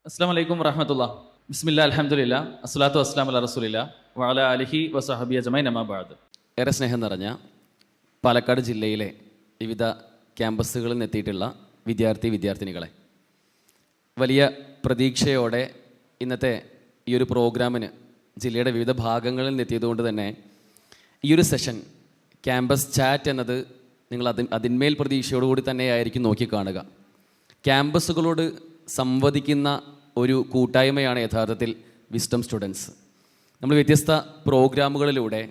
അസ്സലാമു അലൈക്കും വറഹ്മത്തുള്ളാഹി. ബിസ്മില്ലാഹിൽ അൽഹംദുലില്ലാ അസ്സലാത്തു വസ്സലാമു അലാ റസൂലില്ലാ വഅലാ ആലിഹി വസഹബിഹി അജ്മഈൻ അമ്മാ ബഅദ്. ഏറെ സ്നേഹം നിറഞ്ഞ പാലക്കാട് ജില്ലയിലെ വിവിധ ക്യാമ്പസുകളിൽ നിന്നെത്തിയിട്ടുള്ള വിദ്യാർത്ഥിനികളെ, വലിയ പ്രതീക്ഷയോടെ ഇന്നത്തെ ഈ ഒരു പ്രോഗ്രാമിന് ജില്ലയുടെ വിവിധ ഭാഗങ്ങളിൽ നിന്നെത്തിയതുകൊണ്ട് തന്നെ ഈ ഒരു സെഷൻ ക്യാമ്പസ് ചാറ്റ് എന്നത് നിങ്ങൾ അതിന്മേൽ പ്രതീക്ഷയോടുകൂടി തന്നെയായിരിക്കും നോക്കിക്കാണുക. ക്യാമ്പസുകളോട് സംവദിക്കുന്ന ഒരു കൂട്ടായ്മയാണ് യഥാർത്ഥത്തിൽ വിസ്ഡം സ്റ്റുഡൻസ്. നമ്മൾ വ്യത്യസ്ത പ്രോഗ്രാമുകളിലൂടെ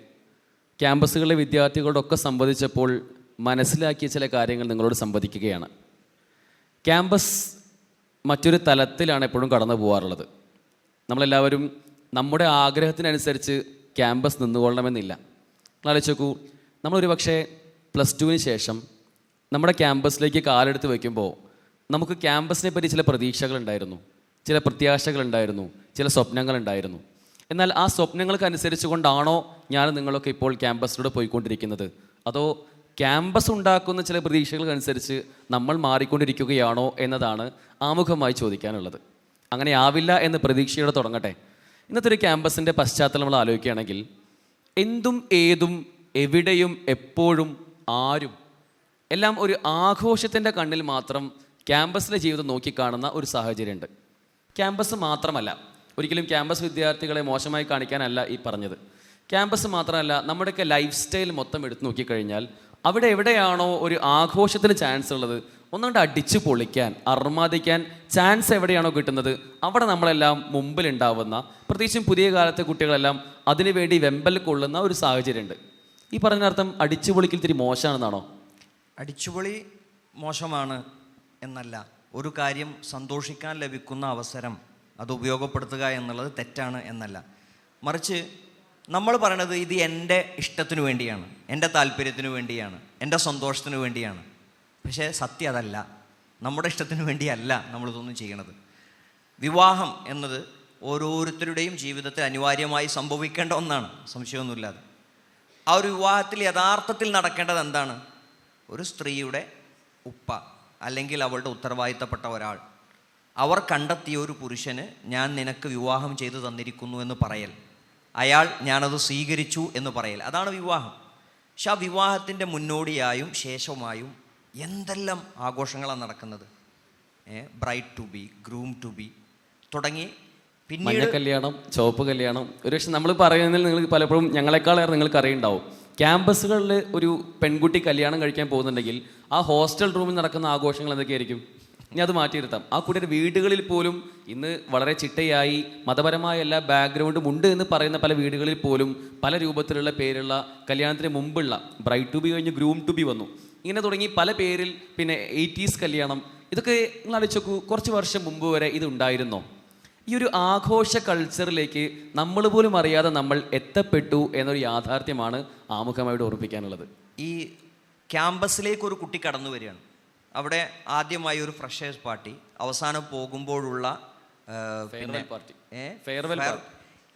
ക്യാമ്പസുകളിലെ വിദ്യാർത്ഥികളോടൊക്കെ സംവദിച്ചപ്പോൾ മനസ്സിലാക്കിയ ചില കാര്യങ്ങൾ നിങ്ങളോട് സംവദിക്കുകയാണ്. ക്യാമ്പസ് മറ്റൊരു തലത്തിലാണ് എപ്പോഴും കടന്നു പോകാറുള്ളത്. നമ്മളെല്ലാവരും നമ്മുടെ ആഗ്രഹത്തിനനുസരിച്ച് ക്യാമ്പസ് നിന്നുകൊള്ളണമെന്നില്ല. നിങ്ങൾ ആലോചിച്ച് നോക്കൂ, നമ്മളൊരു പക്ഷേ +2 ശേഷം നമ്മുടെ ക്യാമ്പസിലേക്ക് കാലെടുത്ത് വയ്ക്കുമ്പോൾ നമുക്ക് ക്യാമ്പസിനെ പറ്റി ചില പ്രതീക്ഷകളുണ്ടായിരുന്നു, ചില പ്രത്യാശകളുണ്ടായിരുന്നു, ചില സ്വപ്നങ്ങളുണ്ടായിരുന്നു. എന്നാൽ ആ സ്വപ്നങ്ങൾക്കനുസരിച്ച് കൊണ്ടാണോ ഞാൻ നിങ്ങളൊക്കെ ഇപ്പോൾ ക്യാമ്പസിലൂടെ പോയിക്കൊണ്ടിരിക്കുന്നത്, അതോ ക്യാമ്പസ് ഉണ്ടാക്കുന്ന ചില പ്രതീക്ഷകൾക്കനുസരിച്ച് നമ്മൾ മാറിക്കൊണ്ടിരിക്കുകയാണോ എന്നതാണ് ആമുഖമായി ചോദിക്കാനുള്ളത്. അങ്ങനെ ആവില്ല എന്ന പ്രതീക്ഷയോടെ തുടങ്ങട്ടെ. ഇന്നത്തെ ഒരു ക്യാമ്പസിൻ്റെ പശ്ചാത്തലം നമ്മൾ ആലോചിക്കുകയാണെങ്കിൽ, എന്തും ഏതും എവിടെയും എപ്പോഴും ആരും എല്ലാം ഒരു ആഘോഷത്തിൻ്റെ കണ്ണിൽ മാത്രം ക്യാമ്പസിലെ ജീവിതം നോക്കിക്കാണുന്ന ഒരു സാഹചര്യമുണ്ട്. ക്യാമ്പസ് മാത്രമല്ല, ഒരിക്കലും ക്യാമ്പസ് വിദ്യാർത്ഥികളെ മോശമായി കാണിക്കാനല്ല ഈ പറഞ്ഞത്. ക്യാമ്പസ് മാത്രമല്ല, നമ്മുടെയൊക്കെ ലൈഫ് സ്റ്റൈൽ മൊത്തം എടുത്ത് നോക്കിക്കഴിഞ്ഞാൽ അവിടെ എവിടെയാണോ ഒരു ആഘോഷത്തിന് ചാൻസ് ഉള്ളത്, ഒന്നുകൊണ്ട് അടിച്ചു പൊളിക്കാൻ, അർമാദിക്കാൻ ചാൻസ് എവിടെയാണോ കിട്ടുന്നത്, അവിടെ നമ്മളെല്ലാം മുമ്പിലുണ്ടാവുന്ന, പ്രത്യേകിച്ചും പുതിയ കാലത്തെ കുട്ടികളെല്ലാം അതിനുവേണ്ടി വെമ്പൽ കൊള്ളുന്ന ഒരു സാഹചര്യമുണ്ട്. ഈ പറഞ്ഞതിനർത്ഥം അടിച്ചു പൊളിക്കൽ ഇത്തിരി മോശമാണെന്നാണോ? അടിച്ചുപൊളി മോശമാണ് എന്നല്ല, ഒരു കാര്യം സന്തോഷിക്കാൻ ലഭിക്കുന്ന അവസരം അത് ഉപയോഗപ്പെടുത്തുക എന്നുള്ളത് തെറ്റാണ് എന്നല്ല. മറിച്ച് നമ്മൾ പറയണത് ഇത് എൻ്റെ ഇഷ്ടത്തിനു വേണ്ടിയാണ്, എൻ്റെ താല്പര്യത്തിനു വേണ്ടിയാണ്, എൻ്റെ സന്തോഷത്തിനു വേണ്ടിയാണ്. പക്ഷേ സത്യം അതല്ല. നമ്മുടെ ഇഷ്ടത്തിന് വേണ്ടിയല്ല നമ്മളിതൊന്നും ചെയ്യണത്. വിവാഹം എന്നത് ഓരോരുത്തരുടെയും ജീവിതത്തിൽ അനിവാര്യമായി സംഭവിക്കേണ്ട ഒന്നാണ്, സംശയമൊന്നുമില്ലാതെ. ആ ഒരു വിവാഹത്തിൽ യഥാർത്ഥത്തിൽ നടക്കേണ്ടത് എന്താണ്? ഒരു സ്ത്രീയുടെ ഉപ്പ അല്ലെങ്കിൽ അവളുടെ ഉത്തരവാദിത്തപ്പെട്ട ഒരാൾ, അവർ കണ്ടെത്തിയ ഒരു പുരുഷന് ഞാൻ നിനക്ക് വിവാഹം ചെയ്തു തന്നിരിക്കുന്നു എന്ന് പറയൽ, അയാൾ ഞാനത് സ്വീകരിച്ചു എന്ന് പറയൽ, അതാണ് വിവാഹം. പക്ഷെ ആ വിവാഹത്തിൻ്റെ മുന്നോടിയായും ശേഷമായും എന്തെല്ലാം ആഘോഷങ്ങളാണ് നടക്കുന്നത്. Bride to be, groom to be തുടങ്ങി, മഞ്ഞ കല്യാണം, ചുവപ്പ് കല്യാണം. ഒരുപക്ഷെ നമ്മൾ പറയുന്നതിൽ നിങ്ങൾ പലപ്പോഴും ഞങ്ങളെക്കാളേറെ നിങ്ങൾക്ക് അറിയുണ്ടാവും. ക്യാമ്പസുകളിൽ ഒരു പെൺകുട്ടി കല്യാണം കഴിക്കാൻ പോകുന്നുണ്ടെങ്കിൽ ആ ഹോസ്റ്റൽ റൂമിൽ നടക്കുന്ന ആഘോഷങ്ങൾ എന്തൊക്കെയായിരിക്കും? ഇനി അത് മാറ്റിയിരുത്താം. ആ കുട്ടിയുടെ വീടുകളിൽ പോലും ഇന്ന് വളരെ ചിട്ടയായി മതപരമായ എല്ലാ ബാക്ക്ഗ്രൗണ്ടും ഉണ്ട് എന്ന് പറയുന്ന പല വീടുകളിൽ പോലും പല രൂപത്തിലുള്ള പേരുള്ള കല്യാണത്തിന് മുമ്പുള്ള ബ്രൈഡ് ടു ബി കഴിഞ്ഞ് ഗ്രൂം ടു ബി വന്നു. ഇങ്ങനെ തുടങ്ങി പല പേരിൽ. പിന്നെ 80s കല്യാണം, ഇതൊക്കെ നിങ്ങൾ ആലോചിച്ച് നോക്കൂ, കുറച്ച് വർഷം മുമ്പ് വരെ ഇതുണ്ടായിരുന്നോ? ഈ ഒരു ആഘോഷ കൾച്ചറിലേക്ക് നമ്മൾ പോലും അറിയാതെ നമ്മൾ എത്തപ്പെട്ടു എന്നൊരു യാഥാർത്ഥ്യമാണ് ആമുഖമായിട്ട് ഓർമ്മിപ്പിക്കാനുള്ളത്. ഈ ക്യാമ്പസിലേക്ക് ഒരു കുട്ടി കടന്നു വരികയാണ്. അവിടെ ആദ്യമായി ഒരു ഫ്രഷേഴ്സ് പാർട്ടി, അവസാനം പോകുമ്പോഴുള്ള ഫെയർവെൽ പാർട്ടി,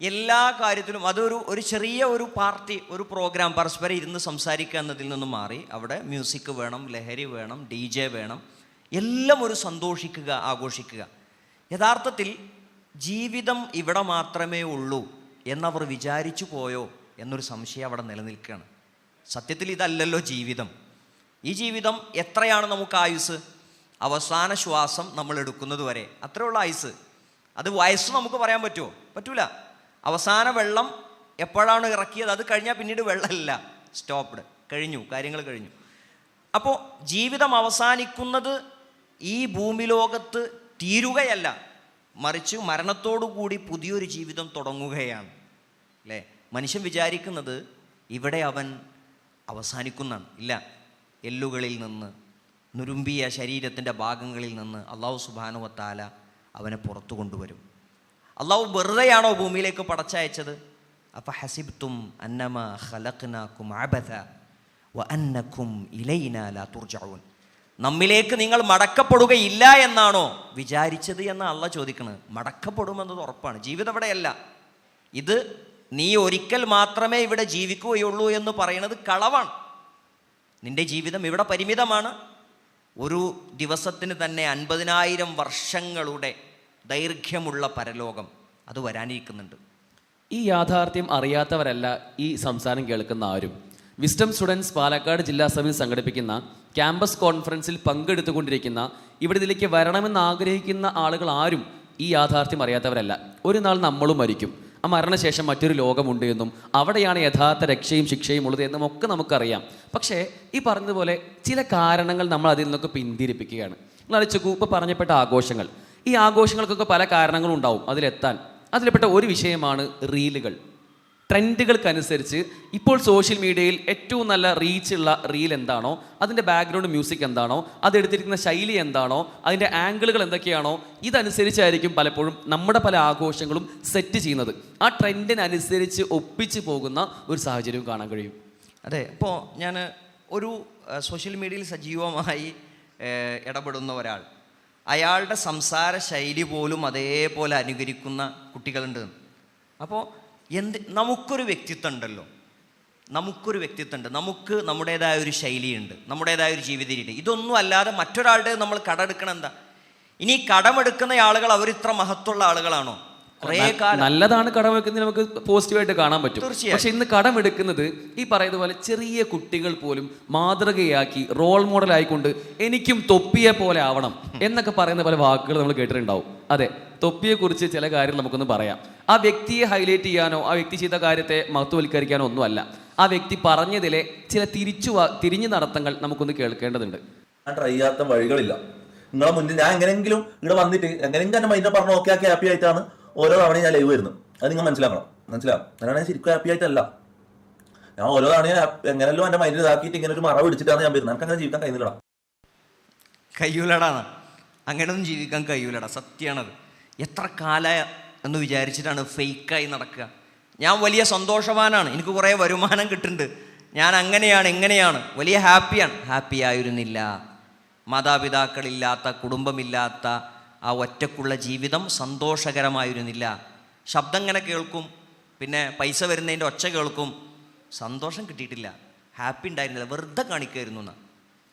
എല്ലാ കാര്യത്തിലും അതൊരു ചെറിയ ഒരു പാർട്ടി, ഒരു പ്രോഗ്രാം, പരസ്പരം ഇരുന്ന് സംസാരിക്കുക എന്നതിൽ നിന്നും മാറി അവിടെ മ്യൂസിക് വേണം, ലഹരി വേണം, DJ വേണം, എല്ലാം ഒരു സന്തോഷിക്കുക, ആഘോഷിക്കുക. യഥാർത്ഥത്തിൽ ജീവിതം ഇവിടെ മാത്രമേ ഉള്ളൂ എന്നവർ വിചാരിച്ചു പോയോ എന്നൊരു സംശയം അവിടെ നിലനിൽക്കുകയാണ്. സത്യത്തിൽ ഇതല്ലല്ലോ ജീവിതം. ഈ ജീവിതം എത്രയാണ് നമുക്ക് ആയുസ്? അവസാന ശ്വാസം നമ്മൾ എടുക്കുന്നത് വരെ അത്രയുള്ള ആയുസ്. അത് വയസ്സ് നമുക്ക് പറയാൻ പറ്റുമോ? പറ്റൂല. അവസാന വെള്ളം എപ്പോഴാണ് ഇറക്കിയത്, അത് കഴിഞ്ഞാൽ പിന്നീട് വെള്ളമില്ല, സ്റ്റോപ്ഡ്, കഴിഞ്ഞു, കാര്യങ്ങൾ കഴിഞ്ഞു. അപ്പോൾ ജീവിതം അവസാനിക്കുന്നത് ഈ ഭൂമി ലോകത്ത് തീരുകയല്ല, മറിച്ച് മരണത്തോടുകൂടി പുതിയൊരു ജീവിതം തുടങ്ങുകയാണ്, അല്ലേ? മനുഷ്യൻ വിചാരിക്കുന്നത് ഇവിടെ അവൻ അവസാനിക്കുന്നതാണ്. ഇല്ല, എല്ലുകളിൽ നിന്ന്, നുരുമ്പിയ ശരീരത്തിൻ്റെ ഭാഗങ്ങളിൽ നിന്ന് അള്ളാഹു സുബ്ഹാനഹു വ തആല അവനെ പുറത്തു കൊണ്ടുവരും. അള്ളാഹു വെറുതെയാണോ ഭൂമിയിലേക്ക് പടച്ചയച്ചത്? അഫ ഹസിബ്തും അന്നമാ ഖലഖ്നാകും അബഥ വ അന്നകും ഇലൈനാ ലാ തുർജഊൻ. നമ്മിലേക്ക് നിങ്ങൾ മടക്കപ്പെടുകയില്ല എന്നാണോ വിചാരിച്ചത് എന്ന് അള്ളാഹ് ചോദിക്കുന്നത്. മടക്കപ്പെടുമെന്നത് ഉറപ്പാണ്. ജീവിതം ഇവിടെയല്ല. ഇത് നീ ഒരിക്കൽ മാത്രമേ ഇവിടെ ജീവിക്കുകയുള്ളൂ എന്ന് പറയുന്നത് കളവാണ്. നിന്റെ ജീവിതം ഇവിടെ പരിമിതമാണ്. ഒരു ദിവസത്തിന് തന്നെ 50,000 വർഷങ്ങളുടെ ദൈർഘ്യമുള്ള പരലോകം അത് വരാനിരിക്കുന്നുണ്ട്. ഈ യാഥാർത്ഥ്യം അറിയാത്തവരല്ല ഈ സംസാരം കേൾക്കുന്ന ആരും. വിസ്ഡം സ്റ്റുഡൻസ് പാലക്കാട് ജില്ലാ സമിതി സംഘടിപ്പിക്കുന്ന ക്യാമ്പസ് കോൺഫറൻസിൽ പങ്കെടുത്തുകൊണ്ടിരിക്കുന്ന ഇവിടെ ഇതിലേക്ക് വരണമെന്ന് ആഗ്രഹിക്കുന്ന ആളുകൾ ആരും ഈ യാഥാർത്ഥ്യം അറിയാത്തവരല്ല. ഒരു നാൾ നമ്മളും മരിക്കും. ആ മരണശേഷം മറ്റൊരു ലോകമുണ്ട് എന്നും അവിടെയാണ് യഥാർത്ഥ രക്ഷയും ശിക്ഷയും ഉള്ളത് എന്നും ഒക്കെ നമുക്കറിയാം. പക്ഷേ ഈ പറഞ്ഞതുപോലെ ചില കാരണങ്ങൾ നമ്മൾ അതിൽ നിന്നൊക്കെ പിന്തിരിപ്പിക്കുകയാണ്. നിങ്ങൾ അടിച്ചു ഇപ്പോൾ പറഞ്ഞപ്പെട്ട ആഘോഷങ്ങൾ, ഈ ആഘോഷങ്ങൾക്കൊക്കെ പല കാരണങ്ങളും ഉണ്ടാവും അതിലെത്താൻ. അതിൽപ്പെട്ട ഒരു വിഷയമാണ് റീലുകൾ. ട്രെൻഡുകൾക്കനുസരിച്ച് ഇപ്പോൾ സോഷ്യൽ മീഡിയയിൽ ഏറ്റവും നല്ല റീച്ചുള്ള റീൽ എന്താണോ, അതിൻ്റെ ബാക്ക്ഗ്രൗണ്ട് മ്യൂസിക് എന്താണോ, അതെടുത്തിരിക്കുന്ന ശൈലി എന്താണോ, അതിൻ്റെ ആംഗിളുകൾ എന്തൊക്കെയാണോ, ഇതനുസരിച്ചായിരിക്കും പലപ്പോഴും നമ്മുടെ പല ആഘോഷങ്ങളും സെറ്റ് ചെയ്യുന്നത്. ആ ട്രെൻഡിനനുസരിച്ച് ഒപ്പിച്ച് പോകുന്ന ഒരു സാഹചര്യവും കാണാൻ കഴിയും. അതെ, ഇപ്പോൾ ഞാൻ ഒരു സോഷ്യൽ മീഡിയയിൽ സജീവമായി ഇടപെടുന്ന ഒരാൾ, അയാളുടെ സംസാര ശൈലി പോലും അതേപോലെ അനുകരിക്കുന്ന കുട്ടികളുണ്ട്. അപ്പോൾ നമുക്കൊരു വ്യക്തിത്വം ഉണ്ടല്ലോ, നമുക്ക് നമ്മുടേതായ ഒരു ശൈലിയുണ്ട്, നമ്മുടേതായ ഒരു ജീവിത രീതി. ഇതൊന്നും അല്ലാതെ മറ്റൊരാളുടെ നമ്മൾ കടമെടുക്കണം. എന്താ ഇനി കടമെടുക്കുന്ന ആളുകൾ അവരിത്ര മഹത്വമുള്ള ആളുകളാണോ? നല്ലതാണ് കടമെടുക്കുന്നത്, നമുക്ക് പോസിറ്റീവായിട്ട് കാണാൻ പറ്റും. പക്ഷെ ഇന്ന് കടമെടുക്കുന്നത് ഈ പറയുന്ന പോലെ ചെറിയ കുട്ടികൾ പോലും മാതൃകയാക്കി റോൾ മോഡൽ ആയിക്കൊണ്ട് എനിക്കും തൊപ്പിയെ പോലെ ആവണം എന്നൊക്കെ പറയുന്ന പല വാക്കുകൾ നമ്മൾ കേട്ടിട്ടുണ്ടാവും. അതെ, തൊപ്പിയെക്കുറിച്ച് ചില കാര്യങ്ങൾ നമുക്കൊന്ന് പറയാം. ആ വ്യക്തിയെ ഹൈലൈറ്റ് ചെയ്യാനോ ആ വ്യക്തി ചെയ്ത കാര്യത്തെ മഹത്വവൽക്കരിക്കാനോ ഒന്നുമല്ല. ആ വ്യക്തി പറഞ്ഞതിലെ ചില തിരിഞ്ഞു നടത്തങ്ങൾ നമുക്കൊന്ന് കേൾക്കേണ്ടതുണ്ട്. ട്രൈ ചെയ്യാത്ത വഴികളില്ല. നിങ്ങളെ മുന്നിൽ ഞാൻ എങ്ങനെയെങ്കിലും ഇവിടെ വന്നിട്ട് എങ്ങനെയെങ്കിലും എൻ്റെ മൈൻഡ് പറഞ്ഞ് ഓക്കെ ആക്കി ഹാപ്പി ആയിട്ടാണ് ഓരോ തവണയും ഞാൻ ലൈവ് വരുന്നത്. അത് നിങ്ങൾ മനസ്സിലാക്കണം. ഞാനാണെങ്കിൽ ശരിക്കും ഹാപ്പി ആയിട്ടല്ല. ഞാൻ ഓരോ തവണയും എങ്ങനെയല്ലോ എൻ്റെ മൈൻഡിൽ ഇതാക്കിയിട്ട് ഇങ്ങനെ ഒരു മറവ് പിടിച്ചിട്ടാണ് ഞാൻ വരുന്നത്. എനിക്ക് അങ്ങനെ ജീവിക്കാൻ കഴിയൂലടാ, അങ്ങനെയൊന്നും ജീവിക്കാൻ കഴിയൂലടാ. സത്യമാണത്. എത്ര കാലം എന്ന് വിചാരിച്ചിട്ടാണ് ഫേക്കായി നടക്കുക. ഞാൻ വലിയ സന്തോഷവാനാണ്, എനിക്ക് കുറേ വരുമാനം കിട്ടുന്നുണ്ട്, ഞാൻ അങ്ങനെയാണ് ഇങ്ങനെയാണ്, വലിയ ഹാപ്പി ആയിരുന്നില്ല. മാതാപിതാക്കളില്ലാത്ത, കുടുംബമില്ലാത്ത ആ ഒറ്റക്കുള്ള ജീവിതം സന്തോഷകരമായിരുന്നില്ല. ശബ്ദം ഇങ്ങനെ കേൾക്കും, പിന്നെ പൈസ വരുന്നതിൻ്റെ ഒച്ച കേൾക്കും, സന്തോഷം കിട്ടിയിട്ടില്ല, ഹാപ്പി ഉണ്ടായിരുന്നില്ല, വെറുതെ കാണിക്കുമായിരുന്നു എന്നാണ്.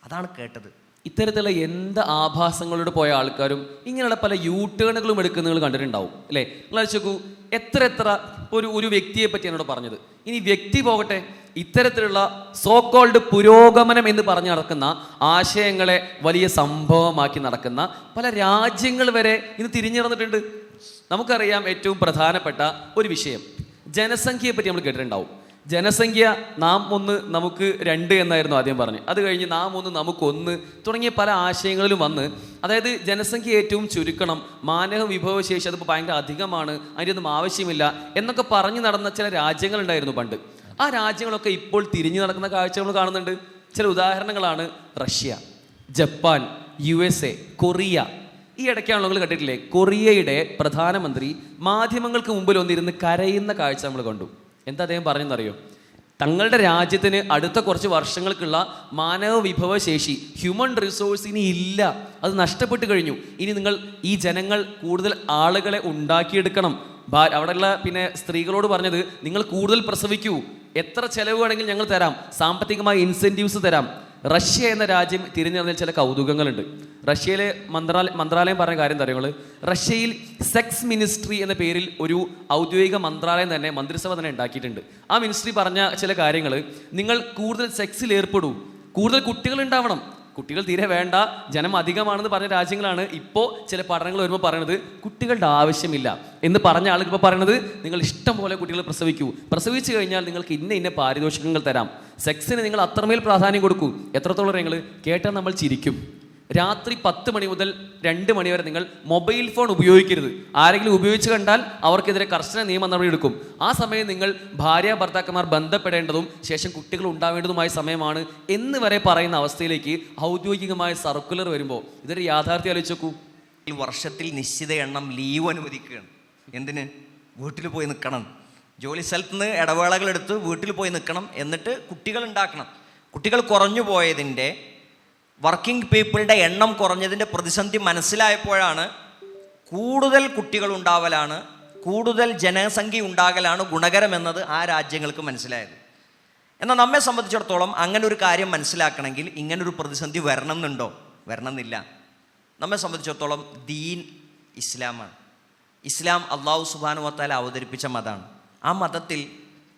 അതാണ് കേട്ടത്. ഇത്തരത്തിലുള്ള എന്ത് ആഭാസങ്ങളോട് പോയ ആൾക്കാരും ഇങ്ങനെയുള്ള പല യൂട്ടേണുകളും എടുക്കുന്ന നിങ്ങൾ കണ്ടിട്ടുണ്ടാവും അല്ലേ? നിങ്ങൾ നോക്കൂ, എത്ര ഒരു വ്യക്തിയെ പറ്റി എന്നോട് പറഞ്ഞത്. ഇനി വ്യക്തി പോകട്ടെ, ഇത്തരത്തിലുള്ള സോക്കോൾഡ് പുരോഗമനം എന്ന് പറഞ്ഞു നടക്കുന്ന ആശയങ്ങളെ വലിയ സംഭവമാക്കി നടക്കുന്ന പല രാജ്യങ്ങൾ വരെ ഇന്ന് തിരിഞ്ഞു നടന്നിട്ടുണ്ട്. നമുക്കറിയാം ഏറ്റവും പ്രധാനപ്പെട്ട ഒരു വിഷയം ജനസംഖ്യയെ പറ്റി നമ്മൾ കേട്ടിട്ടുണ്ടാവും. ജനസംഖ്യ നാം 1 നമുക്ക് 2 എന്നായിരുന്നു ആദ്യം പറഞ്ഞു. അത് കഴിഞ്ഞ് നാം 1 നമുക്ക് 1 തുടങ്ങിയ പല ആശയങ്ങളിലും വന്ന്, അതായത് ജനസംഖ്യ ഏറ്റവും ചുരുക്കണം, മാനവ വിഭവശേഷി അതിപ്പോൾ ഭയങ്കര അധികമാണ്, അതിൻ്റെ ഒന്നും ആവശ്യമില്ല എന്നൊക്കെ പറഞ്ഞു നടന്ന ചില രാജ്യങ്ങളുണ്ടായിരുന്നു പണ്ട്. ആ രാജ്യങ്ങളൊക്കെ ഇപ്പോൾ തിരിഞ്ഞു നടക്കുന്ന കാഴ്ചകൾ കാണുന്നുണ്ട്. ചില ഉദാഹരണങ്ങളാണ് റഷ്യ, ജപ്പാൻ, USA, കൊറിയ. ഈ ഇടയ്ക്കാണല്ലോ നിങ്ങൾ കണ്ടിട്ടില്ലേ, കൊറിയയുടെ പ്രധാനമന്ത്രി മാധ്യമങ്ങൾക്ക് മുമ്പിൽ ഒന്നിരുന്ന് കരയുന്ന കാഴ്ച നമ്മൾ കണ്ടു. എന്താ അദ്ദേഹം പറഞ്ഞെന്നറിയോ? തങ്ങളുടെ രാജ്യത്തിന് അടുത്ത കുറച്ച് വർഷങ്ങൾക്കുള്ള മാനവ വിഭവശേഷി, ഹ്യൂമൻ റിസോഴ്സ് ഇനി ഇല്ല, അത് നഷ്ടപ്പെട്ടു കഴിഞ്ഞു. ഇനി നിങ്ങൾ ഈ ജനങ്ങൾ കൂടുതൽ ആളുകളെ ഉണ്ടാക്കിയെടുക്കണം. അവിടെയുള്ള പിന്നെ സ്ത്രീകളോട് പറഞ്ഞത്, നിങ്ങൾ കൂടുതൽ പ്രസവിക്കൂ, എത്ര ചെലവ് വേണമെങ്കിലും ഞങ്ങൾ തരാം, സാമ്പത്തികമായ ഇൻസെൻറ്റീവ്സ് തരാം. റഷ്യ എന്ന രാജ്യം തിരിഞ്ഞറിഞ്ഞ ചില കൗതുകങ്ങളുണ്ട്. റഷ്യയിലെ മന്ത്രാലയം പറഞ്ഞ കാര്യം അറിയുങ്ങൾ, റഷ്യയിൽ സെക്സ് മിനിസ്ട്രി എന്ന പേരിൽ ഒരു ഔദ്യോഗിക മന്ത്രാലയം തന്നെ, മന്ത്രിസഭ തന്നെ ഉണ്ടാക്കിയിട്ടുണ്ട്. ആ മിനിസ്ട്രി പറഞ്ഞ ചില കാര്യങ്ങൾ, നിങ്ങൾ കൂടുതൽ സെക്സിൽ ഏർപ്പെടൂ, കൂടുതൽ കുട്ടികൾ ഉണ്ടാവണം, കുട്ടികൾ തീരെ വേണ്ട, ജനം അധികമാണെന്ന് പറഞ്ഞ രാജ്യങ്ങളാണ് ഇപ്പോൾ ചില പഠനങ്ങൾ വരുമ്പോൾ പറയുന്നത് കുട്ടികളുടെ ആവശ്യമില്ല എന്ന് പറഞ്ഞ ആളുകൾ ഇപ്പോൾ പറയുന്നത്, നിങ്ങൾ ഇഷ്ടം പോലെ കുട്ടികൾ പ്രസവിച്ചു കഴിഞ്ഞാൽ നിങ്ങൾക്ക് ഇന്ന പാരിതോഷികങ്ങൾ തരാം, സെക്സിന് നിങ്ങൾ അത്രമേൽ പ്രാധാന്യം കൊടുക്കൂ. എത്രത്തോളം നിങ്ങൾ കേട്ടാൽ നമ്മൾ ചിരിക്കും. രാത്രി 10 മണി മുതൽ 2 മണി വരെ നിങ്ങൾ മൊബൈൽ ഫോൺ ഉപയോഗിക്കരുത്. ആരെങ്കിലും ഉപയോഗിച്ച് കണ്ടാൽ അവർക്കെതിരെ കർശന നിയമ നടപടി എടുക്കും. ആ സമയം നിങ്ങൾ ഭാര്യ ഭർത്താക്കന്മാർ ബന്ധപ്പെടേണ്ടതും ശേഷം കുട്ടികൾ ഉണ്ടാവേണ്ടതുമായ സമയമാണ് എന്ന് വരെ പറയുന്ന അവസ്ഥയിലേക്ക് ഔദ്യോഗികമായ സർക്കുലർ വരുമ്പോൾ ഇതൊരു യാഥാർത്ഥ്യം ആലോചിച്ച് നോക്കൂ. വർഷത്തിൽ നിശ്ചിത എണ്ണം ലീവ് അനുവദിക്കുകയാണ്. എന്തിന്? വീട്ടിൽ പോയി നിൽക്കണം, ജോലി സ്ഥലത്ത് നിന്ന് ഇടവേളകളെടുത്ത് വീട്ടിൽ പോയി നിൽക്കണം, എന്നിട്ട് കുട്ടികൾ ഉണ്ടാക്കണം. കുട്ടികൾ കുറഞ്ഞു പോയതിൻ്റെ, വർക്കിംഗ് പീപ്പിളുടെ എണ്ണം കുറഞ്ഞതിൻ്റെ പ്രതിസന്ധി മനസ്സിലായപ്പോഴാണ് കൂടുതൽ കുട്ടികൾ ഉണ്ടാവലാണ്, കൂടുതൽ ജനസംഖ്യ ഉണ്ടാകലാണ് ഗുണകരമെന്നത് ആ രാജ്യങ്ങൾക്ക് മനസ്സിലായത്. എന്നാൽ നമ്മെ സംബന്ധിച്ചിടത്തോളം അങ്ങനെ ഒരു കാര്യം മനസ്സിലാക്കണമെങ്കിൽ ഇങ്ങനൊരു പ്രതിസന്ധി വരണമെന്നുണ്ടോ? വരണമെന്നില്ല. നമ്മെ സംബന്ധിച്ചിടത്തോളം ദീൻ ഇസ്ലാമാണ്. ഇസ്ലാം അള്ളാഹു സുബ്ഹാനഹു വ തആല അവതരിപ്പിച്ച മതമാണ്. ആ മതത്തിൽ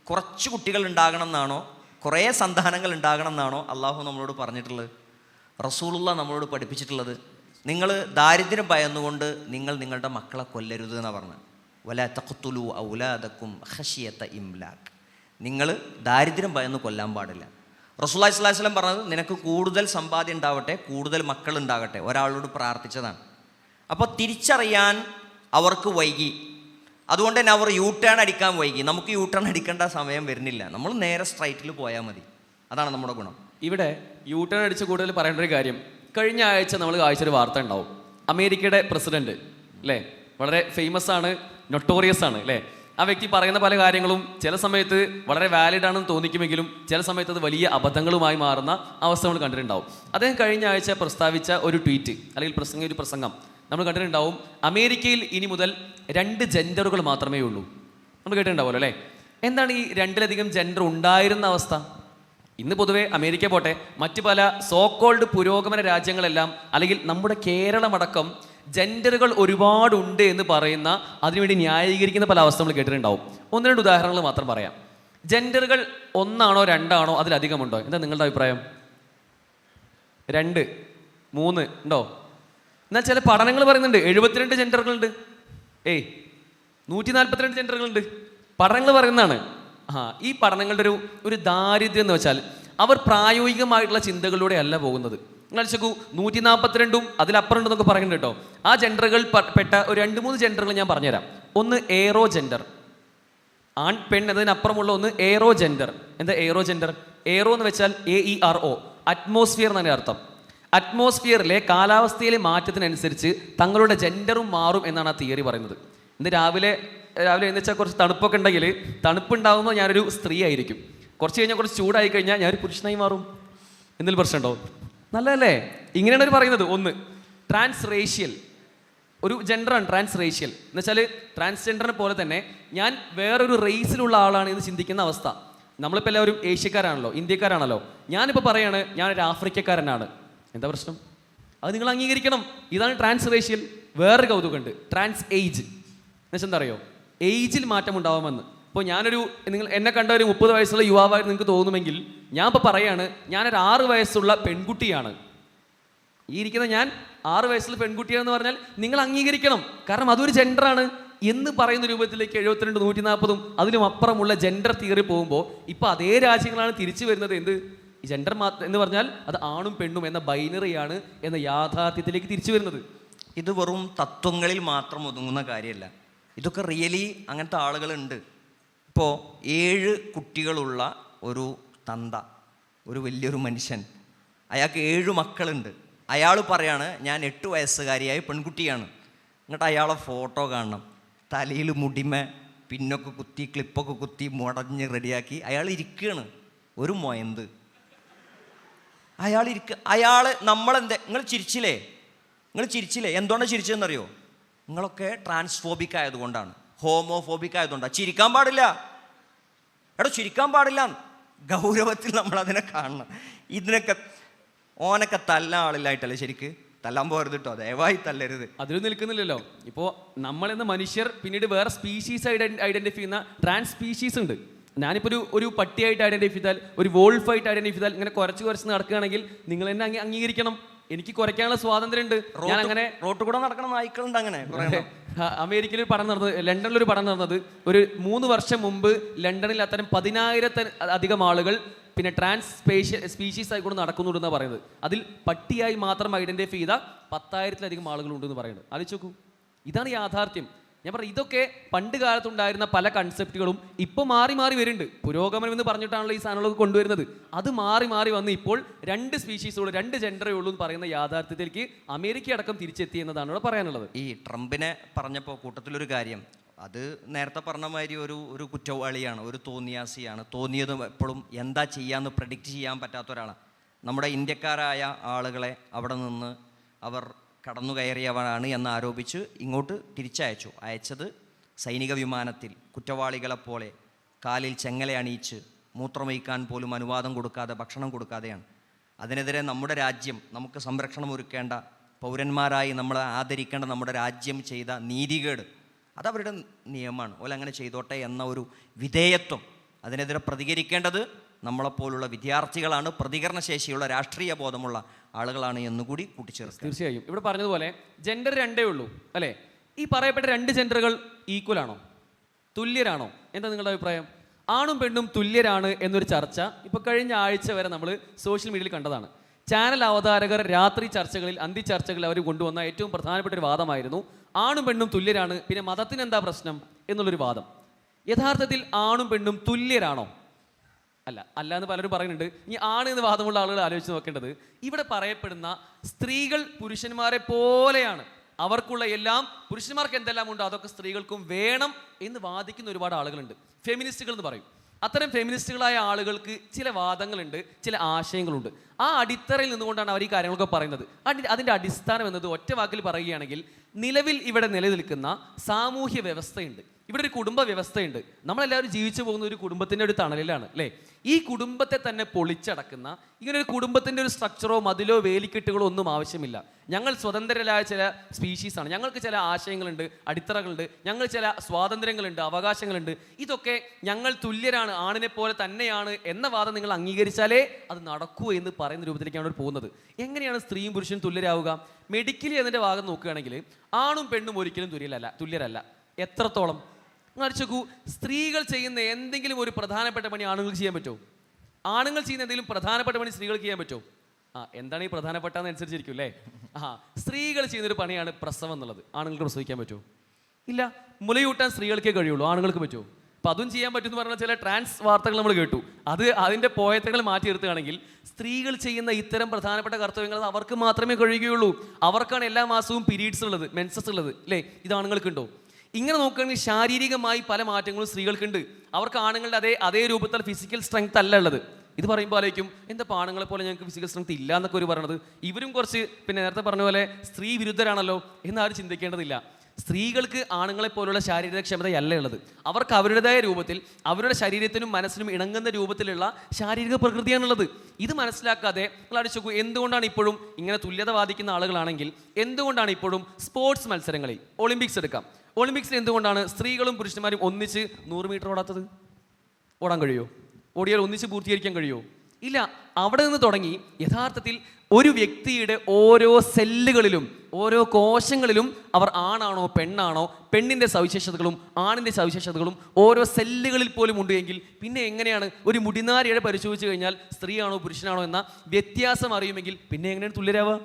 കുറച്ച് കുട്ടികൾ ഉണ്ടാകണം എന്നാണോ, കുറേ സന്താനങ്ങൾ ഉണ്ടാകണം എന്നാണോ അള്ളാഹു നമ്മളോട് പറഞ്ഞിട്ടുള്ളത്? റസൂലുള്ള നമ്മളോട് പഠിപ്പിച്ചിട്ടുള്ളത് നിങ്ങൾ ദാരിദ്ര്യം ഭയന്നുകൊണ്ട് നിങ്ങൾ നിങ്ങളുടെ മക്കളെ കൊല്ലരുത് എന്നാണ് പറഞ്ഞത്. വലാ തഖ്തുലു ഔലാദക്കും ഖശിയത ഇംലാഖ്. നിങ്ങൾ ദാരിദ്ര്യം ഭയന്ന് കൊല്ലാൻ പാടില്ല. റസൂലുള്ളാഹി സ്വല്ലല്ലാഹു അലൈഹി വസല്ലം പറഞ്ഞത് നിനക്ക് കൂടുതൽ സമ്പാദ്യം ഉണ്ടാവട്ടെ, കൂടുതൽ മക്കൾ ഉണ്ടാകട്ടെ, ഒരാളോട് പ്രാർത്ഥിച്ചതാണ്. അപ്പോൾ തിരിച്ചറിയാൻ അവർക്ക് വൈകി. അതുകൊണ്ട് തന്നെ അവർ യൂ ടേൺ അടിക്കാൻ വൈകി. നമുക്ക് യൂ ടേൺ അടിക്കേണ്ട സമയം വരുന്നില്ല. നമ്മൾ നേരെ സ്ട്രൈറ്റിൽ പോയാൽ മതി. അതാണ് നമ്മുടെ ഗുണം. ഇവിടെ യൂ ടേൺ അടിച്ച് കൂടുതൽ പറയേണ്ട ഒരു കാര്യം, കഴിഞ്ഞ ആഴ്ച നമ്മൾ വായിച്ചൊരു വാർത്ത ഉണ്ടാവും. അമേരിക്കയുടെ പ്രസിഡന്റ് അല്ലേ, വളരെ ഫേമസ് ആണ്, നൊട്ടോറിയസ് ആണ് അല്ലേ. ആ വ്യക്തി പറയുന്ന പല കാര്യങ്ങളും ചില സമയത്ത് വളരെ വാലിഡ് ആണെന്ന് തോന്നിക്കുമെങ്കിലും ചില സമയത്ത് അത് വലിയ അബദ്ധങ്ങളുമായി മാറുന്ന അവസ്ഥ നമ്മൾ കണ്ടിട്ടുണ്ടാവും. അദ്ദേഹം കഴിഞ്ഞ ആഴ്ച പ്രസ്താവിച്ച ഒരു ട്വീറ്റ് അല്ലെങ്കിൽ ഒരു പ്രസംഗം നമ്മൾ കണ്ടിട്ടുണ്ടാവും. അമേരിക്കയിൽ ഇനി മുതൽ 2 ജെൻഡറുകൾ മാത്രമേ ഉള്ളൂ. നമ്മൾ കേട്ടിട്ടുണ്ടാവുമല്ലോ അല്ലേ. എന്താണ് ഈ 2-ലധികം ജെൻഡർ ഉണ്ടായിരുന്ന അവസ്ഥ? ഇന്ന് പൊതുവെ അമേരിക്ക പോട്ടെ, മറ്റു പല സോക്കോൾഡ് പുരോഗമന രാജ്യങ്ങളെല്ലാം അല്ലെങ്കിൽ നമ്മുടെ കേരളമടക്കം ജെൻഡറുകൾ ഒരുപാടുണ്ട് എന്ന് പറയുന്ന, അതിനുവേണ്ടി ന്യായീകരിക്കുന്ന പല അവസ്ഥ നമ്മൾ കേട്ടിട്ടുണ്ടാവും. 1-2 ഉദാഹരണങ്ങൾ മാത്രം പറയാം. ജെൻഡറുകൾ 1 ആണോ 2 ആണോ അതിലധികമുണ്ടോ? എന്താ നിങ്ങളുടെ അഭിപ്രായം? 2, 3 ഉണ്ടോ? എന്നാൽ ചില പഠനങ്ങൾ പറയുന്നുണ്ട് 72 ജെൻഡറുകളുണ്ട്, 142 ജെൻഡറുകളുണ്ട്. പഠനങ്ങൾ പറയുന്നതാണ്. ഈ പഠനങ്ങളുടെ ഒരു ദാരിദ്ര്യം എന്ന് വെച്ചാൽ അവർ പ്രായോഗികമായിട്ടുള്ള ചിന്തകളിലൂടെ അല്ല പോകുന്നത്. നിങ്ങൾ ചോദിക്കൂ, 142ഉം അതിലപ്പുറം ഉണ്ടെന്നൊക്കെ പറയുന്നുണ്ട് കേട്ടോ. ആ ജെൻഡറുകൾ പെട്ട ഒരു 2-3 ജെൻഡറുകൾ ഞാൻ പറഞ്ഞുതരാം. ഒന്ന് എയ്റോ ജെൻഡർ, ആൺ പെൺ എന്നതിനപ്പുറമുള്ള ഒന്ന് എയ്റോ ജെൻഡർ. എന്താ എയ്റോ ജെൻഡർ? എയ്റോ എന്ന് വെച്ചാൽ AERO, അറ്റ്മോസ്ഫിയർ എന്നാണ് അർത്ഥം. അറ്റ്മോസ്ഫിയറിലെ കാലാവസ്ഥയിലെ മാറ്റത്തിനനുസരിച്ച് തങ്ങളുടെ ജെൻഡറും മാറും എന്നാണ് ആ തിയറി പറയുന്നത്. ഇന്ന് രാവിലെ എന്ന് വെച്ചാൽ കുറച്ച് തണുപ്പൊക്കെ ഉണ്ടെങ്കിൽ തണുപ്പുണ്ടാകുമ്പോൾ ഞാനൊരു സ്ത്രീ ആയിരിക്കും, കുറച്ച് കഴിഞ്ഞാൽ കുറച്ച് ചൂടായി കഴിഞ്ഞാൽ ഞാനൊരു പുരുഷനായി മാറും. എന്തെങ്കിലും പ്രശ്നമുണ്ടോ? നല്ലതല്ലേ? ഇങ്ങനെയാണ് അവർ പറയുന്നത്. ഒന്ന് ട്രാൻസ് റേഷ്യൽ, ഒരു ജെൻഡറാണ് ട്രാൻസ് റേഷ്യൽ എന്ന് വെച്ചാൽ ട്രാൻസ്ജെൻഡറിനെ പോലെ തന്നെ ഞാൻ വേറൊരു റേസിലുള്ള ആളാണ് എന്ന് ചിന്തിക്കുന്ന അവസ്ഥ. നമ്മളിപ്പോൾ എല്ലാവരും ഏഷ്യക്കാരാണല്ലോ, ഇന്ത്യക്കാരാണല്ലോ. ഞാനിപ്പോൾ പറയാണ് ഞാനൊരു ആഫ്രിക്കക്കാരനാണ്. എന്താ പ്രശ്നം? അത് നിങ്ങൾ അംഗീകരിക്കണം. ഇതാണ് ട്രാൻസ് റേഷ്യൽ. വേറൊരു കൗതുകമുണ്ട്, ട്രാൻസ് ഏജ് എന്നുവെച്ചാൽ എന്താ അറിയോ? ഏജിൽ മാറ്റം ഉണ്ടാവുമെന്ന്. ഇപ്പോൾ നിങ്ങൾ എന്നെ കണ്ട ഒരു 30 വയസ്സുള്ള യുവാവായിട്ട് നിങ്ങൾക്ക് തോന്നുമെങ്കിൽ ഞാൻ ഇപ്പോൾ പറയാണ് ഞാനൊരു 6 വയസ്സുള്ള പെൺകുട്ടിയാണ്. ഈ ഇരിക്കുന്ന ഞാൻ 6 വയസ്സുള്ള പെൺകുട്ടിയാണെന്ന് പറഞ്ഞാൽ നിങ്ങൾ അംഗീകരിക്കണം. കാരണം അതൊരു ജെൻഡറാണ് എന്ന് പറയുന്ന രൂപത്തിലേക്ക് 72, 140 അതിലും അപ്പുറമുള്ള ജെൻഡർ തിയറി പോകുമ്പോൾ ഇപ്പോൾ അതേ രാജ്യങ്ങളാണ് തിരിച്ചു വരുന്നത്. എന്ത് ജെൻഡർ എന്ന് പറഞ്ഞാൽ അത് ആണും പെണ്ണും എന്ന ബൈനറിയാണ് എന്ന യാഥാർത്ഥ്യത്തിലേക്ക് തിരിച്ചു വരുന്നത്. ഇത് വെറും തത്വങ്ങളിൽ മാത്രം ഒതുങ്ങുന്ന കാര്യമല്ല. ഇതൊക്കെ റിയലി അങ്ങനത്തെ ആളുകളുണ്ട്. ഇപ്പോൾ 7 കുട്ടികളുള്ള ഒരു തന്ത, ഒരു വലിയൊരു മനുഷ്യൻ, അയാൾക്ക് 7 മക്കളുണ്ട്. അയാൾ പറയാണ് ഞാൻ 8 വയസ്സുകാരിയായ പെൺകുട്ടിയാണ്. എന്നിട്ട് അയാളെ ഫോട്ടോ കാണണം. തലയിൽ മുടിമ പിന്നൊക്കെ കുത്തി ക്ലിപ്പൊക്കെ കുത്തി മുടഞ്ഞ് റെഡിയാക്കി അയാൾ ഇരിക്കുകയാണ്. ഒരു മൊയന്ത് അയാൾ നിങ്ങൾ ചിരിച്ചില്ലേ? എന്തുകൊണ്ടാണ് ചിരിച്ചതെന്നറിയോ? നിങ്ങളൊക്കെ ട്രാൻസ്ഫോബിക് ആയതുകൊണ്ടാണ്, ഹോമോഫോബിക് ആയതുകൊണ്ടാണ്. ചിരിക്കാൻ പാടില്ല. ചിരിക്കാൻ പാടില്ല. ഗൗരവത്തിൽ നമ്മൾ അതിനെ കാണണം. ഇതിനൊക്കെ ഓനൊക്കെ തല്ലാൻ ആളില്ലായിട്ടല്ലേ ശരിക്ക്? തല്ലാൻ പോരുത് കേട്ടോ, ദയവായി തല്ലരുത്. അതിൽ നിൽക്കുന്നില്ലല്ലോ. ഇപ്പോൾ നമ്മളെന്ന മനുഷ്യർ പിന്നീട് വേറെ സ്പീഷീസ് ഐഡന്റിഫൈ ചെയ്യുന്ന ട്രാൻസ് സ്പീഷീസ് ഉണ്ട്. ഞാനിപ്പോൾ ഒരു പട്ടിയായിട്ട് ഐഡന്റിഫൈ ചെയ്താൽ, ഒരു വോൾഫായിട്ട് ഐഡന്റിഫൈ ചെയ്താൽ, ഇങ്ങനെ കുറച്ച് നടക്കുകയാണെങ്കിൽ നിങ്ങൾ എന്നെ അംഗീകരിക്കണം. എനിക്ക് കുറയ്ക്കാനുള്ള സ്വാതന്ത്ര്യം ഉണ്ട്. ഞാൻ അങ്ങനെ റോട്ടിൽ കൂടെ നടക്കണം നായ്ക്കളുണ്ട്. അങ്ങനെ അമേരിക്കയിൽ ഒരു പഠനം നടന്നത്, ലണ്ടനിലൊരു പഠനം നടന്നത്, ഒരു 3 വർഷം മുമ്പ് ലണ്ടനിൽ അത്തരം 10,000-അധികം ആളുകൾ പിന്നെ ട്രാൻസ് സ്പീഷീസ് ആയിക്കൊണ്ട് നടക്കുന്നുണ്ടെന്നാണ് പറയുന്നത്. അതിൽ പട്ടിയായി മാത്രം ഐഡന്റിഫൈ ചെയ്ത 10,000-ലധികം ആളുകളുണ്ടെന്ന് പറയുന്നത്. ആലോചിച്ച് നോക്കൂ, ഇതാണ് യാഥാർത്ഥ്യം. ഞാൻ പറഞ്ഞു, ഇതൊക്കെ പണ്ട് കാലത്തുണ്ടായിരുന്ന പല കൺസെപ്റ്റുകളും ഇപ്പോൾ മാറി വരുന്നുണ്ട്. പുരോഗമനം എന്ന് പറഞ്ഞിട്ടാണല്ലോ ഈ സാധനങ്ങളൊക്കെ കൊണ്ടുവരുന്നത്. അത് മാറി വന്ന് ഇപ്പോൾ 2 സ്പീഷീസുള്ളൂ, 2 ജെൻഡറേ ഉള്ളൂ എന്ന് പറയുന്ന യാഥാർത്ഥ്യത്തിലേക്ക് അമേരിക്ക അടക്കം തിരിച്ചെത്തി എന്നതാണ് ഇവിടെ പറയാനുള്ളത്. ഈ ട്രംപിനെ പറഞ്ഞപ്പോൾ കൂട്ടത്തിലൊരു കാര്യം, അത് നേരത്തെ പറഞ്ഞ മാതിരി ഒരു കുറ്റവാളിയാണ്, ഒരു തോന്നിയാസിയാണ്. തോന്നിയതും എപ്പോഴും എന്താ ചെയ്യാന്ന് പ്രെഡിക്റ്റ് ചെയ്യാൻ പറ്റാത്ത ഒരാളാണ്. നമ്മുടെ ഇന്ത്യക്കാരായ ആളുകളെ അവിടെ നിന്ന് അവർ കടന്നു കയറിയവരാണ് എന്ന് ആരോപിച്ച് ഇങ്ങോട്ട് അയച്ചത് സൈനിക വിമാനത്തിൽ കുറ്റവാളികളെപ്പോലെ കാലിൽ ചെങ്ങല അണിയിച്ച് മൂത്രമൊഴിക്കാൻ പോലും അനുവാദം കൊടുക്കാതെ, ഭക്ഷണം കൊടുക്കാതെയാണ്. അതിനെതിരെ നമ്മുടെ രാജ്യം, നമുക്ക് സംരക്ഷണം ഒരുക്കേണ്ട പൗരന്മാരായി നമ്മളെ ആദരിക്കേണ്ട നമ്മുടെ രാജ്യം ചെയ്ത നീതികേട്, അതവരുടെ നിയമമാണ്, ഓല അങ്ങനെ ചെയ്തോട്ടെ എന്ന ഒരു വിധേയത്വം. അതിനെതിരെ പ്രതികരിക്കേണ്ടത് നമ്മളെപ്പോലുള്ള വിദ്യാർത്ഥികളാണ്, പ്രതികരണശേഷിയുള്ള രാഷ്ട്രീയ ബോധമുള്ള ആളുകളാണ് എന്നുകൂടി കൂട്ടിച്ചേർക്കുക. തീർച്ചയായും ഇവിടെ പറഞ്ഞതുപോലെ ജെൻഡർ രണ്ടേ ഉള്ളൂ അല്ലേ? ഈ പറയപ്പെട്ട രണ്ട് ജെൻഡറുകൾ ഈക്വൽ ആണോ, തുല്യരാണോ? എന്താ നിങ്ങളുടെ അഭിപ്രായം? ആണും പെണ്ണും തുല്യരാണ് എന്നൊരു ചർച്ച ഇപ്പോൾ കഴിഞ്ഞ ആഴ്ച വരെ നമ്മൾ സോഷ്യൽ മീഡിയയിൽ കണ്ടതാണ്. ചാനൽ അവതാരകർ രാത്രി ചർച്ചകളിൽ, അന്തിച്ചർച്ചകളിൽ അവർ കൊണ്ടുവന്ന ഏറ്റവും പ്രധാനപ്പെട്ട ഒരു വാദമായിരുന്നു ആണും പെണ്ണും തുല്യരാണ്, പിന്നെ മതത്തിന് എന്താ പ്രശ്നം എന്നുള്ളൊരു വാദം. യഥാർത്ഥത്തിൽ ആണും പെണ്ണും തുല്യരാണോ? അല്ല എന്ന് പലരും പറയുന്നുണ്ട്. ഇനി ആണ് എന്ന് വാദമുള്ള ആളുകൾ ആലോചിച്ച് നോക്കേണ്ടത്, ഇവിടെ പറയപ്പെടുന്ന സ്ത്രീകൾ പുരുഷന്മാരെ പോലെയാണ്, അവർക്കുള്ള എല്ലാം പുരുഷന്മാർക്ക് എന്തെല്ലാം ഉണ്ടോ അതൊക്കെ സ്ത്രീകൾക്കും വേണം എന്ന് വാദിക്കുന്ന ഒരുപാട് ആളുകളുണ്ട്. ഫെമിനിസ്റ്റുകൾ എന്ന് പറയും. അത്തരം ഫെമിനിസ്റ്റുകളായ ആളുകൾക്ക് ചില വാദങ്ങളുണ്ട്, ചില ആശയങ്ങളുണ്ട്. ആ അടിത്തറയിൽ നിന്നുകൊണ്ടാണ് അവർ ഈ കാര്യങ്ങളൊക്കെ പറയുന്നത്. അതിൻ്റെ അടിസ്ഥാനം എന്നത് ഒറ്റ വാക്കിൽ പറയുകയാണെങ്കിൽ, നിലവിൽ ഇവിടെ നിലനിൽക്കുന്ന സാമൂഹ്യ വ്യവസ്ഥയുണ്ട്, ഇവിടെ ഒരു കുടുംബ വ്യവസ്ഥയുണ്ട്. നമ്മളെല്ലാവരും ജീവിച്ചു പോകുന്ന ഒരു കുടുംബത്തിൻ്റെ ഒരു തണലിലാണ് അല്ലേ? ഈ കുടുംബത്തെ തന്നെ പൊളിച്ചടക്കുന്ന ഇങ്ങനെ ഒരു കുടുംബത്തിൻ്റെ ഒരു സ്ട്രക്ചറോ മതിലോ വേലിക്കെട്ടുകളോ ഒന്നും ആവശ്യമില്ല. ഞങ്ങൾ സ്വതന്ത്രരായ ചില സ്പീഷീസാണ്, ഞങ്ങൾക്ക് ചില ആശയങ്ങളുണ്ട്, അടിത്തറകളുണ്ട്, ഞങ്ങൾ ചില സ്വാതന്ത്ര്യങ്ങളുണ്ട്, അവകാശങ്ങളുണ്ട്. ഇതൊക്കെ ഞങ്ങൾ തുല്യരാണ്, ആണിനെ പോലെ തന്നെയാണ് എന്ന വാദം നിങ്ങൾ അംഗീകരിച്ചാലേ അത് നടക്കൂ എന്ന് പറയുന്ന രൂപത്തിലേക്കാണ് അവർ പോകുന്നത്. എങ്ങനെയാണ് സ്ത്രീയും പുരുഷനും തുല്യരാവുക? മെഡിക്കലി അതിൻ്റെ ഭാഗം നോക്കുകയാണെങ്കിൽ ആണും പെണ്ണും ഒരിക്കലും തുല്യരല്ല. എത്രത്തോളം? മറിച്ചു സ്ത്രീകൾ ചെയ്യുന്ന എന്തെങ്കിലും ഒരു പ്രധാനപ്പെട്ട പണി ആണുങ്ങൾക്ക് ചെയ്യാൻ പറ്റുമോ? ആണുങ്ങൾ ചെയ്യുന്ന എന്തെങ്കിലും പ്രധാനപ്പെട്ട പണി സ്ത്രീകൾക്ക് ചെയ്യാൻ പറ്റുമോ? എന്താണ് ഈ പ്രധാനപ്പെട്ടതെന്ന് അനുസരിച്ചിരിക്കും അല്ലേ? സ്ത്രീകൾ ചെയ്യുന്നൊരു പണിയാണ് പ്രസവം എന്നുള്ളത്. ആണുങ്ങൾക്ക് പ്രസവിക്കാൻ പറ്റുമോ? ഇല്ല. മുലയൂട്ടാൻ സ്ത്രീകൾക്കേ കഴിയുള്ളൂ, ആണുങ്ങൾക്ക് പറ്റുമോ? അപ്പം അതും ചെയ്യാൻ പറ്റുമെന്ന് പറഞ്ഞാൽ ചില ട്രാൻസ് വാർത്തകൾ നമ്മൾ കേട്ടു. അതിൻ്റെ പോയത്തകൾ മാറ്റിയെടുത്തുകയാണെങ്കിൽ സ്ത്രീകൾ ചെയ്യുന്ന ഇത്തരം പ്രധാനപ്പെട്ട കർത്തവ്യങ്ങൾ അവർക്ക് മാത്രമേ കഴിയുകയുള്ളൂ. അവർക്കാണ് എല്ലാ മാസവും പീരീഡ്സ് ഉള്ളത്, മെൻസസ് ഉള്ളത് അല്ലേ? ഇത് ആണുങ്ങൾക്കുണ്ടോ? ഇങ്ങനെ നോക്കുകയാണെങ്കിൽ ശാരീരികമായി പല മാറ്റങ്ങളും സ്ത്രീകൾക്കുണ്ട്. അവർക്ക് ആണുങ്ങളുടെ അതേ രൂപത്തിൽ ഫിസിക്കൽ സ്ട്രെങ്ത് അല്ല ഉള്ളത്. ഇത് പറയുമ്പോൾ ആലോചിക്കും, എന്താ ആണുങ്ങളെ പോലെ ഞങ്ങൾക്ക് ഫിസിക്കൽ സ്ട്രെങ്ത് ഇല്ല എന്നൊക്കെ ഒരു പറയണത്. ഇവരും കുറച്ച് നേരത്തെ പറഞ്ഞ പോലെ സ്ത്രീ വിരുദ്ധരാണല്ലോ എന്നാരും ചിന്തിക്കേണ്ടതില്ല. സ്ത്രീകൾക്ക് ആണുങ്ങളെ പോലുള്ള ശാരീരിക ക്ഷമതയല്ല ഉള്ളത്. അവർക്ക് അവരുടേതായ രൂപത്തിൽ അവരുടെ ശരീരത്തിനും മനസ്സിനും ഇണങ്ങുന്ന രൂപത്തിലുള്ള ശാരീരിക പ്രകൃതിയാണുള്ളത്. ഇത് മനസ്സിലാക്കാതെ നിങ്ങൾ അടിച്ചു നോക്കൂ, എന്തുകൊണ്ടാണ് ഇപ്പോഴും ഇങ്ങനെ തുല്യത വാദിക്കുന്ന ആളുകളാണെങ്കിൽ എന്തുകൊണ്ടാണ് ഇപ്പോഴും സ്പോർട്സ് മത്സരങ്ങളിൽ, ഒളിമ്പിക്സ് എടുക്കാം, ഒളിമ്പിക്സിൽ എന്തുകൊണ്ടാണ് സ്ത്രീകളും പുരുഷന്മാരും ഒന്നിച്ച് 100 മീറ്റർ ഓടാത്തത്? ഓടാൻ കഴിയുമോ? ഓടിയാൽ ഒന്നിച്ച് പൂർത്തീകരിക്കാൻ കഴിയുമോ? ഇല്ല. അവിടെ നിന്ന് തുടങ്ങി യഥാർത്ഥത്തിൽ ഒരു വ്യക്തിയുടെ ഓരോ സെല്ലുകളിലും ഓരോ കോശങ്ങളിലും അവർ ആണാണോ പെണ്ണാണോ, പെണ്ണിൻ്റെ സവിശേഷതകളും ആണിൻ്റെ സവിശേഷതകളും ഓരോ സെല്ലുകളിൽ പോലും ഉണ്ട് എങ്കിൽ പിന്നെ എങ്ങനെയാണ് ഒരു മുടിനാരിയുടെ പരിശോധിച്ച് കഴിഞ്ഞാൽ സ്ത്രീയാണോ പുരുഷനാണോ എന്ന വ്യത്യാസം അറിയുമെങ്കിൽ പിന്നെ എങ്ങനെയാണ് തുല്യരാവുക?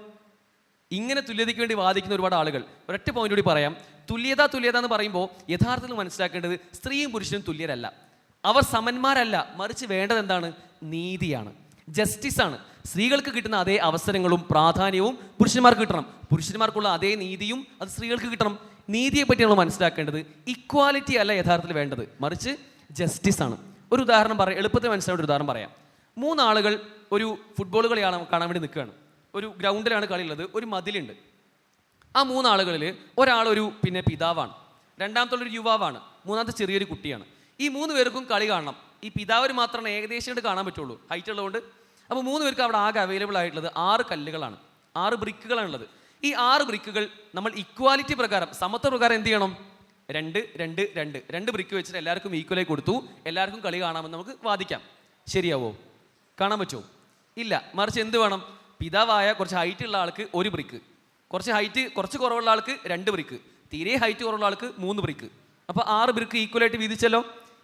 ഇങ്ങനെ തുല്യതയ്ക്ക് വേണ്ടി വാദിക്കുന്ന ഒരുപാട് ആളുകൾ. ഒരൊറ്റ പോയിന്റ് കൂടി പറയാം. തുല്യത എന്ന് പറയുമ്പോൾ യഥാർത്ഥത്തിൽ മനസ്സിലാക്കേണ്ടത് സ്ത്രീയും പുരുഷനും തുല്യരല്ല, അവർ സമന്മാരല്ല. മറിച്ച് വേണ്ടത് എന്താണ്? നീതിയാണ്, ജസ്റ്റിസാണ്. സ്ത്രീകൾക്ക് കിട്ടുന്ന അതേ അവസരങ്ങളും പ്രാധാന്യവും പുരുഷന്മാർക്ക് കിട്ടണം. പുരുഷന്മാർക്കുള്ള അതേ നീതിയും അത് സ്ത്രീകൾക്ക് കിട്ടണം. നീതിയെ പറ്റി നമ്മൾ മനസ്സിലാക്കേണ്ടത് ഇക്വാലിറ്റി അല്ല യഥാർത്ഥത്തിൽ വേണ്ടത്, മറിച്ച് ജസ്റ്റിസാണ്. ഒരു ഉദാഹരണം പറയാം, എളുപ്പത്തിൽ മനസ്സിലാവേണ്ട ഒരു ഉദാഹരണം പറയാം. 3 ആളുകൾ ഒരു ഫുട്ബോൾ കളി കാണാൻ വേണ്ടി നിൽക്കുകയാണ്. ഒരു ഗ്രൗണ്ടിലാണ് കളിയുള്ളത്, ഒരു മതിലുണ്ട്. ആ 3 ആളുകളിൽ ഒരാളൊരു പിതാവാണ്, രണ്ടാമത്തുള്ളൊരു യുവാവാണ്, മൂന്നാമത്തെ ചെറിയൊരു കുട്ടിയാണ്. ഈ 3 പേർക്കും കളി കാണണം. ഈ പിതാവിന് മാത്രമേ ഏകദേശം കാണാൻ പറ്റുള്ളൂ, ഹൈറ്റ് ഉള്ളതുകൊണ്ട്. അപ്പോൾ 3 പേർക്ക് അവിടെ ആകെ അവൈലബിൾ ആയിട്ടുള്ളത് 6 കല്ലുകളാണ്, 6 ബ്രിക്കുകളാണുള്ളത്. ഈ 6 ബ്രിക്കുകൾ നമ്മൾ ഇക്വാലിറ്റി പ്രകാരം, സമത്വ പ്രകാരം എന്ത് ചെയ്യണം? 2 ബ്രിക്ക് വെച്ചിട്ട് എല്ലാവർക്കും ഈക്വലായി കൊടുത്തു, എല്ലാവർക്കും കളി കാണാമെന്ന് നമുക്ക് വാദിക്കാം. ശരിയാവോ? കാണാൻ പറ്റുമോ? ഇല്ല. മറിച്ച് എന്ത് വേണം? പിതാവായ കുറച്ച് ഹൈറ്റ് ഉള്ള ആൾക്ക് 1 ബ്രിക്ക്, കുറച്ച് കുറവുള്ള ആൾക്ക് 2 ബ്രിക്ക്, തീരെ ഹൈറ്റ് കുറവുള്ള ആൾക്ക് 3 ബ്രിക്ക്. അപ്പോൾ 6 ബ്രിക്ക് ഈക്വലായിട്ട് വീതിച്ചല്ലോ.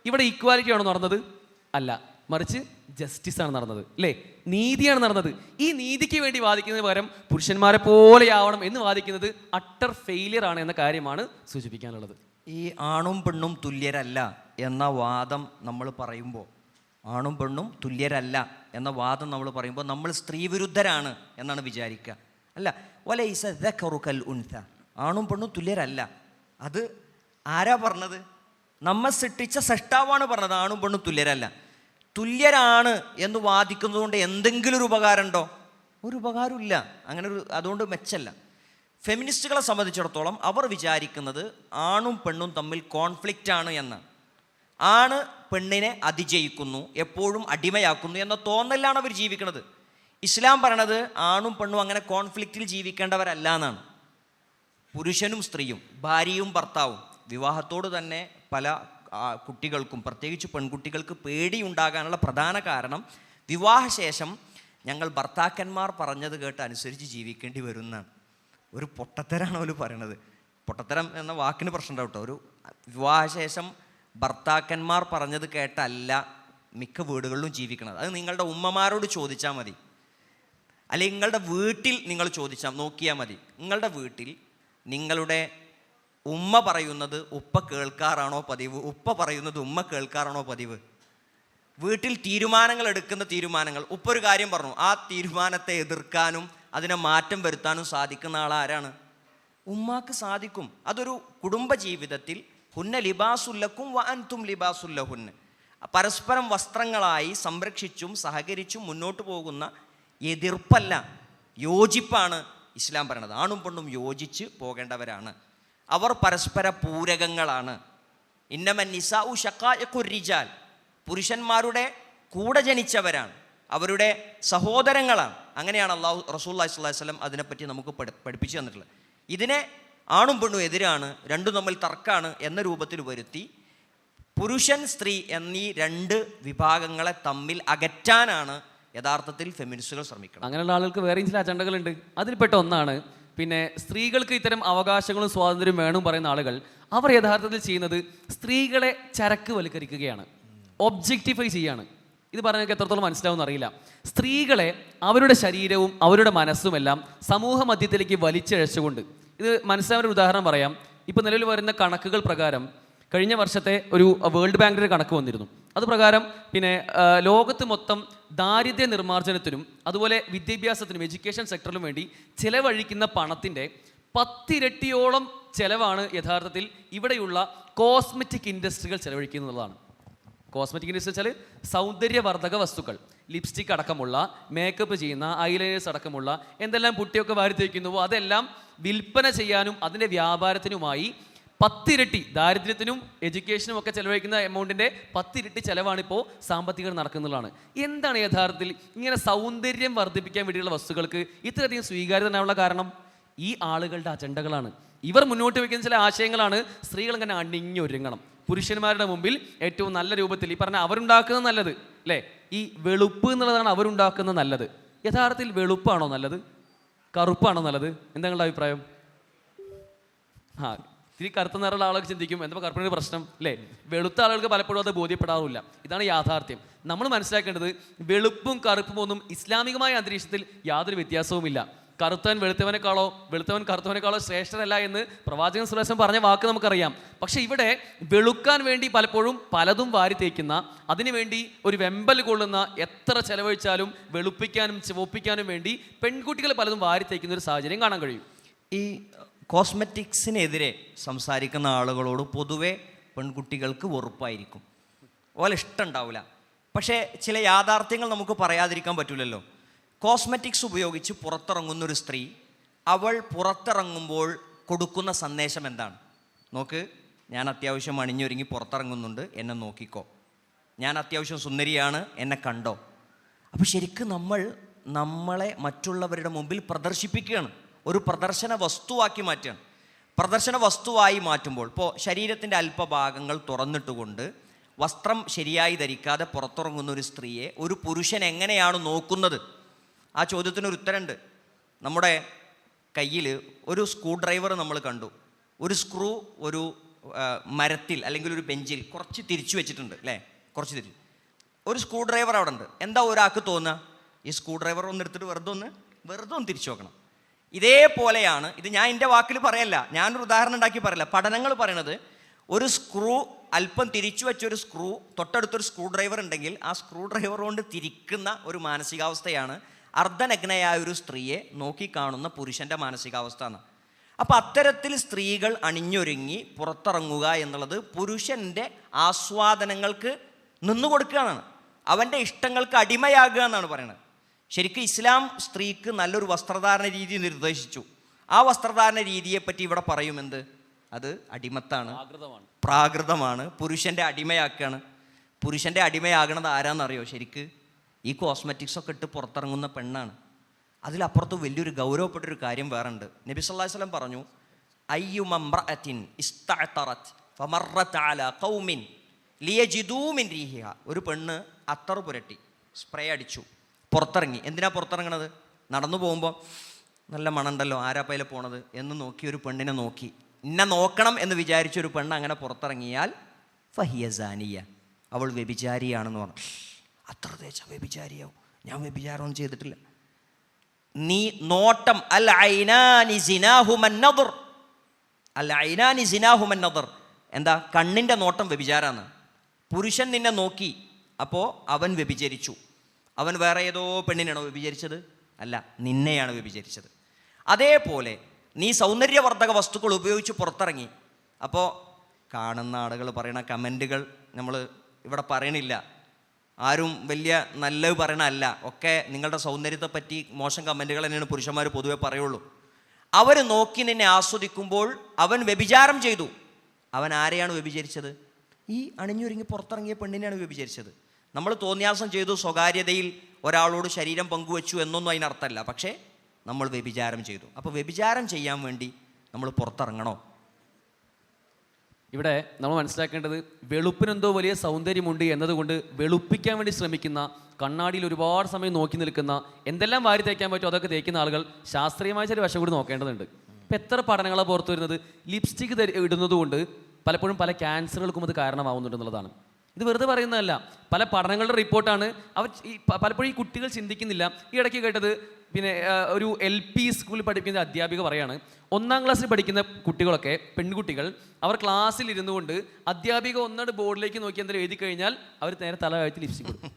ഇവിടെ ഈക്വാലിറ്റി ആണോ നടന്നത്? അല്ല, മറിച്ച് ജസ്റ്റിസാണ് നടന്നത് അല്ലേ? നീതിയാണ് നടന്നത്. ഈ നീതിക്ക് വേണ്ടി വാദിക്കുന്നതിന് പകരം പുരുഷന്മാരെ പോലെയാവണം എന്ന് വാദിക്കുന്നത് അട്ടർ ഫെയിലിയർ ആണ് എന്ന കാര്യമാണ് സൂചിപ്പിക്കാനുള്ളത്. ഈ ആണും പെണ്ണും തുല്യരല്ല എന്ന വാദം നമ്മൾ പറയുമ്പോൾ, ആണും പെണ്ണും തുല്യരല്ല എന്ന വാദം നമ്മൾ പറയുമ്പോൾ നമ്മൾ സ്ത്രീ വിരുദ്ധരാണ് എന്നാണ് വിചാരിക്കുക. അല്ല, വലൈസ ദക്കറു കൽ ഉൻസ, ആണും പെണ്ണും തുല്യരല്ല. അത് ആരാ പറഞ്ഞത്? നമ്മെ സൃഷ്ടിച്ച സൃഷ്ടാവാണ് പറഞ്ഞത് ആണും പെണ്ണും തുല്യരല്ല. തുല്യരാണ് എന്ന് വാദിക്കുന്നത് കൊണ്ട് എന്തെങ്കിലും ഒരു ഉപകാരമുണ്ടോ? ഒരു ഉപകാരമില്ല. അതുകൊണ്ട് മെച്ചല്ല. ഫെമിനിസ്റ്റുകളെ സംബന്ധിച്ചിടത്തോളം അവർ വിചാരിക്കുന്നത് ആണും പെണ്ണും തമ്മിൽ കോൺഫ്ലിക്റ്റ് ആണ് എന്ന്. ആണ് പെണ്ണിനെ അതിജയിക്കുന്നു, എപ്പോഴും അടിമയാക്കുന്നു എന്ന തോന്നലാണ് അവർ ജീവിക്കുന്നത്. ഇസ്ലാം പറയണത് ആണും പെണ്ണും അങ്ങനെ കോൺഫ്ലിക്റ്റിൽ ജീവിക്കേണ്ടവരല്ല എന്നാണ്. പുരുഷനും സ്ത്രീയും, ഭാര്യയും ഭർത്താവും, വിവാഹത്തോട് തന്നെ പല കുട്ടികൾക്കും, പ്രത്യേകിച്ച് പെൺകുട്ടികൾക്ക് പേടിയുണ്ടാകാനുള്ള പ്രധാന കാരണം വിവാഹശേഷം ഞങ്ങൾ ഭർത്താക്കന്മാർ പറഞ്ഞത് കേട്ട് അനുസരിച്ച് ജീവിക്കേണ്ടി വരുന്നതാണ്. ഒരു പൊട്ടത്തരാണ് അവർ പറയണത്. പൊട്ടത്തരം എന്ന വാക്കിന് പ്രശ്നം ഉണ്ടാവും കേട്ടോ. ഒരു വിവാഹശേഷം ഭർത്താക്കന്മാർ പറഞ്ഞത് കേട്ടല്ല മിക്ക വീടുകളിലും ജീവിക്കണത്. അത് നിങ്ങളുടെ ഉമ്മമാരോട് ചോദിച്ചാൽ മതി, അല്ലെങ്കിൽ നിങ്ങളുടെ വീട്ടിൽ നിങ്ങൾ നോക്കിയാൽ മതി. നിങ്ങളുടെ വീട്ടിൽ നിങ്ങളുടെ ഉമ്മ പറയുന്നത് ഉപ്പ കേൾക്കാറാണോ പതിവ്, ഉപ്പ പറയുന്നത് ഉമ്മ കേൾക്കാറാണോ പതിവ്? വീട്ടിൽ എടുക്കുന്ന തീരുമാനങ്ങൾ, ഉപ്പ ഒരു കാര്യം പറഞ്ഞു, ആ തീരുമാനത്തെ എതിർക്കാനും അതിനെ മാറ്റം വരുത്താനും സാധിക്കുന്ന ആളാരാണ്? ഉമ്മാക്ക് സാധിക്കും. അതൊരു കുടുംബ ജീവിതത്തിൽ ഹുന്ന ലിബാസുല്ലക്കും വ അൻതും ലിബാസുല്ലഹുന്ന, പരസ്പരം വസ്ത്രങ്ങളായി സംരക്ഷിച്ചും സഹകരിച്ചും മുന്നോട്ട് പോകുന്ന എതിർപ്പല്ല, യോജിപ്പാണ് ഇസ്ലാം പറയണത്. ആണും പെണ്ണും യോജിച്ച് പോകേണ്ടവരാണ്. അവർ പരസ്പര പൂരകങ്ങളാണ്. ഇന്നമൻ നിസാഉ ശഖായിഖുർ റിജാൽ, പുരുഷന്മാരുടെ കൂടെ ജനിച്ചവരാണ്, അവരുടെ സഹോദരങ്ങളാണ്. അങ്ങനെയാണ് റസൂലുള്ളാഹി സ്വല്ലല്ലാഹു അലൈഹി വസല്ലം അതിനെപ്പറ്റി നമുക്ക് പഠിപ്പിച്ചു തന്നിട്ടുള്ളത്. ഇതിനെ ആണും പെണ്ണും എതിരാണ്, രണ്ടും തമ്മിൽ തർക്കാണ് എന്ന രൂപത്തിൽ വരുത്തി പുരുഷൻ സ്ത്രീ എന്നീ രണ്ട് വിഭാഗങ്ങളെ തമ്മിൽ അകറ്റാനാണ് യഥാർത്ഥത്തിൽ ഫെമിനിസ്റ്റുകൾ ശ്രമിക്കണം. അങ്ങനെയുള്ള ആളുകൾക്ക് വേറെയും ചില അജണ്ടകളുണ്ട്. അതിൽപ്പെട്ട ഒന്നാണ് പിന്നെ സ്ത്രീകൾക്ക് ഇത്തരം അവകാശങ്ങളും സ്വാതന്ത്ര്യം വേണം പറയുന്ന ആളുകൾ. അവർ യഥാർത്ഥത്തിൽ ചെയ്യുന്നത് സ്ത്രീകളെ ചരക്ക് വൽക്കരിക്കുകയാണ്, ഒബ്ജക്റ്റിഫൈ ചെയ്യാണ്. ഇത് പറഞ്ഞാൽ എത്രത്തോളം മനസ്സിലാവുമെന്ന് അറിയില്ല. സ്ത്രീകളെ അവരുടെ ശരീരവും അവരുടെ മനസ്സുമെല്ലാം സമൂഹ മധ്യത്തിലേക്ക് വലിച്ചിഴച്ചുകൊണ്ട്, ഇത് മനസ്സിലാവുന്ന ഒരു ഉദാഹരണം പറയാം. ഇപ്പോൾ നിലവിൽ വരുന്ന കണക്കുകൾ പ്രകാരം കഴിഞ്ഞ വർഷത്തെ ഒരു വേൾഡ് ബാങ്കിൻ്റെ കണക്ക് വന്നിരുന്നു. അത് പ്രകാരം പിന്നെ ലോകത്ത് മൊത്തം ദാരിദ്ര്യ നിർമ്മാർജ്ജനത്തിനും അതുപോലെ വിദ്യാഭ്യാസത്തിനും എഡ്യൂക്കേഷൻ സെക്ടറിലും വേണ്ടി ചിലവഴിക്കുന്ന പണത്തിൻ്റെ 10 ഇരട്ടിയോളം ചിലവാണ് യഥാർത്ഥത്തിൽ ഇവിടെയുള്ള കോസ്മെറ്റിക് ഇൻഡസ്ട്രികൾ ചിലവഴിക്കുന്നതാണ്. കോസ്മെറ്റിക് ഇൻഡസ്ട്രി വെച്ചാൽ സൗന്ദര്യവർദ്ധക വസ്തുക്കൾ, ലിപ്സ്റ്റിക് അടക്കമുള്ള, മേക്കപ്പ് ചെയ്യുന്ന, ഐലൈനേഴ്സ് അടക്കമുള്ള എന്തെല്ലാം പുട്ടിയൊക്കെ വാരി തേക്കുന്നുവോ അതെല്ലാം വിൽപ്പന ചെയ്യാനും അതിൻ്റെ വ്യാപാരത്തിനുമായി 10 ഇരട്ടി, ദാരിദ്ര്യത്തിനും എഡ്യൂക്കേഷനും ഒക്കെ ചിലവഴിക്കുന്ന എമൗണ്ടിൻ്റെ 10 ഇരട്ടി ചിലവാണിപ്പോൾ സാമ്പത്തികം നടക്കുന്നതാണ്. എന്താണ് യഥാർത്ഥത്തിൽ ഇങ്ങനെ സൗന്ദര്യം വർദ്ധിപ്പിക്കാൻ വേണ്ടിയുള്ള വസ്തുക്കൾക്ക് ഇത്രയധികം സ്വീകാര്യതയുള്ള കാരണം? ഈ ആളുകളുടെ അജണ്ടകളാണ്. ഇവർ മുന്നോട്ട് വയ്ക്കുന്ന ചില ആശയങ്ങളാണ്. സ്ത്രീകൾ ഇങ്ങനെ അണിഞ്ഞൊരുങ്ങണം, പുരുഷന്മാരുടെ മുമ്പിൽ ഏറ്റവും നല്ല രൂപത്തിൽ, ഈ പറഞ്ഞ അവരുണ്ടാക്കുന്നത് നല്ലത് അല്ലേ, ഈ വെളുപ്പ് എന്നുള്ളതാണ് അവരുണ്ടാക്കുന്നത് നല്ലത്. യഥാർത്ഥത്തിൽ വെളുപ്പാണോ നല്ലത്, കറുപ്പാണോ നല്ലത്? എന്താ നിങ്ങളുടെ അഭിപ്രായം? ഇത്തിരി കറുത്ത നിറമുള്ള ആളൊക്കെ ചിന്തിക്കും എന്താ കറുപ്പിനൊരു പ്രശ്നം അല്ലേ. വെളുത്ത ആളുകൾക്ക് പലപ്പോഴും അത് ബോധ്യപ്പെടാറില്ല. ഇതാണ് യാഥാർത്ഥ്യം. നമ്മൾ മനസ്സിലാക്കേണ്ടത് വെളുപ്പും കറുപ്പും ഒന്നും ഇസ്ലാമികമായ അന്തരീക്ഷത്തിൽ യാതൊരു വ്യത്യാസവുമില്ല. കറുത്തവൻ വെളുത്തവനേക്കാളോ വെളുത്തവൻ കറുത്തവനേക്കാളോ ശ്രേഷ്ഠരല്ല എന്ന് പ്രവാചകൻ സ്വല്ലല്ലാഹു അലൈഹി വസല്ലം പറഞ്ഞ വാക്ക് നമുക്കറിയാം. പക്ഷേ ഇവിടെ വെളുക്കാൻ വേണ്ടി പലപ്പോഴും പലതും വാരി തേക്കുന്ന, അതിനുവേണ്ടി ഒരു വെമ്പൽ കൊള്ളുന്ന, എത്ര ചെലവഴിച്ചാലും വെളുപ്പിക്കാനും ചുവപ്പിക്കാനും വേണ്ടി പെൺകുട്ടികൾ പലതും വാരി തേക്കുന്ന ഒരു സാഹചര്യം കാണാൻ കഴിയും. ഈ കോസ്മെറ്റിക്സിനെതിരെ സംസാരിക്കുന്ന ആളുകളോട് പൊതുവെ പെൺകുട്ടികൾക്ക് വെറുപ്പായിരിക്കും, ഓലെ ഇഷ്ടം ഉണ്ടാവില്ല. പക്ഷേ ചില യാഥാർത്ഥ്യങ്ങൾ നമുക്ക് പറയാതിരിക്കാൻ പറ്റില്ലല്ലോ. കോസ്മെറ്റിക്സ് ഉപയോഗിച്ച് പുറത്തിറങ്ങുന്നൊരു സ്ത്രീ, അവൾ പുറത്തിറങ്ങുമ്പോൾ കൊടുക്കുന്ന സന്ദേശം എന്താണ്? നോക്ക്, ഞാൻ അത്യാവശ്യം അണിഞ്ഞൊരുങ്ങി പുറത്തിറങ്ങുന്നുണ്ട്, എന്നെ നോക്കിക്കോ, ഞാൻ അത്യാവശ്യം സുന്ദരിയാണ്, എന്നെ കണ്ടോ. അപ്പോൾ ശരിക്കും നമ്മളെ മറ്റുള്ളവരുടെ മുമ്പിൽ പ്രദർശിപ്പിക്കുകയാണ്, ഒരു പ്രദർശന വസ്തുവാക്കി മാറ്റുകയാണ്. പ്രദർശന വസ്തുവായി മാറ്റുമ്പോൾ ഇപ്പോൾ ശരീരത്തിൻ്റെ അല്പഭാഗങ്ങൾ തുറന്നിട്ടുകൊണ്ട് വസ്ത്രം ശരിയായി ധരിക്കാതെ പുറത്തിറങ്ങുന്ന ഒരു സ്ത്രീയെ ഒരു പുരുഷൻ എങ്ങനെയാണ് നോക്കുന്നത്? ആ ചോദ്യത്തിനൊരു ഉത്തരമുണ്ട്. നമ്മുടെ കയ്യിൽ ഒരു സ്ക്രൂ ഡ്രൈവർ നമ്മൾ കണ്ടു. ഒരു സ്ക്രൂ ഒരു മരത്തിൽ അല്ലെങ്കിൽ ഒരു ബെഞ്ചിൽ കുറച്ച് തിരിച്ചു വെച്ചിട്ടുണ്ട് അല്ലേ, കുറച്ച് തിരിച്ചു. ഒരു സ്ക്രൂ ഡ്രൈവർ അവിടെ ഉണ്ട്. എന്താ ഒരാൾക്ക് തോന്നുക? ഈ സ്ക്രൂ ഡ്രൈവർ ഒന്ന് എടുത്തിട്ട് വെറുതെ ഒന്ന് തിരിച്ചു നോക്കണം. ഇതേപോലെയാണ് ഇത്. ഞാൻ എൻ്റെ വാക്കിൽ പറയല്ല, ഞാനൊരു ഉദാഹരണം ഉണ്ടാക്കി പറയല്ല, പഠനങ്ങൾ പറയണത് ഒരു സ്ക്രൂ അല്പം തിരിച്ചു വെച്ചൊരു സ്ക്രൂ തൊട്ടടുത്തൊരു സ്ക്രൂ ഡ്രൈവർ ഉണ്ടെങ്കിൽ ആ സ്ക്രൂ ഡ്രൈവർ കൊണ്ട് തിരിക്കുന്ന ഒരു മാനസികാവസ്ഥയാണ് അർദ്ധനഗ്നയായ ഒരു സ്ത്രീയെ നോക്കിക്കാണുന്ന പുരുഷൻ്റെ മാനസികാവസ്ഥ എന്ന്. അപ്പം അത്തരത്തിൽ സ്ത്രീകൾ അണിഞ്ഞൊരുങ്ങി പുറത്തിറങ്ങുക എന്നുള്ളത് പുരുഷൻ്റെ ആസ്വാദനങ്ങൾക്ക് നിന്നുകൊടുക്കുകയാണ്, അവൻ്റെ ഇഷ്ടങ്ങൾക്ക് അടിമയാകുക എന്നാണ് പറയുന്നത്. ശരിക്കും ഇസ്ലാം സ്ത്രീക്ക് നല്ലൊരു വസ്ത്രധാരണ രീതി നിർദ്ദേശിച്ചു. ആ വസ്ത്രധാരണ രീതിയെപ്പറ്റി ഇവിടെ പറയുമെന്ത്? അത് അടിമത്താണ്, പ്രാകൃതമാണ്, പുരുഷൻ്റെ അടിമയാക്കുകയാണ്. പുരുഷൻ്റെ അടിമയാകണത് ആരാന്നറിയോ? ശരിക്ക് ഈ കോസ്മെറ്റിക്സൊക്കെ ഇട്ട് പുറത്തിറങ്ങുന്ന പെണ്ണാണ്. അതിലപ്പുറത്ത് വലിയൊരു ഗൗരവപ്പെട്ടൊരു കാര്യം വേറെ ഉണ്ട്. നബി സല്ലല്ലാഹു അലൈഹി വസല്ലം പറഞ്ഞു, അയ്യുമംറഅത്തിൻ ഇസ്തഅതറത് ഫമറത് അലാ ഖൗമിൻ ലിയജിദൂ മിൻ റീഹിഹ. ഒരു പെണ്ണ് അത്തർ പുരട്ടി, സ്പ്രേ അടിച്ചു, പുറത്തിറങ്ങി. എന്തിനാ പുറത്തിറങ്ങണത്? നടന്നു പോകുമ്പോൾ നല്ല മണമുണ്ടല്ലോ, ആരാപ്പയിലെ പോണത് എന്ന് നോക്കി ഒരു പെണ്ണിനെ നോക്കി, എന്നെ നോക്കണം എന്ന് വിചാരിച്ചൊരു പെണ്ണ് അങ്ങനെ പുറത്തിറങ്ങിയാൽ ഫഹിയ സാനിയ, അവൾ വ്യഭിചാരിയാണെന്ന് പറഞ്ഞു. അത്ര തേച്ച വ്യഭിചാരിയാവും? ഞാൻ വ്യഭിചാരമൊന്നും ചെയ്തിട്ടില്ല. നീ നോട്ടം, അൽ ഐനാനി സിനാഹുമൻ നദർ, അൽ ഐനാനി സിനാഹുമൻ നദർ, എന്താ? കണ്ണിൻ്റെ നോട്ടം വ്യഭിചാരാണ്. പുരുഷൻ നിന്നെ നോക്കി, അപ്പോൾ അവൻ വ്യഭിചരിച്ചു. അവൻ വേറെ ഏതോ പെണ്ണിനാണോ വ്യഭിചരിച്ചത്? അല്ല, നിന്നെയാണ് വ്യഭിചരിച്ചത്. അതേപോലെ നീ സൗന്ദര്യവർദ്ധക വസ്തുക്കൾ ഉപയോഗിച്ച് പുറത്തിറങ്ങി, അപ്പോൾ കാണുന്ന ആളുകൾ പറയണ കമൻറ്റുകൾ നമ്മൾ ഇവിടെ പറയണില്ല, ആരും വലിയ നല്ലത് പറയണല്ല, ഒക്കെ നിങ്ങളുടെ സൗന്ദര്യത്തെ പറ്റി മോശം കമൻറ്റുകൾ തന്നെയാണ് പുരുഷന്മാർ പൊതുവെ പറയുള്ളൂ. അവർ നോക്കി നിന്നെ ആസ്വദിക്കുമ്പോൾ അവൻ വ്യഭിചാരം ചെയ്തു. അവൻ ആരെയാണ് വ്യഭിചരിച്ചത്? ഈ അണിഞ്ഞൊരുങ്ങി പുറത്തിറങ്ങിയ പെണ്ണിനെയാണ് വ്യഭിചരിച്ചത്. നമ്മൾ തോന്നിയാസം ചെയ്തു, സ്വകാര്യതയിൽ ഒരാളോട് ശരീരം പങ്കുവച്ചു എന്നൊന്നും അതിനർത്ഥമല്ല, പക്ഷേ നമ്മൾ വ്യഭിചാരം ചെയ്തു. അപ്പോൾ വ്യഭിചാരം ചെയ്യാൻ വേണ്ടി നമ്മൾ പുറത്തിറങ്ങണോ? ഇവിടെ നമ്മൾ മനസ്സിലാക്കേണ്ടത് വെളുപ്പിനെന്തോ വലിയ സൗന്ദര്യമുണ്ട് എന്നതുകൊണ്ട് വെളുപ്പിക്കാൻ വേണ്ടി ശ്രമിക്കുന്ന, കണ്ണാടിയിൽ ഒരുപാട് സമയം നോക്കി നിൽക്കുന്ന, എന്തെല്ലാം വാരി തേക്കാൻ പറ്റുമോ അതൊക്കെ തേക്കുന്ന ആളുകൾ ശാസ്ത്രീയമായ ചില വശം കൂടി നോക്കേണ്ടതുണ്ട്. ഇപ്പം എത്ര പഠനങ്ങളാണ് പുറത്തു വരുന്നത്? ലിപ്സ്റ്റിക് ഇടുന്നത് കൊണ്ട് പലപ്പോഴും പല ക്യാൻസറുകൾക്കും അത് കാരണമാവുന്നുണ്ടെന്നുള്ളതാണ്. ഇത് വെറുതെ പറയുന്നതല്ല, പല പഠനങ്ങളുടെ റിപ്പോർട്ടാണ്. അവർ പലപ്പോഴും ഈ കുട്ടികൾ ചിന്തിക്കുന്നില്ല. ഈ ഇടയ്ക്ക് കേട്ടത്, പിന്നെ ഒരു LP സ്കൂളിൽ പഠിപ്പിക്കുന്ന അധ്യാപിക പറയാണ്, 1ാം ക്ലാസ്സിൽ പഠിക്കുന്ന കുട്ടികളൊക്കെ, പെൺകുട്ടികൾ, അവർ ക്ലാസ്സിൽ ഇരുന്നു കൊണ്ട് അധ്യാപിക ഒന്നാട് ബോർഡിലേക്ക് നോക്കി എന്തെങ്കിലും എഴുതി കഴിഞ്ഞാൽ അവർ നേരെ തല താഴ്ത്തി ലിപ്സ്റ്റിക് ഇടും.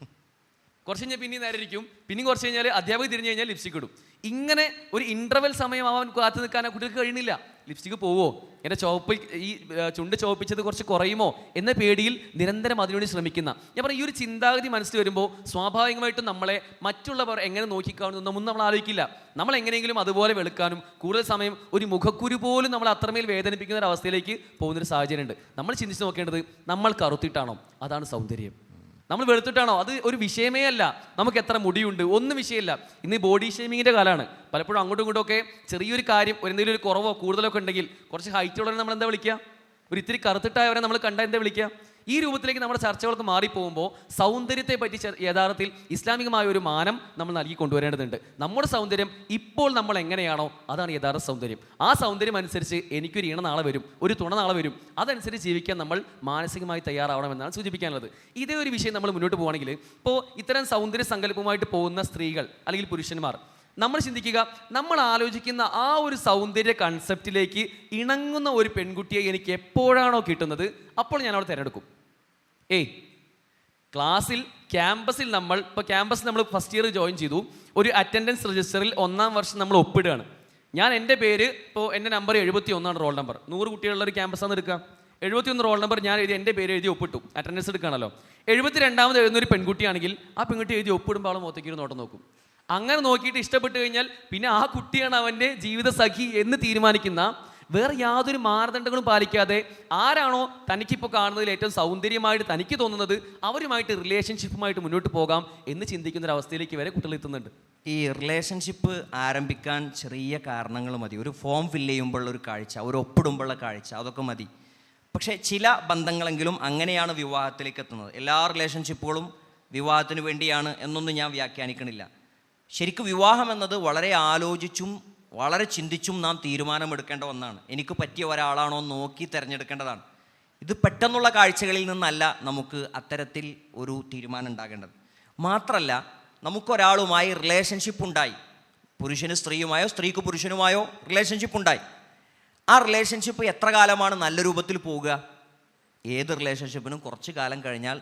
കുറച്ച് കഴിഞ്ഞാൽ പിന്നെയും നേരെ ഇരിക്കും, പിന്നെയും കുറച്ച് കഴിഞ്ഞാൽ അധ്യാപക തിരിഞ്ഞു കഴിഞ്ഞാൽ ലിപ്സ്റ്റിക് ഇടും. ഇങ്ങനെ ഒരു ഇൻ്റർവെൽ സമയം ആവാൻ കാത്തു നിൽക്കാൻ ആ കുട്ടികൾക്ക് കഴിയുന്നില്ല. ലിപ്സ്റ്റിക് പോവോ, എൻ്റെ ചുവപ്പ്, ഈ ചുണ്ട് ചുവപ്പിച്ചത് കുറച്ച് കുറയുമോ എന്ന പേടിയിൽ നിരന്തരം അതിനുവേണ്ടി ശ്രമിക്കുന്ന, ഞാൻ പറയും, ഈ ഒരു ചിന്താഗതി മനസ്സിൽ വരുമ്പോൾ സ്വാഭാവികമായിട്ടും നമ്മളെ മറ്റുള്ളവർ എങ്ങനെ നോക്കിക്കാണുന്നൊന്നും നമ്മൾ ആലോചിക്കില്ല. നമ്മൾ എങ്ങനെയെങ്കിലും അതുപോലെ വെളുക്കാനും കൂടുതൽ സമയം ഒരു മുഖക്കുരു പോലും നമ്മൾ അത്രമേൽ വേദനിപ്പിക്കുന്ന ഒരു അവസ്ഥയിലേക്ക് പോകുന്നൊരു സാഹചര്യമുണ്ട്. നമ്മൾ ചിന്തിച്ച് നോക്കേണ്ടത്, നമ്മൾ കറുത്തിട്ടാണോ? അതാണ് സൗന്ദര്യം. നമ്മൾ വെളുത്തിട്ടാണോ? അത് ഒരു വിഷയമേ അല്ല. നമുക്ക് എത്ര മുടിയുണ്ട്, ഒന്നും വിഷയമില്ല. ഇന്ന് ബോഡി ഷേമിങ്ങിൻ്റെ കാലമാണ്. പലപ്പോഴും അങ്ങോട്ടും ഇങ്ങോട്ടും ഒക്കെ ചെറിയൊരു കാര്യം, എന്തെങ്കിലും ഒരു കുറവോ കൂടുതലൊക്കെ ഉണ്ടെങ്കിൽ, കുറച്ച് ഹൈറ്റ് ഉള്ളവരെ നമ്മൾ എന്താ വിളിക്കുക? ഒരു ഇത്തിരി കറുത്തിട്ടായവരെ നമ്മൾ കണ്ടാൽ എന്താ വിളിക്കുക? ഈ രൂപത്തിലേക്ക് നമ്മുടെ ചർച്ചകൾക്ക് മാറിപ്പോകുമ്പോൾ സൗന്ദര്യത്തെ പറ്റി യഥാർത്ഥത്തിൽ ഇസ്ലാമികമായ ഒരു മാനം നമ്മൾ നൽകി കൊണ്ടുവരേണ്ടതുണ്ട്. നമ്മുടെ സൗന്ദര്യം ഇപ്പോൾ നമ്മൾ എങ്ങനെയാണോ അതാണ് യഥാർത്ഥ സൗന്ദര്യം. ആ സൗന്ദര്യം അനുസരിച്ച് എനിക്കൊരു ഈണ നാളെ വരും, ഒരു തുണ നാളെ വരും. അതനുസരിച്ച് ജീവിക്കാൻ നമ്മൾ മാനസികമായി തയ്യാറാവണമെന്നാണ് സൂചിപ്പിക്കാനുള്ളത്. ഇതേ ഒരു വിഷയം നമ്മൾ മുന്നോട്ട് പോകുകയാണെങ്കിൽ, ഇപ്പോൾ ഇത്തരം സൗന്ദര്യ സങ്കല്പമായിട്ട് പോകുന്ന സ്ത്രീകൾ അല്ലെങ്കിൽ പുരുഷന്മാർ, നമ്മൾ ചിന്തിക്കുക, നമ്മൾ ആലോചിക്കുന്ന ആ ഒരു സൗന്ദര്യ കൺസെപ്റ്റിലേക്ക് ഇണങ്ങുന്ന ഒരു പെൺകുട്ടിയെ എനിക്ക് എപ്പോഴാണോ കിട്ടുന്നത് അപ്പോൾ ഞാൻ അവളെ തിരഞ്ഞെടുക്കും. ക്യാമ്പസിൽ ഇപ്പോൾ ക്യാമ്പസിൽ നമ്മൾ ഫസ്റ്റ് ഇയർ ജോയിൻ ചെയ്തു, ഒരു അറ്റൻഡൻസ് രജിസ്റ്ററിൽ 1ാം വർഷം നമ്മൾ ഒപ്പിടുകയാണ്. ഞാൻ എൻ്റെ പേര്, ഇപ്പോൾ എൻ്റെ നമ്പർ 71 റോൾ നമ്പർ, 100 കുട്ടികളുള്ള ഒരു ക്യാമ്പസാണ് എടുക്കുക. 71 റോൾ നമ്പർ ഞാൻ എഴുതി, എൻ്റെ പേര് എഴുതി ഒപ്പിട്ടു, അറ്റൻഡൻസ് എടുക്കുകയാണല്ലോ. 72ാമത് എഴുതുന്നൊരു പെൺകുട്ടിയാണെങ്കിൽ ആ പെൺകുട്ടി എഴുതി ഒപ്പിടുമ്പോൾ അവൾ മുഖത്തേക്ക് നോട്ടം നോക്കും. അങ്ങനെ നോക്കിയിട്ട് ഇഷ്ടപ്പെട്ട് കഴിഞ്ഞാൽ പിന്നെ ആ കുട്ടിയാണ് അവൻ്റെ ജീവിത സഖി എന്ന് തീരുമാനിക്കുന്ന, വേറെ യാതൊരു മാനദണ്ഡങ്ങളും പാലിക്കാതെ ആരാണോ തനിക്കിപ്പോൾ കാണുന്നതിൽ ഏറ്റവും സൗന്ദര്യമായിട്ട് തനിക്ക് തോന്നുന്നത് അവരുമായിട്ട് റിലേഷൻഷിപ്പുമായിട്ട് മുന്നോട്ട് പോകാം എന്ന് ചിന്തിക്കുന്ന ഒരു അവസ്ഥയിലേക്ക് വരെ കുട്ടികൾ എത്തുന്നുണ്ട്. ഈ റിലേഷൻഷിപ്പ് ആരംഭിക്കാൻ ചെറിയ കാരണങ്ങൾ മതി. ഒരു ഫോം ഫില്ല് ചെയ്യുമ്പോഴുള്ള ഒരു കാഴ്ച, ഒരു ഒപ്പിടുമ്പോഴുള്ള കാഴ്ച, അതൊക്കെ മതി. പക്ഷേ ചില ബന്ധങ്ങളെങ്കിലും അങ്ങനെയാണ് വിവാഹത്തിലേക്ക് എത്തുന്നത്. എല്ലാ റിലേഷൻഷിപ്പുകളും വിവാഹത്തിന് വേണ്ടിയാണ് എന്നൊന്നും ഞാൻ വ്യാഖ്യാനിക്കണില്ല. ശരിക്കും വിവാഹം എന്നത് വളരെ ആലോചിച്ചും വളരെ ചിന്തിച്ചും നാം തീരുമാനമെടുക്കേണ്ട ഒന്നാണ്. എനിക്ക് പറ്റിയ ഒരാളാണോ നോക്കി തിരഞ്ഞെടുക്കേണ്ടതാണ്. ഇത് പെട്ടെന്നുള്ള കാഴ്ചകളിൽ നിന്നല്ല നമുക്ക് അത്തരത്തിൽ ഒരു തീരുമാനം ഉണ്ടാകേണ്ടത്. മാത്രമല്ല, നമുക്കൊരാളുമായി റിലേഷൻഷിപ്പ് ഉണ്ടായി, പുരുഷന് സ്ത്രീയുമായോ സ്ത്രീക്ക് പുരുഷനുമായോ റിലേഷൻഷിപ്പ് ഉണ്ടായി. ആ റിലേഷൻഷിപ്പ് എത്ര കാലമാണ് നല്ല രൂപത്തിൽ പോവുക? ഏത് റിലേഷൻഷിപ്പിനും കുറച്ച് കാലം കഴിഞ്ഞാൽ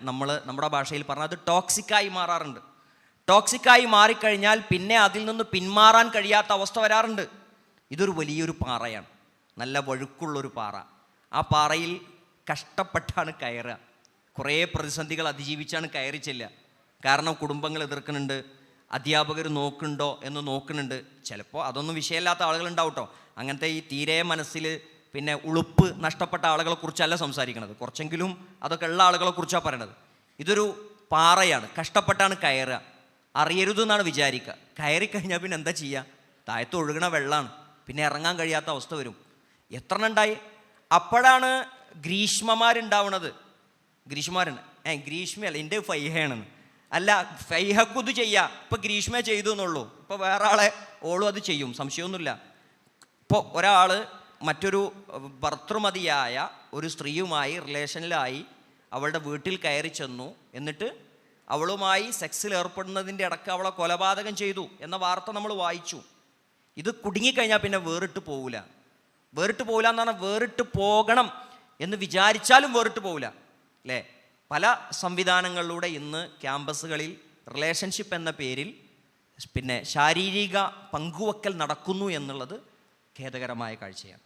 നമ്മുടെ ഭാഷയിൽ പറഞ്ഞാൽ അത് ടോക്സിക്കായി മാറാറുണ്ട്. ടോക്സിക്കായി മാറിക്കഴിഞ്ഞാൽ പിന്നെ അതിൽ നിന്ന് പിന്മാറാൻ കഴിയാത്ത അവസ്ഥ വരാറുണ്ട്. ഇതൊരു വലിയൊരു പാറയാണ്, നല്ല വഴുക്കുള്ളൊരു പാറ. ആ പാറയിൽ കഷ്ടപ്പെട്ടാണ് കയറുക. കുറേ പ്രതിസന്ധികൾ അതിജീവിച്ചാണ് കയറി ചെല്ലുക. കാരണം കുടുംബങ്ങൾ എതിർക്കുന്നുണ്ട്, അധ്യാപകർ നോക്കുന്നുണ്ടോ എന്ന് നോക്കുന്നുണ്ട്. ചിലപ്പോൾ അതൊന്നും വിഷയമില്ലാത്ത ആളുകളുണ്ടാവും കേട്ടോ. അങ്ങനത്തെ ഈ തീരെ മനസ്സിൽ പിന്നെ ഉളുപ്പ് നഷ്ടപ്പെട്ട ആളുകളെ കുറിച്ചല്ല സംസാരിക്കുന്നത്, കുറച്ചെങ്കിലും അതൊക്കെ ഉള്ള ആളുകളെ കുറിച്ചാണ് പറയണത്. ഇതൊരു പാറയാണ്, കഷ്ടപ്പെട്ടാണ് കയറുക. അറിയരുതെന്നാണ് വിചാരിക്കുക. കയറിക്കഴിഞ്ഞാൽ പിന്നെ എന്താ ചെയ്യുക? താഴത്ത് ഒഴുകണ വെള്ളമാണ്, പിന്നെ ഇറങ്ങാൻ കഴിയാത്ത അവസ്ഥ വരും. എത്ര ഉണ്ടായി. അപ്പോഴാണ് ഗ്രീഷ്മമാരുണ്ടാവണത്. ഗ്രീഷ്മമാരുണ്ട്. ഗ്രീഷ്മയല്ല, എൻ്റെ ഫൈഹയാണെന്ന്. അല്ല, ഫൈഹക്കുത് ചെയ്യുക. ഇപ്പം ഗ്രീഷ്മ ചെയ്തു എന്നുള്ളൂ. ഇപ്പോൾ വേറെ ആളെ ഓളും അത് ചെയ്യും, സംശയമൊന്നുമില്ല. ഇപ്പോൾ ഒരാൾ മറ്റൊരു ഭർത്തൃമതിയായ ഒരു സ്ത്രീയുമായി റിലേഷനിലായി അവളുടെ വീട്ടിൽ കയറി ചെന്നു. എന്നിട്ട് അവളുമായി സെക്സിൽ ഏർപ്പെടുന്നതിൻ്റെ ഇടയ്ക്ക് അവളെ കൊലപാതകം ചെയ്തു എന്ന വാർത്ത നമ്മൾ വായിച്ചു. ഇത് കുടുങ്ങിക്കഴിഞ്ഞാൽ പിന്നെ വേറിട്ട് പോകില്ല. വേറിട്ട് പോകില്ല എന്ന് പറഞ്ഞാൽ വേറിട്ട് പോകണം എന്ന് വിചാരിച്ചാലും വേറിട്ട് പോകില്ല അല്ലേ? പല സംവിധാനങ്ങളിലൂടെ ഇന്ന് ക്യാമ്പസുകളിൽ റിലേഷൻഷിപ്പ് എന്ന പേരിൽ പിന്നെ ശാരീരിക പങ്കുവെക്കൽ നടക്കുന്നു എന്നുള്ളത് ഖേദകരമായ കാഴ്ചയാണ്.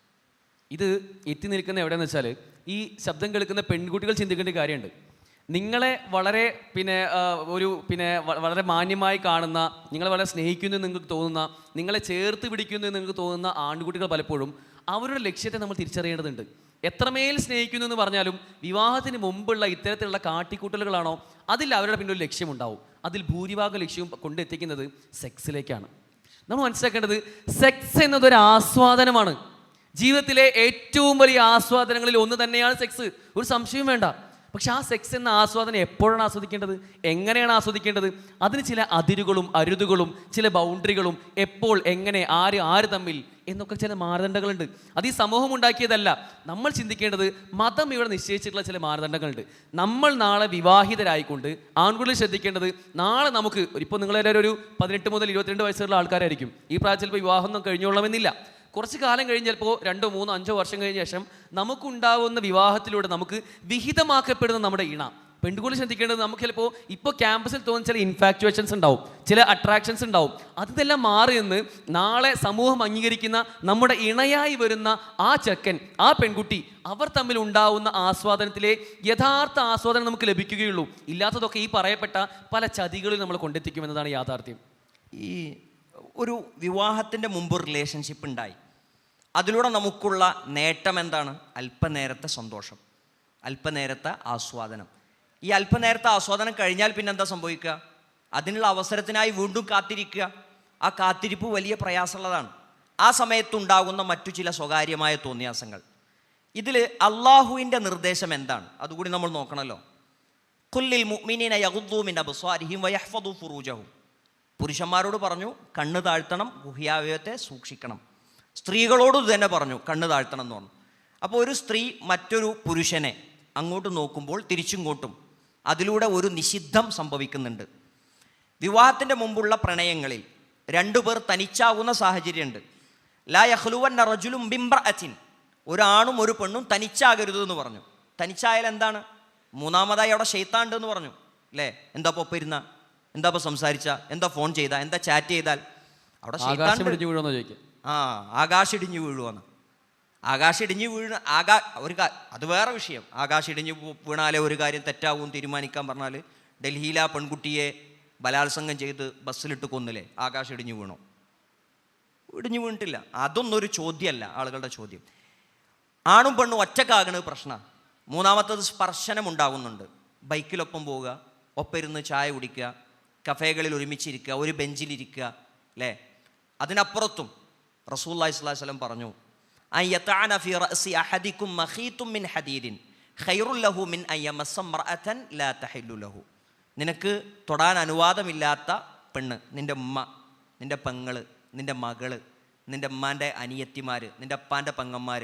ഇത് എത്തി നിൽക്കുന്ന എവിടെയെന്ന് വെച്ചാൽ, ഈ ശബ്ദം കേൾക്കുന്ന പെൺകുട്ടികൾ ചിന്തിക്കേണ്ട കാര്യമുണ്ട്. നിങ്ങളെ വളരെ വളരെ മാന്യമായി കാണുന്ന, നിങ്ങളെ വളരെ സ്നേഹിക്കുന്നു എന്ന് നിങ്ങൾക്ക് തോന്നുന്ന, നിങ്ങളെ ചേർത്ത് പിടിക്കുന്നു എന്ന് നിങ്ങൾക്ക് തോന്നുന്ന ആൺകുട്ടികൾ പലപ്പോഴും അവരുടെ ലക്ഷ്യത്തെ നമ്മൾ തിരിച്ചറിയേണ്ടതുണ്ട്. എത്രമേൽ സ്നേഹിക്കുന്നു എന്ന് പറഞ്ഞാലും വിവാഹത്തിന് മുമ്പുള്ള ഇത്തരത്തിലുള്ള കാട്ടിക്കൂട്ടലുകളാണോ, അതിൽ അവരുടെ പിന്നെ ഒരു ലക്ഷ്യമുണ്ടാവും. അതിൽ ഭൂരിഭാഗം ലക്ഷ്യവും കൊണ്ടെത്തിക്കുന്നത് സെക്സിലേക്കാണ്. നമ്മൾ മനസ്സിലാക്കേണ്ടത്, സെക്സ് എന്നതൊരു ആസ്വാദനമാണ്. ജീവിതത്തിലെ ഏറ്റവും വലിയ ആസ്വാദനങ്ങളിൽ ഒന്ന് തന്നെയാണ് സെക്സ്, ഒരു സംശയവും വേണ്ട. പക്ഷെ ആ സെക്സ് എന്ന ആസ്വാദനം എപ്പോഴാണ് ആസ്വദിക്കേണ്ടത്, എങ്ങനെയാണ് ആസ്വദിക്കേണ്ടത്? അതിന് ചില അതിരുകളും അരുതുകളും ചില ബൗണ്ടറികളും, എപ്പോൾ, എങ്ങനെ, ആര് തമ്മിൽ എന്നൊക്കെ ചില മാനദണ്ഡങ്ങളുണ്ട്. അത് ഈ സമൂഹം ഉണ്ടാക്കിയതല്ല. നമ്മൾ ചിന്തിക്കേണ്ടത് മതം ഇവിടെ നിശ്ചയിച്ചിട്ടുള്ള ചില മാനദണ്ഡങ്ങളുണ്ട്. നമ്മൾ നാളെ വിവാഹിതരായിക്കൊണ്ട് ആൺകുട്ടികൾ ശ്രദ്ധിക്കേണ്ടത്, നാളെ നമുക്ക് ഇപ്പോൾ നിങ്ങളെല്ലാവരും ഒരു 18 മുതൽ 22 വയസ്സുള്ള ആൾക്കാരായിരിക്കും. ഈ പ്രായത്തിൽ ഇപ്പോൾ വിവാഹമൊന്നും കഴിഞ്ഞോളണമെന്നില്ല. കുറച്ച് കാലം കഴിഞ്ഞ് ചിലപ്പോൾ 2, 3, 5 വർഷം കഴിഞ്ഞ ശേഷം നമുക്കുണ്ടാവുന്ന വിവാഹത്തിലൂടെ നമുക്ക് വിഹിതമാക്കപ്പെടുന്ന നമ്മുടെ ഇണ. പെൺകുട്ടികൾ ചിന്തിക്കേണ്ടത്, നമുക്ക് ചിലപ്പോൾ ഇപ്പോൾ ക്യാമ്പസിൽ തോന്നുന്ന ചില ഇൻഫാക്ച്വേഷൻസ് ഉണ്ടാവും, ചില അട്രാക്ഷൻസ് ഉണ്ടാവും. അതെല്ലാം മാറി നിന്ന് നാളെ സമൂഹം അംഗീകരിക്കുന്ന നമ്മുടെ ഇണയായി വരുന്ന ആ ചെക്കൻ, ആ പെൺകുട്ടി, അവർ തമ്മിൽ ഉണ്ടാവുന്ന ആസ്വാദനത്തിലെ യഥാർത്ഥ ആസ്വാദനം നമുക്ക് ലഭിക്കുകയുള്ളൂ. ഇല്ലാത്തതൊക്കെ ഈ പറയപ്പെട്ട പല ചതികളിൽ നമ്മൾ കൊണ്ടെത്തിക്കുമെന്നതാണ് യാഥാർത്ഥ്യം. ഈ ഒരു വിവാഹത്തിൻ്റെ മുമ്പ് റിലേഷൻഷിപ്പ് ഉണ്ടായി, അതിലൂടെ നമുക്കുള്ള നേട്ടം എന്താണ്? അല്പനേരത്തെ സന്തോഷം, അല്പനേരത്തെ ആസ്വാദനം. ഈ അല്പനേരത്തെ ആസ്വാദനം കഴിഞ്ഞാൽ പിന്നെ എന്താ സംഭവിക്കുക? അതിനുള്ള അവസരത്തിനായി വീണ്ടും കാത്തിരിക്കുക. ആ കാത്തിരിപ്പ് വലിയ പ്രയാസമുള്ളതാണ്. ആ സമയത്തുണ്ടാകുന്ന മറ്റു ചില സ്വകാര്യമായ തോന്നിയാസങ്ങൾ. ഇതിൽ അള്ളാഹുവിൻ്റെ നിർദ്ദേശം എന്താണ്? അതുകൂടി നമ്മൾ നോക്കണമല്ലോ. ഖുല്ലിൽ മുഅ്മിനീന യഗ്ദൂ മിൻ അബ്സാരിഹിം വയഹ്ഫദൂ ഫുറൂജഹും. പുരുഷന്മാരോട് പറഞ്ഞു കണ്ണ് താഴ്ത്തണം, ഗുഹ്യാവയവത്തെ സൂക്ഷിക്കണം. സ്ത്രീകളോട് തന്നെ പറഞ്ഞു കണ്ണ് താഴ്ത്തണം എന്ന് പറഞ്ഞു. അപ്പോൾ ഒരു സ്ത്രീ മറ്റൊരു പുരുഷനെ അങ്ങോട്ട് നോക്കുമ്പോൾ തിരിച്ചിങ്ങോട്ടും അതിലൂടെ ഒരു നിഷിദ്ധം സംഭവിക്കുന്നുണ്ട്. വിവാഹത്തിൻ്റെ മുമ്പുള്ള പ്രണയങ്ങളിൽ 2 പേർ തനിച്ചാകുന്ന സാഹചര്യമുണ്ട്. ലാ യഖ്ലുവന്ന റജുലും ബിംറഅത്തിൻ, ഒരാണും ഒരു പെണ്ണും തനിച്ചാകരുത് എന്ന് പറഞ്ഞു. തനിച്ചായാൽ എന്താണ്? മൂന്നാമതായി അവിടെ ശൈത്താൻ ഉണ്ട് എന്ന് പറഞ്ഞു അല്ലേ? എന്താ ഇപ്പോൾ ഇരുന്ന, എന്താ ഇപ്പോൾ സംസാരിച്ച, എന്താ ഫോൺ ചെയ്താൽ, എന്താ ചാറ്റ് ചെയ്താൽ അവിടെ ശൈത്താൻ. ആകാശം ഇടിഞ്ഞു വീഴുവാന്ന്. ആകാശം ഇടിഞ്ഞു വീഴുന്ന അത് വേറെ വിഷയം. ആകാശം ഇടിഞ്ഞു വീണാലേ ഒരു കാര്യം തെറ്റാവും തീരുമാനിക്കാൻ പറഞ്ഞാൽ ഡൽഹിയിൽ ആ പെൺകുട്ടിയെ ബലാത്സംഗം ചെയ്ത് ബസ്സിലിട്ട് കൊന്നില്ലേ? ആകാശം ഇടിഞ്ഞു വീണോ? ഇടിഞ്ഞു വീണിട്ടില്ല. അതൊന്നൊരു ചോദ്യമല്ല ആളുകളുടെ ചോദ്യം. ആണും പെണ്ണും ഒറ്റക്കാകണത് പ്രശ്നമാണ്. മൂന്നാമത്തത് സ്പർശനം ഉണ്ടാകുന്നുണ്ട്. ബൈക്കിലൊപ്പം പോവുക, ഒപ്പം ഇരുന്ന് ചായ കുടിക്കുക, കഫേകളിൽ ഒരുമിച്ചിരിക്കുക, ഒരു ബെഞ്ചിലിരിക്കുക അല്ലേ? അതിനപ്പുറത്തും റസൂലുള്ളാഹി സ്വല്ലല്ലാഹു അലൈഹി വസല്ലം പറഞ്ഞു, അയ്യതഅന ഫീ റഅസി അഹദികും മഖീതും മിൻ ഹദീദിൻ ഖൈറുൽ ലഹു മിൻ അയ്യമസ്സ ഇംറഅതൻ ലാ തഹില്ലു ലഹു. നിനക്ക് തൊടാൻ അനുവാദമില്ലാത്ത പെണ്ണ്, നിൻ്റെ ഉമ്മ, നിൻ്റെ പെങ്ങള്, നിൻ്റെ മകള്, നിൻ്റെ ഉമ്മാൻ്റെ അനിയത്തിമാർ, നിൻ്റെ അപ്പാൻ്റെ പെങ്ങന്മാർ,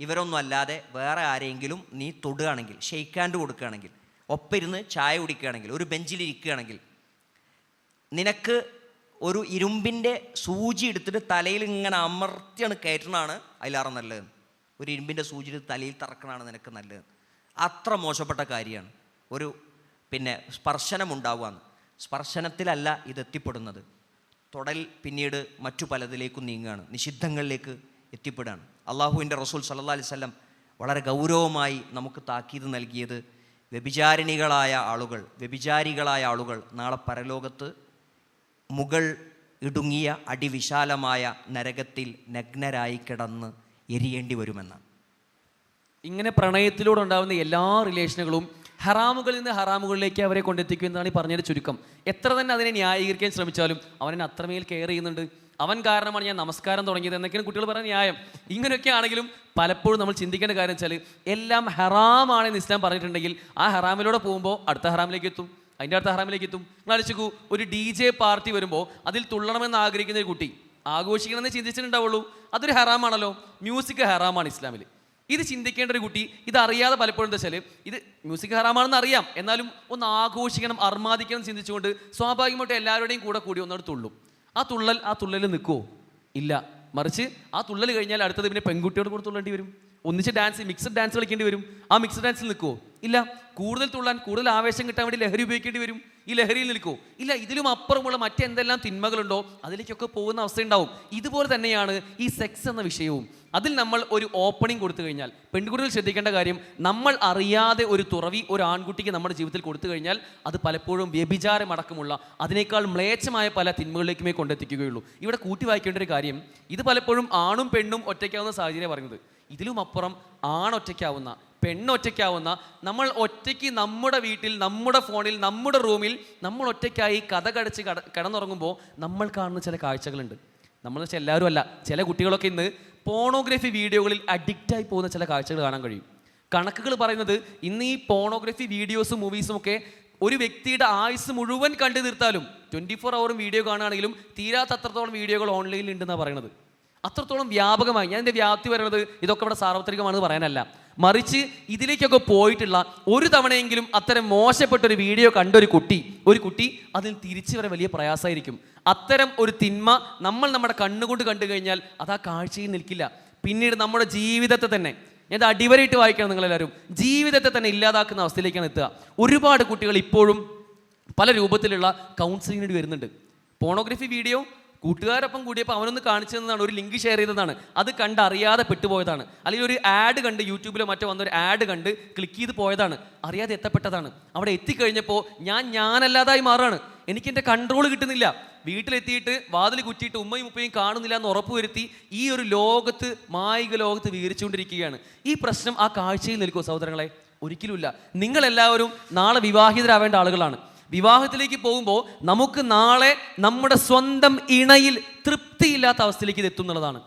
ഇവരൊന്നും അല്ലാതെ വേറെ ആരെങ്കിലും നീ തൊടുകയാണെങ്കിൽ, ഷെയ്ക്കാൻഡ് കൊടുക്കുകയാണെങ്കിൽ, ഒപ്പിരുന്ന് ചായ കുടിക്കുകയാണെങ്കിൽ, ഒരു ബെഞ്ചിലിരിക്കുകയാണെങ്കിൽ, നിനക്ക് ഒരു ഇരുമ്പിൻ്റെ സൂചി എടുത്തിട്ട് തലയിൽ ഇങ്ങനെ അമർത്തിയാണ് കയറ്റണതാണ് അതിലേറെ നല്ലത്. ഒരു ഇരുമ്പിൻ്റെ സൂചി എടുത്ത് തലയിൽ തറക്കണതാണ് നിനക്ക് നല്ലത്. അത്ര മോശപ്പെട്ട കാര്യമാണ് ഒരു സ്പർശനം ഉണ്ടാവുകയെന്ന്. സ്പർശനത്തിലല്ല ഇതെത്തിപ്പെടുന്നത്. തൊടൽ പിന്നീട് മറ്റു പലതിലേക്കും നീങ്ങുകയാണ്, നിഷിദ്ധങ്ങളിലേക്ക് എത്തിപ്പെടുകയാണ്. അള്ളാഹുവിൻ്റെ റസൂൽ സല്ലല്ലാഹു അലൈഹി വസല്ലം വളരെ ഗൗരവമായി നമുക്ക് താക്കീത് നൽകിയത്, വ്യഭിചാരിണികളായ ആളുകൾ നാളെ പരലോകത്ത് മുകൾ ഇടുങ്ങിയ അടിവിശാലമായ നരകത്തിൽ നഗ്നരായി കിടന്ന് എരിയേണ്ടി വരുമെന്നാണ്. ഇങ്ങനെ പ്രണയത്തിലൂടെ ഉണ്ടാകുന്ന എല്ലാ റിലേഷനുകളും ഹറാമുകളിൽ നിന്ന് ഹറാമുകളിലേക്ക് അവരെ കൊണ്ടെത്തിക്കും എന്നാണ് ഈ പറഞ്ഞതിൻ്റെ ചുരുക്കം. എത്ര തന്നെ അതിനെ ന്യായീകരിക്കാൻ ശ്രമിച്ചാലും അവനെ അത്രമേൽ കെയർ ചെയ്യുന്നുണ്ട്. അവൻ കാരണമാണ് ഞാൻ നമസ്കാരം തുടങ്ങിയത് എന്നൊക്കെയാണ് കുട്ടികൾ പറയുന്ന ന്യായം. ഇങ്ങനെയൊക്കെ ആണെങ്കിലും പലപ്പോഴും നമ്മൾ ചിന്തിക്കേണ്ട കാര്യം വെച്ചാൽ എല്ലാം ഹറാമാണെന്ന് ഇസ്ലാം പറഞ്ഞിട്ടുണ്ടെങ്കിൽ ആ ഹറാമിലൂടെ പോകുമ്പോൾ അടുത്ത ഹറാമിലേക്ക് എത്തും, അതിൻ്റെ അടുത്ത ഹറാമിലേക്ക് എത്തും. നിങ്ങൾ ആലോചിക്കൂ, ഒരു DJ പാർട്ടി വരുമ്പോൾ അതിൽ തുള്ളണമെന്ന് ആഗ്രഹിക്കുന്ന ഒരു കുട്ടി ആഘോഷിക്കണമെന്ന് ചിന്തിച്ചിട്ടുണ്ടാവുള്ളൂ, അതൊരു ഹറാമാണല്ലോ. മ്യൂസിക് ഹറാമാണ് ഇസ്ലാമിൽ. ഇത് ചിന്തിക്കേണ്ട ഒരു കുട്ടി ഇതറിയാതെ പലപ്പോഴും എന്താ വെച്ചാൽ ഇത് മ്യൂസിക് ഹറാമാണെന്ന് അറിയാം, എന്നാലും ഒന്ന് ആഘോഷിക്കണം, അർമാദിക്കണം ചിന്തിച്ചുകൊണ്ട് സ്വാഭാവികമായിട്ട് എല്ലാവരുടെയും കൂടി ഒന്നോട് തുള്ളും. ആ തുള്ളൽ നിൽക്കുമോ? ഇല്ല. മറിച്ച് ആ തുള്ളൽ കഴിഞ്ഞാൽ അടുത്തത് പിന്നെ പെൺകുട്ടിയോട് കൂടെ തുള്ളേണ്ടി വരും, ഒന്നിച്ച് ഡാൻസ്, മിക്സഡ് ഡാൻസ് കളിക്കേണ്ടി വരും. ആ മിക്സഡ് ഡാൻസിൽ നിൽക്കുമോ? ഇല്ല. കൂടുതൽ തുള്ളാൻ, കൂടുതൽ ആവേശം കിട്ടാൻ വേണ്ടി ലഹരി ഉപയോഗിക്കേണ്ടി വരും. ഈ ലഹരിയിൽ നിൽക്കുമോ? ഇല്ല. ഇതിലും അപ്പുറമുള്ള മറ്റെന്തെല്ലാം തിന്മകളുണ്ടോ അതിലേക്കൊക്കെ പോകുന്ന അവസ്ഥയുണ്ടാവും. ഇതുപോലെ തന്നെയാണ് ഈ സെക്സ് എന്ന വിഷയവും. അതിൽ നമ്മൾ ഒരു ഓപ്പണിംഗ് കൊടുത്തു കഴിഞ്ഞാൽ പെൺകുട്ടികൾ ശ്രദ്ധിക്കേണ്ട കാര്യം, നമ്മൾ അറിയാതെ ഒരു തുറവി ഒരു ആൺകുട്ടിക്ക് നമ്മുടെ ജീവിതത്തിൽ കൊടുത്തു കഴിഞ്ഞാൽ അത് പലപ്പോഴും വ്യഭിചാരമടക്കമുള്ള അതിനേക്കാൾ മ്ലേച്ഛമായ പല തിന്മകളിലേക്കുമേ കൊണ്ടെത്തിക്കുകയുള്ളൂ. ഇവിടെ കൂട്ടി വായിക്കേണ്ട ഒരു കാര്യം, ഇത് പലപ്പോഴും ആണും പെണ്ണും ഒറ്റയ്ക്കാവുന്ന സാഹചര്യം പറയുന്നത്. ഇതിലും അപ്പുറം ആണൊറ്റയ്ക്കാവുന്ന, പെണ്ണൊറ്റയ്ക്കാവുന്ന, നമ്മൾ ഒറ്റയ്ക്ക് നമ്മുടെ വീട്ടിൽ, നമ്മുടെ ഫോണിൽ, നമ്മുടെ റൂമിൽ നമ്മൾ ഒറ്റയ്ക്കായി കഥ കടച്ച് കിടന്നുറങ്ങുമ്പോൾ നമ്മൾ കാണുന്ന ചില കാഴ്ചകളുണ്ട്. നമ്മൾ വെച്ചാൽ എല്ലാവരും അല്ല, ചില കുട്ടികളൊക്കെ ഇന്ന് പോണോഗ്രഫി വീഡിയോകളിൽ അഡിക്റ്റായി പോകുന്ന ചില കാഴ്ചകൾ കാണാൻ കഴിയും. കണക്കുകൾ പറയുന്നത് ഇന്ന് ഈ പോണോഗ്രഫി വീഡിയോസും മൂവീസും ഒക്കെ ഒരു വ്യക്തിയുടെ ആയുസ് മുഴുവൻ കണ്ടു തീർത്താലും 24 hour വീഡിയോ കാണുകയാണെങ്കിലും തീരാത്തത്രത്തോളം വീഡിയോകൾ ഓൺലൈനിൽ ഉണ്ടെന്നാണ് പറയുന്നത്. അത്രത്തോളം വ്യാപകമായി. ഞാൻ എൻ്റെ വ്യാപ്തി പറയുന്നത് ഇതൊക്കെ ഇവിടെ സാർവത്രികമാണെന്ന് പറയാനല്ല, മറിച്ച് ഇതിലേക്കൊക്കെ പോയിട്ടുള്ള ഒരു തവണയെങ്കിലും അത്തരം മോശപ്പെട്ടൊരു വീഡിയോ കണ്ടൊരു കുട്ടി അതിൽ തിരിച്ചു വരെ വലിയ പ്രയാസമായിരിക്കും. അത്തരം ഒരു തിന്മ നമ്മൾ നമ്മുടെ കണ്ണുകൊണ്ട് കണ്ടു കഴിഞ്ഞാൽ അത് ആ കാഴ്ചയിൽ നിൽക്കില്ല. പിന്നീട് നമ്മുടെ ജീവിതത്തെ തന്നെ, ഞാൻ അടിവരയിട്ട് വായിക്കണം നിങ്ങളെല്ലാവരും, ജീവിതത്തെ തന്നെ ഇല്ലാതാക്കുന്ന അവസ്ഥയിലേക്കാണ് എത്തുക. ഒരുപാട് കുട്ടികൾ ഇപ്പോഴും പല രൂപത്തിലുള്ള കൗൺസിലിങ്ങിന് വരുന്നുണ്ട്. പോണോഗ്രഫി വീഡിയോ കൂട്ടുകാരൊപ്പം കൂടിയപ്പോൾ അവനൊന്ന് കാണിച്ചു തന്നതാണ്, ഒരു ലിങ്ക് ഷെയർ ചെയ്തതാണ്, അത് കണ്ട് അറിയാതെ പെട്ടുപോയതാണ്. അല്ലെങ്കിൽ ഒരു ആഡ് കണ്ട് യൂട്യൂബിലോ മറ്റോ വന്നൊരു ആഡ് കണ്ട് ക്ലിക്ക് ചെയ്ത് പോയതാണ്, അറിയാതെ എത്തപ്പെട്ടതാണ്. അവിടെ എത്തിക്കഴിഞ്ഞപ്പോൾ ഞാനല്ലാതായി മാറുകയാണ്, എനിക്കെൻ്റെ കൺട്രോൾ കിട്ടുന്നില്ല. വീട്ടിലെത്തിയിട്ട് വാതിൽ കുറ്റിയിട്ട് ഉമ്മയും ഉപ്പയും കാണുന്നില്ല എന്ന് ഉറപ്പുവരുത്തി ഈ ഒരു ലോകത്ത്, മായിക ലോകത്ത് വിവരിച്ചുകൊണ്ടിരിക്കുകയാണ്. ഈ പ്രശ്നം ആ കാഴ്ചയിൽ നിൽക്കുമോ സഹോദരങ്ങളെ? ഒരിക്കലുമില്ല. നിങ്ങളെല്ലാവരും നാളെ വിവാഹിതരാവേണ്ട ആളുകളാണ്. വിവാഹത്തിലേക്ക് പോകുമ്പോൾ നമുക്ക് നാളെ നമ്മുടെ സ്വന്തം ഇണയിൽ തൃപ്തിയില്ലാത്ത അവസ്ഥയിലേക്ക് ഇത് എത്തുന്നുള്ളതാണ്.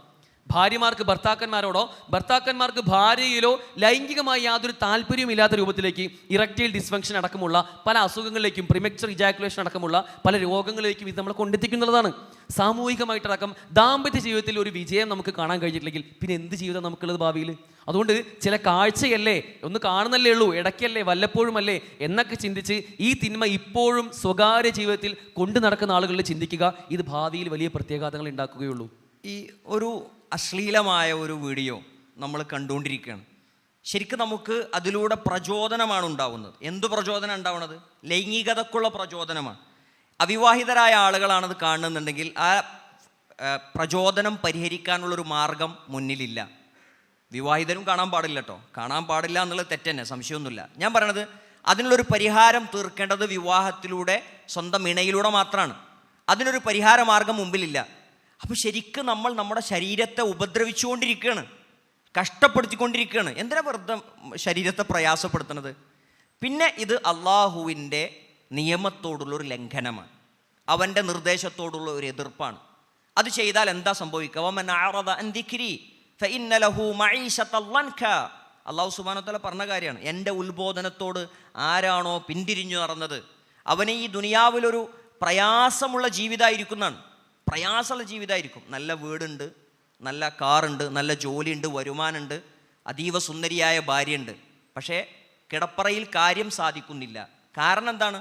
ഭാര്യമാർക്ക് ഭർത്താക്കന്മാരോടോ, ഭർത്താക്കന്മാർക്ക് ഭാര്യയിലോ ലൈംഗികമായി യാതൊരു താല്പര്യമില്ലാത്ത രൂപത്തിലേക്ക് ഇറക്റ്റൈൽ ഡിസ്ഫങ്ഷൻ അടക്കമുള്ള പല അസുഖങ്ങളിലേക്കും, പ്രിമച്വർ ഇജാക്കുലേഷൻ അടക്കമുള്ള പല രോഗങ്ങളിലേക്കും ഇത് നമ്മളെ കൊണ്ടെത്തിക്കുന്നുള്ളതാണ്. സാമൂഹികമായിട്ടടക്കം ദാമ്പത്യ ജീവിതത്തിൽ ഒരു വിജയം നമുക്ക് കാണാൻ കഴിഞ്ഞിട്ടില്ലെങ്കിൽ പിന്നെ എന്ത് ജീവിതം നമുക്കുള്ളത് ഭാവിയിൽ? അതുകൊണ്ട് ചില കാഴ്ചയല്ലേ, ഒന്ന് കാണുന്നല്ലേ ഉള്ളൂ, ഇടയ്ക്കല്ലേ, വല്ലപ്പോഴുമല്ലേ എന്നൊക്കെ ചിന്തിച്ച് ഈ തിന്മ ഇപ്പോഴും സ്വകാര്യ ജീവിതത്തിൽ കൊണ്ടു നടക്കുന്ന ആളുകളിൽ ചിന്തിക്കുക. ഇത് ഭാവിയിൽ വലിയ പ്രത്യാഘാതങ്ങൾ ഉണ്ടാക്കുകയുള്ളൂ. ഈ ഒരു അശ്ലീലമായ ഒരു വീഡിയോ നമ്മൾ കണ്ടുകൊണ്ടിരിക്കുകയാണ്. ശരിക്കും നമുക്ക് അതിലൂടെ പ്രചോദനമാണ് ഉണ്ടാവുന്നത്. എന്തു പ്രചോദനം ഉണ്ടാവുന്നത്? ലൈംഗികതക്കുള്ള പ്രചോദനമാണ്. അവിവാഹിതരായ ആളുകളാണത് കാണുന്നുണ്ടെങ്കിൽ ആ പ്രചോദനം പരിഹരിക്കാനുള്ളൊരു മാർഗം മുന്നിലില്ല. വിവാഹിതരും കാണാൻ പാടില്ല കേട്ടോ, കാണാൻ പാടില്ല എന്നുള്ളത് തെറ്റന്നെ, സംശയമൊന്നുമില്ല. ഞാൻ പറയണത് അതിനുള്ളൊരു പരിഹാരം തീർക്കേണ്ടത് വിവാഹത്തിലൂടെ, സ്വന്തം ഇണയിലൂടെ മാത്രമാണ്. അതിനൊരു പരിഹാര മാർഗം മുമ്പിലില്ല. അപ്പോൾ ശരിക്കും നമ്മൾ നമ്മുടെ ശരീരത്തെ ഉപദ്രവിച്ചുകൊണ്ടിരിക്കുകയാണ്, കഷ്ടപ്പെടുത്തിക്കൊണ്ടിരിക്കുകയാണ്. എന്തിനാ വെറുതെ ശരീരത്തെ പ്രയാസപ്പെടുത്തുന്നത്? പിന്നെ ഇത് അള്ളാഹുവിൻ്റെ നിയമത്തോടുള്ളൊരു ലംഘനമാണ്, അവൻ്റെ നിർദ്ദേശത്തോടുള്ള ഒരു എതിർപ്പാണ്. അത് ചെയ്താൽ എന്താ സംഭവിക്കുക? വമൻ അഅറദ അൻ ദിക്രി ഫഇന്ന ലഹു മഈശത്തൻ ലൻക. അള്ളാഹു സുബ്ഹാനഹു വ തആല പറഞ്ഞ കാര്യമാണ്. എൻ്റെ ഉത്ബോധനത്തോട് ആരാണോ പിന്തിരിഞ്ഞു നടന്നത് അവന് ഈ ദുനിയാവിലൊരു പ്രയാസമുള്ള ജീവിതമായിരിക്കുന്നതാണ്. പ്രയാസമുള്ള ജീവിതമായിരിക്കും. നല്ല വീടുണ്ട്, നല്ല കാറുണ്ട്, നല്ല ജോലിയുണ്ട്, വരുമാനമുണ്ട്, അതീവ സുന്ദരിയായ ഭാര്യയുണ്ട്. പക്ഷേ കിടപ്പറയിൽ കാര്യം സാധിക്കുന്നില്ല. കാരണം എന്താണ്?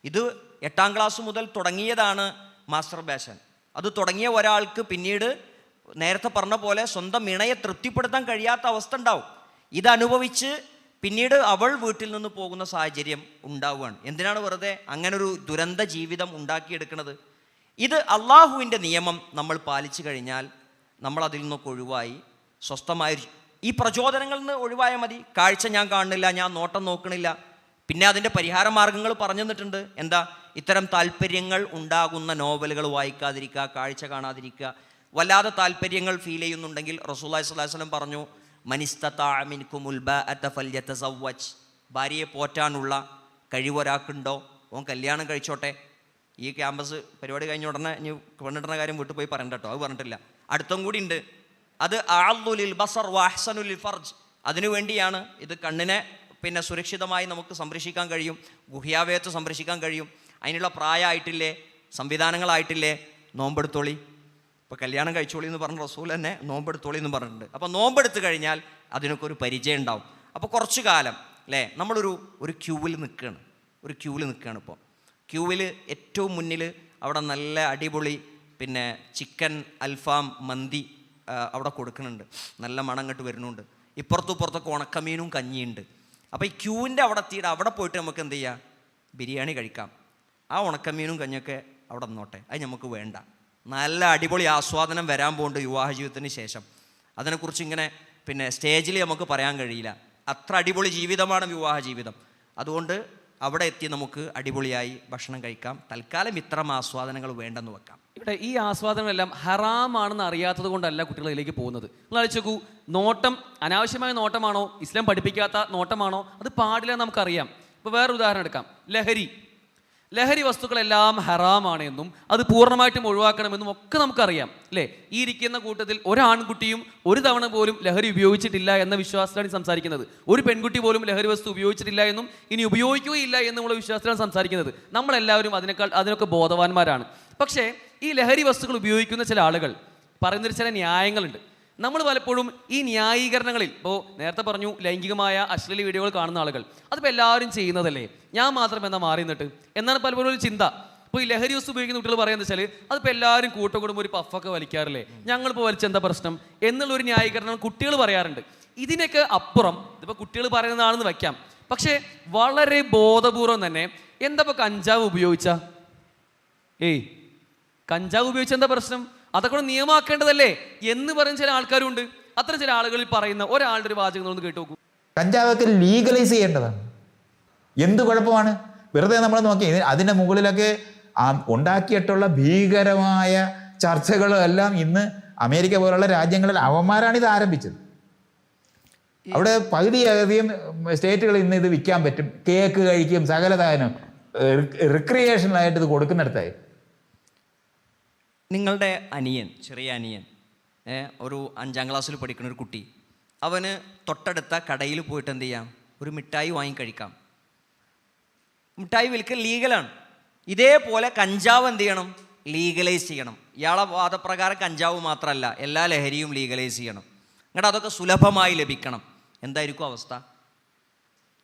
ഇത് 8ാം ക്ലാസ് മുതൽ തുടങ്ങിയതാണ് മാസ്റ്റർബേഷൻ. അത് തുടങ്ങിയ ഒരാൾക്ക് പിന്നീട് നേരത്തെ പറഞ്ഞ പോലെ സ്വന്തം ഇണയെ തൃപ്തിപ്പെടുത്താൻ കഴിയാത്ത അവസ്ഥ ഉണ്ടാവും. ഇതനുഭവിച്ച് പിന്നീട് അവൾ വീട്ടിൽ നിന്ന് പോകുന്ന സാഹചര്യം ഉണ്ടാവുകയാണ്. എന്തിനാണ് വെറുതെ അങ്ങനൊരു ദുരന്ത ജീവിതം ഉണ്ടാക്കിയെടുക്കുന്നത്? ഇത് അള്ളാഹുവിൻ്റെ നിയമം നമ്മൾ പാലിച്ചു കഴിഞ്ഞാൽ നമ്മൾ അതിൽ നിന്നൊക്കെ ഒഴിവായി സ്വസ്ഥമായ ഈ പ്രചോദനങ്ങളിൽ നിന്ന് ഒഴിവായാൽ മതി. കാഴ്ച ഞാൻ കാണുന്നില്ല, ഞാൻ നോട്ടം നോക്കണില്ല. പിന്നെ അതിൻ്റെ പരിഹാര മാർഗങ്ങൾ പറഞ്ഞു തന്നിട്ടുണ്ട്. എന്താ? ഇത്തരം താല്പര്യങ്ങൾ ഉണ്ടാകുന്ന നോവലുകൾ വായിക്കാതിരിക്കുക, കാഴ്ച കാണാതിരിക്കുക. വല്ലാതെ താല്പര്യങ്ങൾ ഫീൽ ചെയ്യുന്നുണ്ടെങ്കിൽ റസൂലുള്ളാഹി സ്വല്ലല്ലാഹു അലൈഹി വസല്ലം പറഞ്ഞു, മനിസ്തതാഅ മിൻകുമുൽ ബാഅത ഫൽയതസവ്വജ്. ഭാര്യയെ പോറ്റാനുള്ള കഴിവൊരാൾക്കുണ്ടോ ഓൻ കല്യാണം കഴിച്ചോട്ടെ. ഈ ക്യാമ്പസ് പരിപാടി കഴിഞ്ഞ ഉടനെ ഇനി പെണ്ണിടുന്ന കാര്യം വീട്ടിൽ പോയി പറയണ്ട കേട്ടോ, അത് പറഞ്ഞിട്ടില്ല. അടുത്തും കൂടി ഉണ്ട്. അത് അഅ്ളുലിൽ ബസർ വഅഹ്സനുൽ ഫർജ്. അതിനുവേണ്ടിയാണ്. ഇത് കണ്ണിനെ പിന്നെ സുരക്ഷിതമായി നമുക്ക് സംരക്ഷിക്കാൻ കഴിയും, ഗുഹ്യാവയത്ത് സംരക്ഷിക്കാൻ കഴിയും. അതിനുള്ള പ്രായമായിട്ടില്ലേ, സംവിധാനങ്ങളായിട്ടില്ലേ, നോമ്പെടുത്തോളി. ഇപ്പോൾ കല്യാണം കഴിച്ചോളി എന്ന് പറഞ്ഞ റസൂൽ തന്നെ നോമ്പെടുത്തോളി എന്ന് പറഞ്ഞിട്ടുണ്ട്. അപ്പോൾ നോമ്പെടുത്ത് കഴിഞ്ഞാൽ അതിനൊക്കെ ഒരു പരിചയം ഉണ്ടാവും. അപ്പോൾ കുറച്ചു കാലം അല്ലേ നമ്മളൊരു ക്യൂവിൽ നിൽക്കുകയാണ്. ഇപ്പോൾ ക്യൂവിൽ ഏറ്റവും മുന്നിൽ അവിടെ നല്ല അടിപൊളി പിന്നെ ചിക്കൻ അൽഫാം മന്തി അവിടെ കൊടുക്കുന്നുണ്ട്, നല്ല മണം അങ്ങോട്ട് വരുന്നുണ്ട്. ഇപ്പുറത്തൊക്കെ ഉണക്കമീനും കഞ്ഞിയുണ്ട്. അപ്പോൾ ഈ ക്യൂവിൻ്റെ അവിടെ എത്തിയിട്ട് അവിടെ പോയിട്ട് നമുക്ക് എന്ത് ചെയ്യാം, ബിരിയാണി കഴിക്കാം. ആ ഉണക്കമീനും കഞ്ഞിയൊക്കെ അവിടെ നിന്നോട്ടെ, അത് നമുക്ക് വേണ്ട. നല്ല അടിപൊളി ആസ്വാദനം വരാൻ പോകുന്നുണ്ട് വിവാഹ ജീവിതത്തിന് ശേഷം. അതിനെക്കുറിച്ച് ഇങ്ങനെ പിന്നെ സ്റ്റേജിൽ നമുക്ക് പറയാൻ കഴിയില്ല, അത്ര അടിപൊളി ജീവിതമാണ് വിവാഹ ജീവിതം. അതുകൊണ്ട് അവിടെ എത്തി നമുക്ക് അടിപൊളിയായി ഭക്ഷണം കഴിക്കാം. തൽക്കാലം ഇത്തരം ആസ്വാദനങ്ങൾ വേണ്ടെന്ന് വെക്കാം. ഇവിടെ ഈ ആസ്വാദനങ്ങളെല്ലാം ഹറാമാണെന്ന് അറിയാത്തത് കൊണ്ടല്ല കുട്ടികൾ ഇതിലേക്ക് പോകുന്നത്. നിങ്ങൾ ആലോചിച്ച് നോട്ടം അനാവശ്യമായ നോട്ടമാണോ, ഇസ്ലാം പഠിപ്പിക്കാത്ത നോട്ടമാണോ, അത് പാടില്ല നമുക്കറിയാം. ഇപ്പോൾ വേറൊരു ഉദാഹരണം എടുക്കാം. ലഹരി വസ്തുക്കളെല്ലാം ഹറാമാണ് എന്നും അത് പൂർണ്ണമായിട്ടും ഒഴിവാക്കണമെന്നും ഒക്കെ നമുക്കറിയാം അല്ലേ. ഈ ഇരിക്കുന്ന കൂട്ടത്തിൽ ഒരാൺകുട്ടിയും ഒരു തവണ പോലും ലഹരി ഉപയോഗിച്ചിട്ടില്ല എന്ന വിശ്വാസത്തിലാണ് സംസാരിക്കുന്നത്. ഒരു പെൺകുട്ടി പോലും ലഹരി വസ്തു ഉപയോഗിച്ചിട്ടില്ല എന്നും ഇനി ഉപയോഗിക്കുകയില്ല എന്നുള്ള വിശ്വാസത്തിലാണ് സംസാരിക്കുന്നത്. നമ്മളെല്ലാവരും അതിനൊക്കെ ബോധവാന്മാരാണ്. പക്ഷേ ഈ ലഹരി വസ്തുക്കൾ ഉപയോഗിക്കുന്ന ചില ആളുകൾ പറയുന്നൊരു ചില ന്യായങ്ങളുണ്ട്. നമ്മൾ പലപ്പോഴും ഈ ന്യായീകരണങ്ങളിൽ, ഇപ്പോൾ നേരത്തെ പറഞ്ഞു ലൈംഗികമായ അശ്ലീല വീഡിയോകൾ കാണുന്ന ആളുകൾ, അതിപ്പോൾ എല്ലാവരും ചെയ്യുന്നതല്ലേ, ഞാൻ മാത്രം എന്നാ മാറി നിന്നിട്ട് എന്നാണ് പലപ്പോഴും ഒരു ചിന്ത. ഇപ്പോൾ ഈ ലഹരി വസ്തു ഉപയോഗിക്കുന്ന കുട്ടികൾ പറയുന്നത് വെച്ചാൽ അതിപ്പോൾ എല്ലാവരും കൂട്ടുകൂടുമ്പോൾ ഒരു പഫൊക്കെ വലിക്കാറില്ലേ, ഞങ്ങളിപ്പോൾ വലിച്ചെന്താ പ്രശ്നം എന്നുള്ളൊരു ന്യായീകരണം കുട്ടികൾ പറയാറുണ്ട്. ഇതിനൊക്കെ അപ്പുറം ഇതിപ്പോൾ കുട്ടികൾ പറയുന്നതാണെന്ന് വയ്ക്കാം, പക്ഷേ വളരെ ബോധപൂർവം തന്നെ എന്താ ഇപ്പോൾ കഞ്ചാവ് ഉപയോഗിച്ചാൽ കഞ്ചാവ് ഉപയോഗിച്ച എന്താ പ്രശ്നം, അതൊക്കെ നിയമമാക്കേണ്ടതല്ലേ എന്ന് പറയുന്ന ചില ആൾക്കാരുണ്ട്. അത്ര ചില ആളുകളിൽ പറയുന്ന ഒരാളുടെ ഒരു വാചകം ഒന്ന് കേട്ടു നോക്കൂ. കഞ്ചാവൊക്കെ ലീഗലൈസ് ചെയ്യേണ്ടതാണ്. എന്ത് കുഴപ്പമാണ്? വെറുതെ നമ്മൾ നോക്കി അതിൻ്റെ മുകളിലൊക്കെ ഉണ്ടാക്കിയിട്ടുള്ള ഭീകരമായ ചർച്ചകളെല്ലാം ഇന്ന് അമേരിക്ക പോലുള്ള രാജ്യങ്ങളിൽ അവന്മാരാണ് ഇത് ആരംഭിച്ചത്. അവിടെ പകുതിയധികം സ്റ്റേറ്റുകളിൽ ഇന്ന് ഇത് വിൽക്കാൻ പറ്റും. കേക്ക് കഴിക്കും, സകലതാനും റിക്രിയേഷനായിട്ട് ഇത് കൊടുക്കുന്നിടത്തായി. നിങ്ങളുടെ ചെറിയ അനിയൻ ഒരു 5ാം ക്ലാസ്സിൽ പഠിക്കുന്ന ഒരു കുട്ടി, അവന് തൊട്ടടുത്ത കടയിൽ പോയിട്ട് എന്ത് ചെയ്യാം, ഒരു മിഠായി വാങ്ങി കഴിക്കാം. മിഠായി വിൽക്കൽ ലീഗലാണ്. ഇതേപോലെ കഞ്ചാവ് എന്ത് ചെയ്യണം, ലീഗലൈസ് ചെയ്യണം. ഇയാളെ വാദപ്രകാരം കഞ്ചാവ് മാത്രമല്ല എല്ലാ ലഹരിയും ലീഗലൈസ് ചെയ്യണം. എന്നിട്ട് അതൊക്കെ സുലഭമായി ലഭിക്കണം. എന്തായിരിക്കും അവസ്ഥ?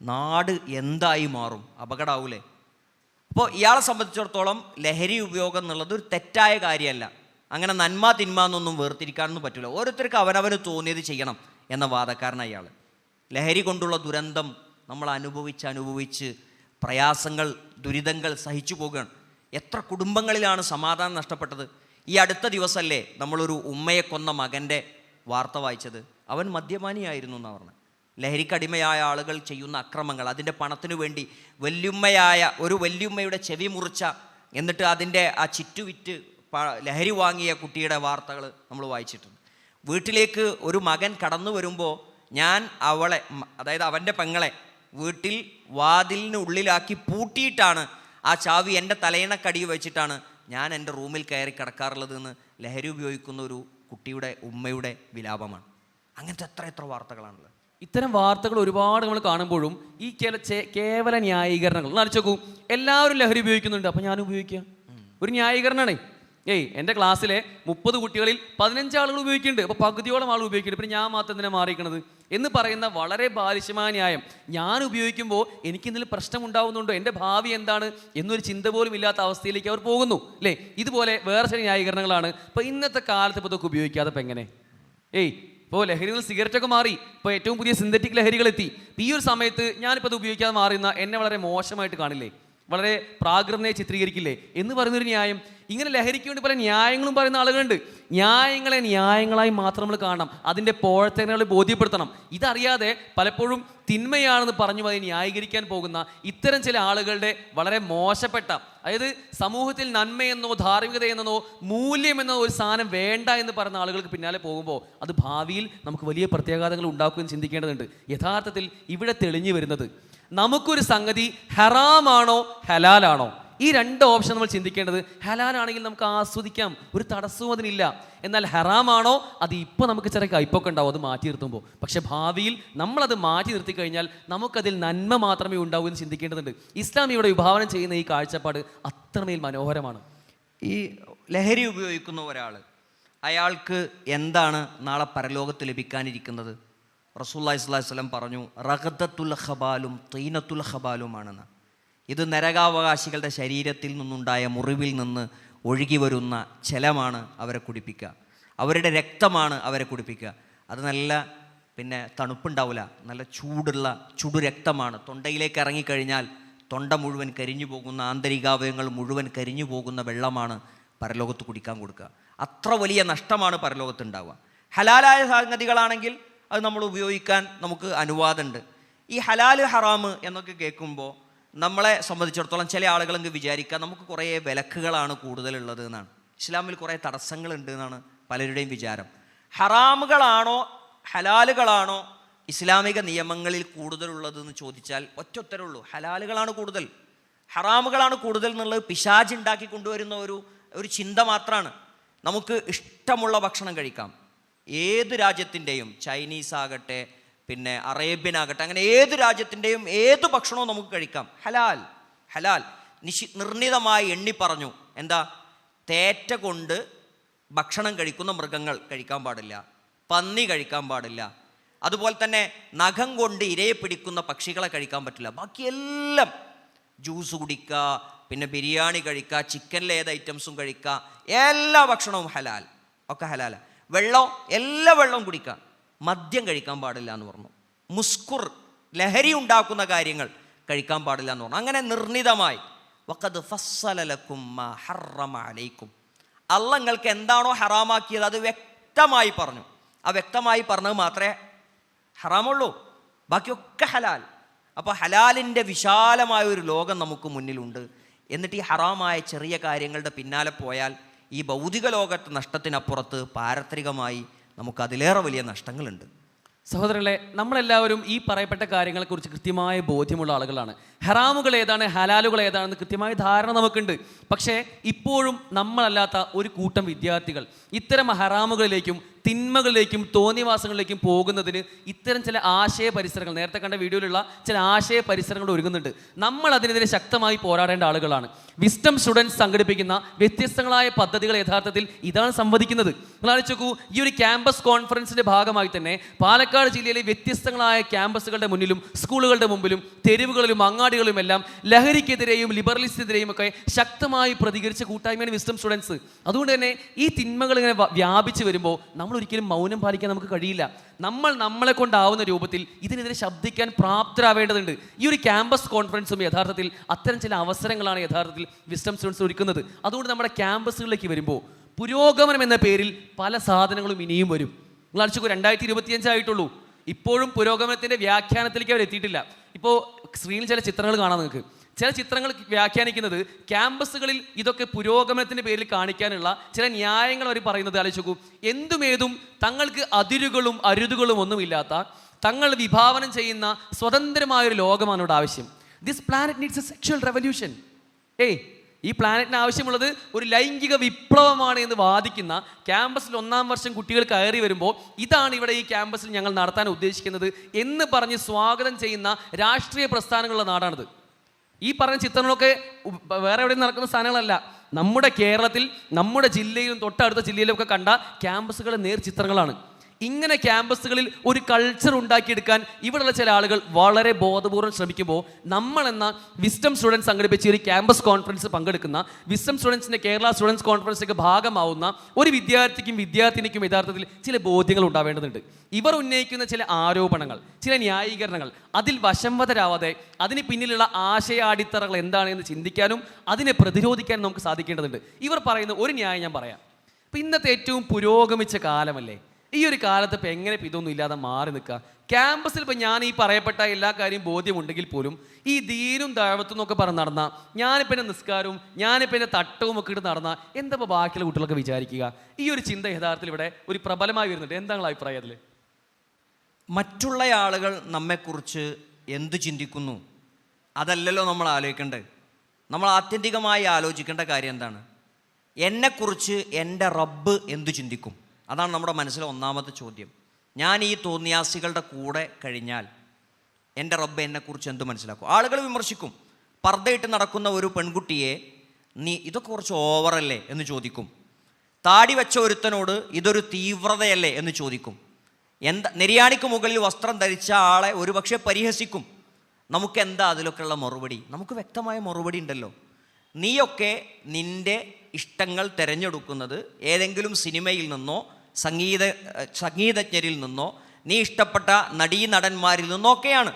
നാട് എന്തായി മാറും? അപകടമാവൂലേ? അപ്പോൾ ഇയാളെ സംബന്ധിച്ചിടത്തോളം ലഹരി ഉപയോഗം എന്നുള്ളത് ഒരു തെറ്റായ കാര്യമല്ല. അങ്ങനെ നന്മ തിന്മ എന്നൊന്നും വേർതിരിക്കാനൊന്നും പറ്റില്ല. ഓരോരുത്തർക്ക് അവനവന് തോന്നിയത് ചെയ്യണം എന്ന വാദക്കാരനാണ് ഇയാൾ. ലഹരി കൊണ്ടുള്ള ദുരന്തം നമ്മൾ അനുഭവിച്ച് പ്രയാസങ്ങൾ ദുരിതങ്ങൾ സഹിച്ചു പോകുകയാണ്. എത്ര കുടുംബങ്ങളിലാണ് സമാധാനം നഷ്ടപ്പെട്ടത്. ഈ അടുത്ത ദിവസമല്ലേ നമ്മളൊരു ഉമ്മയെ കൊന്ന മകൻ്റെ വാർത്ത വായിച്ചത്. അവൻ മദ്യപാനിയായിരുന്നു എന്നാണ് പറഞ്ഞത്. ലഹരിക്കടിമയായ ആളുകൾ ചെയ്യുന്ന അക്രമങ്ങൾ, അതിൻ്റെ പണത്തിനു വേണ്ടി വല്യുമ്മയുടെ ചെവി മുറിച്ച, എന്നിട്ട് അതിൻ്റെ ആ ചിറ്റുവിറ്റ് ലഹരി വാങ്ങിയ കുട്ടിയുടെ വാർത്തകൾ നമ്മൾ വായിച്ചിട്ടുണ്ട്. വീട്ടിലേക്ക് ഒരു മകൻ കടന്നു വരുമ്പോൾ ഞാൻ അവളെ, അതായത് അവൻ്റെ പെങ്ങളെ വീട്ടിൽ വാതിലിന് ഉള്ളിലാക്കി പൂട്ടിയിട്ടാണ് ആ ചാവി എൻ്റെ തലയിണക്കടി വെച്ചിട്ടാണ് ഞാൻ എൻ്റെ റൂമിൽ കയറി കിടക്കാറുള്ളത് എന്ന് ലഹരി ഉപയോഗിക്കുന്ന ഒരു കുട്ടിയുടെ ഉമ്മയുടെ വിലാപമാണ്. അങ്ങനത്തെ എത്ര വാർത്തകളാണുള്ളത്. ഇത്തരം വാർത്തകൾ ഒരുപാട് നമ്മൾ കാണുമ്പോഴും ഈ കേവല ന്യായീകരണങ്ങൾ ആലോചിച്ച് നോക്കൂ. എല്ലാവരും ലഹരി ഉപയോഗിക്കുന്നുണ്ട്, അപ്പം ഞാൻ ഉപയോഗിക്കുക ഒരു ന്യായീകരണമാണേ. എൻ്റെ ക്ലാസ്സിലെ 30 കുട്ടികളിൽ 15 ആളുകൾ ഉപയോഗിക്കുന്നുണ്ട്, അപ്പോൾ പകുതിയോളം ആൾ ഉപയോഗിക്കുന്നുണ്ട്, പിന്നെ ഞാൻ മാത്രം എന്തിനാണ് മാറിയിരിക്കണത് എന്ന് പറയുന്ന വളരെ ബാലിശമായ ന്യായം. ഞാൻ ഉപയോഗിക്കുമ്പോൾ എനിക്ക് എന്തെങ്കിലും പ്രശ്നം ഉണ്ടാവുന്നുണ്ടോ, എൻ്റെ ഭാവി എന്താണ് എന്നൊരു ചിന്ത പോലും ഇല്ലാത്ത അവസ്ഥയിലേക്ക് അവർ പോകുന്നു അല്ലേ. ഇതുപോലെ വേറെ ചില ന്യായീകരണങ്ങളാണ്. ഇപ്പോൾ ഇന്നത്തെ കാലത്ത് ഇപ്പോൾ ഇതൊക്കെ ഉപയോഗിക്കാതെ ഇപ്പം എങ്ങനെ? ഇപ്പോൾ ലഹരികൾ സിഗരറ്റൊക്കെ മാറി, ഇപ്പോൾ ഏറ്റവും പുതിയ സിന്തറ്റിക് ലഹരികൾ എത്തി. ഈ ഒരു സമയത്ത് ഞാനിപ്പോൾ അത് ഉപയോഗിക്കാതെ മാറുന്ന എന്നെ വളരെ മോശമായിട്ട് കാണില്ലേ, വളരെ പ്രാകൃതനെ ചിത്രീകരിക്കില്ലേ എന്ന് പറയുന്നൊരു ന്യായം. ഇങ്ങനെ ലഹരിക്ക് വേണ്ടി പല ന്യായങ്ങളും പറയുന്ന ആളുകളുണ്ട്. ന്യായങ്ങളെ ന്യായങ്ങളായി മാത്രം നമ്മൾ കാണണം, അതിൻ്റെ പോഴത്തങ്ങൾ ബോധ്യപ്പെടുത്തണം. ഇതറിയാതെ പലപ്പോഴും തിന്മയാണെന്ന് പറഞ്ഞു അതിനെ ന്യായീകരിക്കാൻ പോകുന്ന ഇത്തരം ചില ആളുകളുടെ വളരെ മോശപ്പെട്ട, അതായത് സമൂഹത്തിൽ നന്മയെന്നോ ധാർമ്മികതയെന്നോ മൂല്യമെന്നോ ഒരു സാധനം വേണ്ട എന്ന് പറയുന്ന ആളുകൾക്ക് പിന്നാലെ പോകുമ്പോൾ അത് ഭാവിയിൽ നമുക്ക് വലിയ പ്രത്യാഘാതങ്ങൾ ഉണ്ടാക്കുമെന്ന് ചിന്തിക്കേണ്ടതുണ്ട്. യഥാർത്ഥത്തിൽ ഇവിടെ തെളിഞ്ഞു വരുന്നത് നമുക്കൊരു സംഗതി ഹറാമാണോ ഹലാലാണോ ഈ രണ്ട് ഓപ്ഷൻ നമ്മൾ ചിന്തിക്കേണ്ടത്. ഹലാലാണെങ്കിൽ നമുക്ക് ആസ്വദിക്കാം, ഒരു തടസ്സവും അതിനില്ല. എന്നാൽ ഹറാമാണോ, അത് ഇപ്പോൾ നമുക്ക് ചെറിയ കയ്പൊക്കെ ഉണ്ടാവും അത് മാറ്റി നിർത്തുമ്പോൾ. പക്ഷേ ഭാവിയിൽ നമ്മളത് മാറ്റി നിർത്തി കഴിഞ്ഞാൽ നമുക്കതിൽ നന്മ മാത്രമേ ഉണ്ടാവൂ എന്ന് ചിന്തിക്കേണ്ടതുണ്ട്. ഇസ്ലാം ഇവിടെ വിഭാവനം ചെയ്യുന്ന ഈ കാഴ്ചപ്പാട് അത്രമേൽ മനോഹരമാണ്. ഈ ലഹരി ഉപയോഗിക്കുന്ന ഒരാൾ, അയാൾക്ക് എന്താണ് നാളെ പരലോകത്ത് ലഭിക്കാനിരിക്കുന്നത്? റസൂലുള്ളാഹി സ്വല്ലല്ലാഹു അലൈഹി വസല്ലം പറഞ്ഞു, റഗദത്തുൽ ഖബാലും തീനത്തുൽ ഖബാലുമാണെന്ന്. ഇത് നരകാവകാശികളുടെ ശരീരത്തിൽ നിന്നുണ്ടായ മുറിവിൽ നിന്ന് ഒഴുകി വരുന്ന ജലമാണ് അവരെ കുടിപ്പിക്കുക, അവരുടെ രക്തമാണ് അവരെ കുടിപ്പിക്കുക. അത് നല്ല തണുപ്പുണ്ടാവില്ല, നല്ല ചുടുരക്തമാണ്. തൊണ്ടയിലേക്ക് ഇറങ്ങിക്കഴിഞ്ഞാൽ തൊണ്ട മുഴുവൻ കരിഞ്ഞു പോകുന്ന, ആന്തരികാവയവങ്ങൾ മുഴുവൻ കരിഞ്ഞു പോകുന്ന വെള്ളമാണ് പരലോകത്ത് കുടിക്കാൻ കൊടുക്കുക. അത്ര വലിയ നഷ്ടമാണ് പരലോകത്തുണ്ടാവുക. ഹലാലായ സംഗതികളാണെങ്കിൽ അത് നമ്മൾ ഉപയോഗിക്കാൻ നമുക്ക് അനുവാദമുണ്ട്. ഈ ഹലാൽ ഹറാമ് എന്നൊക്കെ കേൾക്കുമ്പോൾ നമ്മളെ സംബന്ധിച്ചിടത്തോളം ചില ആളുകളെങ്കിൽ വിചാരിക്കുക നമുക്ക് കുറേ വിലക്കുകളാണ് കൂടുതലുള്ളത് എന്നാണ്. ഇസ്ലാമിൽ കുറേ തടസ്സങ്ങളുണ്ട് എന്നാണ് പലരുടെയും വിചാരം. ഹറാമുകളാണോ ഹലാലുകളാണോ ഇസ്ലാമിക നിയമങ്ങളിൽ കൂടുതലുള്ളതെന്ന് ചോദിച്ചാൽ ഒറ്റൊത്തരുള്ളൂ, ഹലാലുകളാണ് കൂടുതൽ. ഹറാമുകളാണ് കൂടുതൽ എന്നുള്ളത് പിശാച് ഉണ്ടാക്കി കൊണ്ടുവരുന്ന ഒരു ചിന്ത മാത്രമാണ്. നമുക്ക് ഇഷ്ടമുള്ള ഭക്ഷണം കഴിക്കാം, ഏത് രാജ്യത്തിൻ്റെയും, ചൈനീസ് ആകട്ടെ അറേബ്യൻ ആകട്ടെ, അങ്ങനെ ഏത് രാജ്യത്തിൻ്റെയും ഏത് ഭക്ഷണവും നമുക്ക് കഴിക്കാം. ഹലാൽ ഹലാൽ നിർണിതമായി എണ്ണി പറഞ്ഞു. എന്താ? തേറ്റ കൊണ്ട് ഭക്ഷണം കഴിക്കുന്ന മൃഗങ്ങൾ കഴിക്കാൻ പാടില്ല, പന്നി കഴിക്കാൻ പാടില്ല, അതുപോലെ തന്നെ നഖം കൊണ്ട് ഇരയെ പിടിക്കുന്ന പക്ഷികളെ കഴിക്കാൻ പറ്റില്ല. ബാക്കിയെല്ലാം ജ്യൂസ് കുടിക്കുക, ബിരിയാണി കഴിക്കുക, ചിക്കനിലെ ഏത് ഐറ്റംസും കഴിക്കുക, എല്ലാ ഭക്ഷണവും ഹലാൽ, ഒക്കെ ഹലാല. വെള്ളം, എല്ലാ വെള്ളവും കുടിക്കുക. മദ്യം കഴിക്കാൻ പാടില്ല എന്ന് പറഞ്ഞു. മുസ്കുർ, ലഹരി ഉണ്ടാക്കുന്ന കാര്യങ്ങൾ കഴിക്കാൻ പാടില്ല എന്ന് പറഞ്ഞു. അങ്ങനെ നിർണിതമായി വഖദ് ഫസ്സല ലക്കും മാ ഹറമ അലൈക്കും, അല്ലാഹ് നിങ്ങൾക്ക് എന്താണോ ഹറാമാക്കിയത് അത് വ്യക്തമായി പറഞ്ഞു. ആ വ്യക്തമായി പറഞ്ഞത് മാത്രമേ ഹറാമുള്ളൂ, ബാക്കിയൊക്കെ ഹലാൽ. അപ്പോൾ ഹലാലിൻ്റെ വിശാലമായ ഒരു ലോകം നമുക്ക് മുന്നിലുണ്ട്. എന്നിട്ട് ഈ ഹറാമായ ചെറിയ കാര്യങ്ങളുടെ പിന്നാലെ പോയാൽ ഈ ഭൗതിക ലോകത്തെ നഷ്ടത്തിനപ്പുറത്ത് പാരത്രികമായി നമുക്ക് അതിലേറെ വലിയ നഷ്ടങ്ങളുണ്ട്. സഹോദരങ്ങളെ, നമ്മളെല്ലാവരും ഈ പറയപ്പെട്ട കാര്യങ്ങളെക്കുറിച്ച് കൃത്യമായ ബോധ്യമുള്ള ആളുകളാണ്. ഹറാമുകൾ ഏതാണ്, ഹലാലുകൾ ഏതാണെന്ന് കൃത്യമായ ധാരണ നമുക്കുണ്ട്. പക്ഷേ ഇപ്പോഴും നമ്മളല്ലാത്ത ഒരു കൂട്ടം വിദ്യാർത്ഥികൾ ഇത്തരം ഹറാമുകളിലേക്കും തിന്മകളിലേക്കും തോന്നിവാസങ്ങളിലേക്കും പോകുന്നതിന് ഇത്തരം ചില ആശയ പരിസരങ്ങൾ, നേരത്തെ കണ്ട വീഡിയോയിലുള്ള ചില ആശയ പരിസരങ്ങൾ ഒരുങ്ങുന്നുണ്ട്. നമ്മൾ അതിനെതിരെ ശക്തമായി പോരാടേണ്ട ആളുകളാണ്. വിസ്ഡം സ്റ്റുഡൻസ് സംഘടിപ്പിക്കുന്ന വ്യത്യസ്തങ്ങളായ പദ്ധതികൾ യഥാർത്ഥത്തിൽ ഇതാണ് സംവദിക്കുന്നത്. നിങ്ങൾ ആലോചിച്ച് നോക്കൂ, ഈ ഒരു ക്യാമ്പസ് കോൺഫറൻസിൻ്റെ ഭാഗമായി തന്നെ പാലക്കാട് ജില്ലയിലെ വ്യത്യസ്തങ്ങളായ ക്യാമ്പസുകളുടെ മുന്നിലും സ്കൂളുകളുടെ മുമ്പിലും തെരുവുകളിലും അങ്ങാടികളിലും എല്ലാം ലഹരിക്കെതിരെയും ലിബറലിസത്തിനെതിരെയും ഒക്കെ ശക്തമായി പ്രതികരിച്ച കൂട്ടായ്മയാണ് വിസ്ഡം സ്റ്റുഡൻസ്. അതുകൊണ്ട് തന്നെ ഈ തിന്മകൾ ഇങ്ങനെ വ്യാപിച്ചു വരുമ്പോൾ നമ്മൾ ഒരിക്കലും മൗനം പാലിക്കാൻ നമുക്ക് കഴിയില്ല. നമ്മളെ കൊണ്ടാവുന്ന രൂപത്തിൽ ഇതിനെതിരെ ശബ്ദിക്കാൻ പ്രാപ്തരാവേണ്ടതുണ്ട്. ഈ ഒരു ക്യാമ്പസ് കോൺഫറൻസും യഥാർത്ഥത്തിൽ അത്തരം ചില അവസരങ്ങളാണ് യഥാർത്ഥത്തിൽ വിസ്ഡം സ്റ്റുഡൻസ് ഒരുക്കുന്നത്. അതുകൊണ്ട് നമ്മുടെ ക്യാമ്പസുകളിലേക്ക് വരുമ്പോൾ പുരോഗമനം എന്ന പേരിൽ പല സാധനങ്ങളും ഇനിയും വരും. നിങ്ങൾ അടിച്ചു 2025 ആയിട്ടുള്ളൂ, ഇപ്പോഴും പുരോഗമനത്തിൻ്റെ വ്യാഖ്യാനത്തിലേക്ക് അവർ എത്തിയിട്ടില്ല. ഇപ്പോൾ സ്ക്രീനിൽ ചില ചിത്രങ്ങൾ കാണാം. നിങ്ങൾക്ക് ചില ചിത്രങ്ങൾ വ്യാഖ്യാനിക്കുന്നത് ക്യാമ്പസുകളിൽ ഇതൊക്കെ പുരോഗമനത്തിൻ്റെ പേരിൽ കാണിക്കാനുള്ള ചില ന്യായങ്ങൾ അവർ പറയുന്നത് ആലോചിച്ച് നോക്കൂ. എന്തുമേതും തങ്ങൾക്ക് അതിരുകളും അരുതുകളും ഒന്നുമില്ലാത്ത, തങ്ങൾ വിഭാവനം ചെയ്യുന്ന സ്വതന്ത്രമായൊരു ലോകമാണ് ഇവിടെ ആവശ്യം. This planet needs A sexual revolution. ഈ പ്ലാനറ്റിന് ആവശ്യമുള്ളത് ഒരു ലൈംഗിക വിപ്ലവമാണ് എന്ന് വാദിക്കുന്ന ക്യാമ്പസിൽ 1ാം വർഷം കുട്ടികൾ കയറി വരുമ്പോൾ ഇതാണ് ഇവിടെ ഈ ക്യാമ്പസിൽ ഞങ്ങൾ നടത്താൻ ഉദ്ദേശിക്കുന്നത് എന്ന് പറഞ്ഞ് സ്വാഗതം ചെയ്യുന്ന രാഷ്ട്രീയ പ്രസ്ഥാനങ്ങളുള്ള നാടാണിത്. ഈ പറഞ്ഞ ചിത്രങ്ങളൊക്കെ വേറെ എവിടെയും നടക്കുന്ന സ്ഥാനങ്ങളല്ല. നമ്മുടെ കേരളത്തിൽ, നമ്മുടെ ജില്ലയിലും തൊട്ടടുത്ത ജില്ലയിലും ഒക്കെ കണ്ട ക്യാമ്പസുകളെ നേർ ചിത്രങ്ങളാണ്. ഇങ്ങനെ ക്യാമ്പസുകളിൽ ഒരു കൾച്ചർ ഉണ്ടാക്കിയെടുക്കാൻ ഇവിടെയുള്ള ചില ആളുകൾ വളരെ ബോധപൂർവ്വം ശ്രമിക്കുമ്പോൾ നമ്മളെന്ന വിസ്ഡം സ്റ്റുഡൻസ് സംഘടിപ്പിച്ച ഒരു ക്യാമ്പസ് കോൺഫറൻസ് പങ്കെടുക്കുന്ന വിസ്ഡം സ്റ്റുഡൻസിൻ്റെ കേരള സ്റ്റുഡൻസ് കോൺഫറൻസിലേക്ക് ഭാഗമാവുന്ന ഒരു വിദ്യാർത്ഥിക്കും വിദ്യാർത്ഥിനിക്കും യഥാർത്ഥത്തിൽ ചില ബോധ്യങ്ങൾ ഉണ്ടാവേണ്ടതുണ്ട്. ഇവർ ഉന്നയിക്കുന്ന ചില ആരോപണങ്ങൾ, ചില ന്യായീകരണങ്ങൾ, അതിൽ വശംവദരാവാതെ അതിന് പിന്നിലുള്ള ആശയാടിത്തറകൾ എന്താണെന്ന് ചിന്തിക്കാനും അതിനെ പ്രതിരോധിക്കാനും നമുക്ക് സാധിക്കേണ്ടതുണ്ട്. ഇവർ പറയുന്ന ഒരു ന്യായം ഞാൻ പറയാം. ഇപ്പം ഇന്നത്തെ ഏറ്റവും പുരോഗമിച്ച കാലമല്ലേ, ഈ ഒരു കാലത്ത് ഇപ്പം എങ്ങനെ ഇതൊന്നും ഇല്ലാതെ മാറി നിൽക്കുക? ക്യാമ്പസിൽ ഇപ്പം ഞാൻ ഈ പറയപ്പെട്ട എല്ലാ കാര്യം ബോധ്യമുണ്ടെങ്കിൽ പോലും ഈ ദീനും ദഅവത്തും എന്നൊക്കെ പറഞ്ഞ് നടന്നാൽ, ഞാനിപ്പോൾ എൻ്റെ നിസ്കാരവും ഞാനിപ്പോൾ എൻ്റെ തട്ടവും ഒക്കെ ഇട്ട് നടന്നാൽ എന്താ ഇപ്പോൾ ബാക്കിയുള്ള കുട്ടികളൊക്കെ വിചാരിക്കുക? ഈ ഒരു ചിന്ത യഥാർത്ഥത്തിൽ ഇവിടെ ഒരു പ്രബലമായി വരുന്നുണ്ട്. എന്താണ് അഭിപ്രായം അതിൽ? മറ്റുള്ള ആളുകൾ നമ്മെക്കുറിച്ച് എന്തു ചിന്തിക്കുന്നു അതല്ലല്ലോ നമ്മൾ ആലോചിക്കേണ്ടത്. നമ്മൾ ആത്യന്തികമായി ആലോചിക്കേണ്ട കാര്യം എന്താണ്? എന്നെക്കുറിച്ച് എൻ്റെ റബ്ബ് എന്തു ചിന്തിക്കും? അതാണ് നമ്മുടെ മനസ്സിലെ ഒന്നാമത്തെ ചോദ്യം. ഞാൻ ഈ തോന്നിയാസികളുടെ കൂടെ കഴിഞ്ഞാൽ എൻ്റെ റബ്ബ് എന്നെക്കുറിച്ച് എന്ത് മനസ്സിലാക്കും? ആളുകൾ വിമർശിക്കും. പർദ്ദയിട്ട് നടക്കുന്ന ഒരു പെൺകുട്ടിയെ നീ ഇതൊക്കെ കുറച്ച് ഓവറല്ലേ എന്ന് ചോദിക്കും. താടി വെച്ച ഒരുത്തനോട് ഇതൊരു തീവ്രതയല്ലേ എന്ന് ചോദിക്കും. നെരിയാണിക്ക് മുകളിൽ വസ്ത്രം ധരിച്ച ആളെ ഒരുപക്ഷെ പരിഹസിക്കും. നമുക്കെന്താ അതിലൊക്കെയുള്ള മറുപടി? നമുക്ക് വ്യക്തമായ മറുപടി ഉണ്ടല്ലോ. നീയൊക്കെ നിൻ്റെ ഇഷ്ടങ്ങൾ തിരഞ്ഞെടുക്കുന്നത് ഏതെങ്കിലും സിനിമയിൽ നിന്നോ സംഗീതജ്ഞരിൽ നിന്നോ നീ ഇഷ്ടപ്പെട്ട നടീനടന്മാരിൽ നിന്നൊക്കെയാണ്.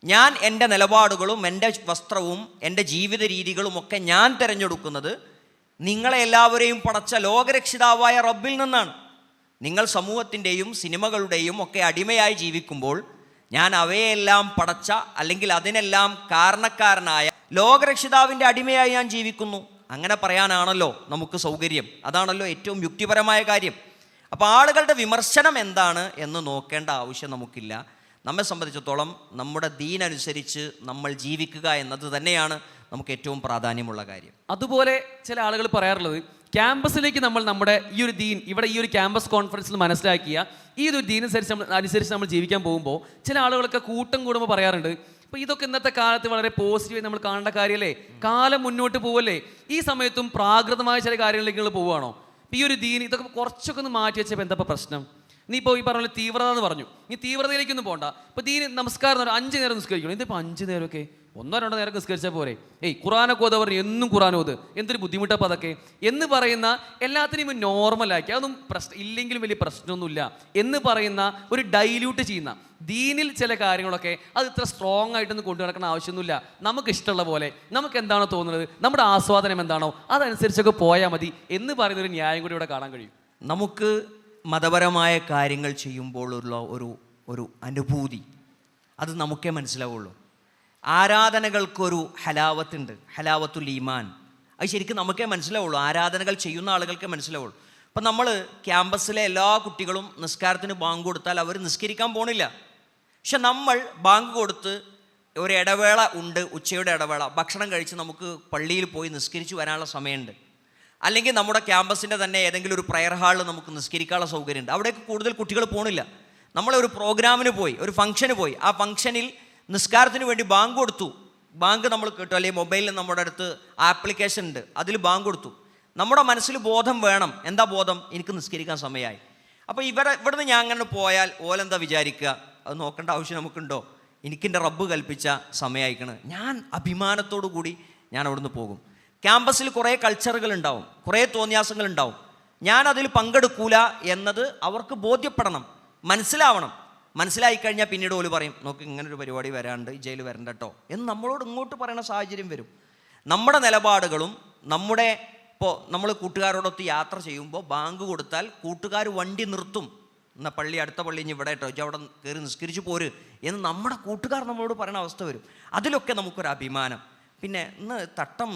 ഞാൻ എൻ്റെ നിലപാടുകളും എൻ്റെ വസ്ത്രവും എൻ്റെ ജീവിത രീതികളുമൊക്കെ ഞാൻ തിരഞ്ഞെടുക്കുന്നത് നിങ്ങളെ എല്ലാവരെയും പടച്ച ലോകരക്ഷിതാവായ റബ്ബിൽ നിന്നാണ്. നിങ്ങൾ സമൂഹത്തിൻ്റെയും സിനിമകളുടെയും ഒക്കെ അടിമയായി ജീവിക്കുമ്പോൾ ഞാൻ അവയെല്ലാം പടച്ച അല്ലെങ്കിൽ അതിനെല്ലാം കാരണക്കാരനായ ലോകരക്ഷിതാവിൻ്റെ അടിമയായി ഞാൻ ജീവിക്കുന്നു. അങ്ങനെ പറയാനാണല്ലോ നമുക്ക് സൗകര്യം. അതാണല്ലോ ഏറ്റവും യുക്തിപരമായ കാര്യം. അപ്പോൾ ആളുകളുടെ വിമർശനം എന്താണ് എന്ന് നോക്കേണ്ട ആവശ്യം നമുക്കില്ല. നമ്മെ സംബന്ധിച്ചിടത്തോളം നമ്മുടെ ദീൻ അനുസരിച്ച് നമ്മൾ ജീവിക്കുക എന്നത് തന്നെയാണ് നമുക്ക് ഏറ്റവും പ്രാധാന്യമുള്ള കാര്യം. അതുപോലെ ചില ആളുകൾ പറയാറുള്ളത്, ക്യാമ്പസിലേക്ക് നമ്മൾ നമ്മുടെ ഈ ഒരു ദീൻ ഇവിടെ ഈ ഒരു ക്യാമ്പസ് കോൺഫറൻസിൽ മനസ്സിലാക്കിയ ഈ ഒരു ദീൻ അനുസരിച്ച് നമ്മൾ ജീവിക്കാൻ പോകുമ്പോൾ ചില ആളുകളൊക്കെ കൂട്ടം കൂടുമ്പോൾ പറയാറുണ്ട്, അപ്പോൾ ഇതൊക്കെ ഇന്നത്തെ കാലത്ത് വളരെ പോസിറ്റീവായി നമ്മൾ കാണേണ്ട കാര്യമല്ലേ, കാലം മുന്നോട്ട് പോവല്ലേ, ഈ സമയത്തും പ്രാകൃതമായ ചില കാര്യങ്ങളിലേക്ക് നിങ്ങൾ പോവുകയാണോ? ഈ ഒരു ദീൻ ഇതൊക്കെ കുറച്ചൊക്കെ ഒന്ന് മാറ്റി വെച്ചപ്പോൾ എന്താ പ്രശ്നം? നീ ഇപ്പോൾ ഈ പറഞ്ഞ തീവ്രത എന്ന് പറഞ്ഞു, ഈ തീവ്രതയിലേക്കൊന്നും പോകണ്ട. ഇപ്പോൾ ദീൻ നമസ്കാരം എന്ന് പറഞ്ഞാൽ 5 നേരം നിസ്കരിക്കണം. ഇതിപ്പോൾ 5 നേരമൊക്കെ 1-2 നേരം നിസ്കരിച്ചാൽ പോരെ? ഖുറാനൊക്കെ ഓതാ പറഞ്ഞു, എന്നും ഖുറാനോത്, എന്തൊരു ബുദ്ധിമുട്ടപ്പോൾ അതൊക്കെ എന്ന് പറയുന്ന എല്ലാത്തിനെയും നോർമലാക്കി, അതൊന്നും ഇല്ലെങ്കിലും വലിയ പ്രശ്നമൊന്നുമില്ല എന്ന് പറയുന്ന ഒരു ഡൈല്യൂട്ട് ചെയ്യുന്ന ദീനിൽ ചില കാര്യങ്ങളൊക്കെ അത് ഇത്ര സ്ട്രോങ് ആയിട്ടൊന്നും കൊണ്ടു നടക്കേണ്ട ആവശ്യമൊന്നുമില്ല. നമുക്ക് ഇഷ്ടമുള്ള പോലെ നമുക്ക് എന്താണോ തോന്നുന്നത്, നമ്മുടെ ആസ്വാദനം എന്താണോ അതനുസരിച്ചൊക്കെ പോയാൽ മതി എന്ന് പറയുന്നൊരു ന്യായം കൂടി ഇവിടെ കാണാൻ കഴിയും. നമുക്ക് മതപരമായ കാര്യങ്ങൾ ചെയ്യുമ്പോഴുള്ള ഒരു അനുഭൂതി അത് നമുക്കേ മനസ്സിലാവുള്ളൂ. ആരാധനകൾക്കൊരു ഹലാവത്തുണ്ട്, ഹലാവത്തുൽ ഈമാൻ. അത് ശരിക്കും നമുക്കേ മനസ്സിലാവുള്ളൂ, ആരാധനകൾ ചെയ്യുന്ന ആളുകൾക്കേ മനസ്സിലാവുള്ളൂ. അപ്പം നമ്മൾ ക്യാമ്പസിലെ എല്ലാ കുട്ടികളും നിസ്കാരത്തിന് ബാങ്ക് കൊടുത്താൽ അവർ നിസ്കരിക്കാൻ പോണില്ല. പക്ഷെ നമ്മൾ ബാങ്ക് കൊടുത്ത് ഒരു ഇടവേള ഉണ്ട്, ഉച്ചയുടെ ഇടവേള, ഭക്ഷണം കഴിച്ച് നമുക്ക് പള്ളിയിൽ പോയി നിസ്കരിച്ച് വരാനുള്ള സമയമുണ്ട്. അല്ലെങ്കിൽ നമ്മുടെ ക്യാമ്പസിൻ്റെ തന്നെ ഏതെങ്കിലും ഒരു പ്രയർ ഹാളിൽ നമുക്ക് നിസ്കരിക്കാനുള്ള സൗകര്യമുണ്ട്. അവിടേക്ക് കൂടുതൽ കുട്ടികൾ പോണില്ല. നമ്മളൊരു പ്രോഗ്രാമിന് പോയി, ഒരു ഫംഗ്ഷന് പോയി, ആ ഫംഗ്ഷനിൽ നിസ്കാരത്തിന് വേണ്ടി ബാങ്ക് കൊടുത്തു, ബാങ്ക് നമ്മൾ കേട്ടു, അല്ലെങ്കിൽ മൊബൈലിൽ നമ്മുടെ അടുത്ത് ആപ്ലിക്കേഷൻ ഉണ്ട്, അതിൽ ബാങ്ക് കൊടുത്തു. നമ്മുടെ മനസ്സിൽ ബോധം വേണം. എന്താ ബോധം? എനിക്ക് നിസ്കരിക്കാൻ സമയമായി. അപ്പോൾ ഇവിടുന്ന് ഞാൻ അങ്ങനെ പോയാൽ ഓലെന്താ വിചാരിക്കുക? അത് നോക്കേണ്ട ആവശ്യം നമുക്കുണ്ടോ? എനിക്കെൻ്റെ റബ്ബ് കൽപ്പിച്ച സമയമായിക്കണ്, ഞാൻ അഭിമാനത്തോടു കൂടി ഞാൻ അവിടുന്ന് പോകും. ക്യാമ്പസിൽ കുറേ കൾച്ചറുകൾ ഉണ്ടാവും, കുറേ തോന്നിയാസങ്ങൾ ഉണ്ടാവും. ഞാൻ അതിൽ പങ്കെടുക്കൂല എന്നത് അവർക്ക് ബോധ്യപ്പെടണം, മനസ്സിലാവണം. മനസ്സിലായി കഴിഞ്ഞാൽ പിന്നീട് ഓല് പറയും, നോക്ക് ഇങ്ങനൊരു പരിപാടി വരാണ്ട് ജയിൽ വരണ്ട കേട്ടോ എന്ന് നമ്മളോട് ഇങ്ങോട്ട് പറയുന്ന സാഹചര്യം വരും. നമ്മുടെ നിലപാടുകളും ഇപ്പോൾ നമ്മൾ കൂട്ടുകാരോടൊത്ത് യാത്ര ചെയ്യുമ്പോൾ ബാങ്ക് കൊടുത്താൽ കൂട്ടുകാർ വണ്ടി നിർത്തും, എന്നാൽ അടുത്ത പള്ളി ഇനി ഇവിടെ കേട്ടോ, അവിടെ കയറി നിസ്കരിച്ച് പോര് എന്ന് നമ്മുടെ കൂട്ടുകാർ നമ്മളോട് പറയുന്ന അവസ്ഥ വരും. അതിലൊക്കെ നമുക്കൊരു അഭിമാനം. പിന്നെ ഇന്ന് തട്ടം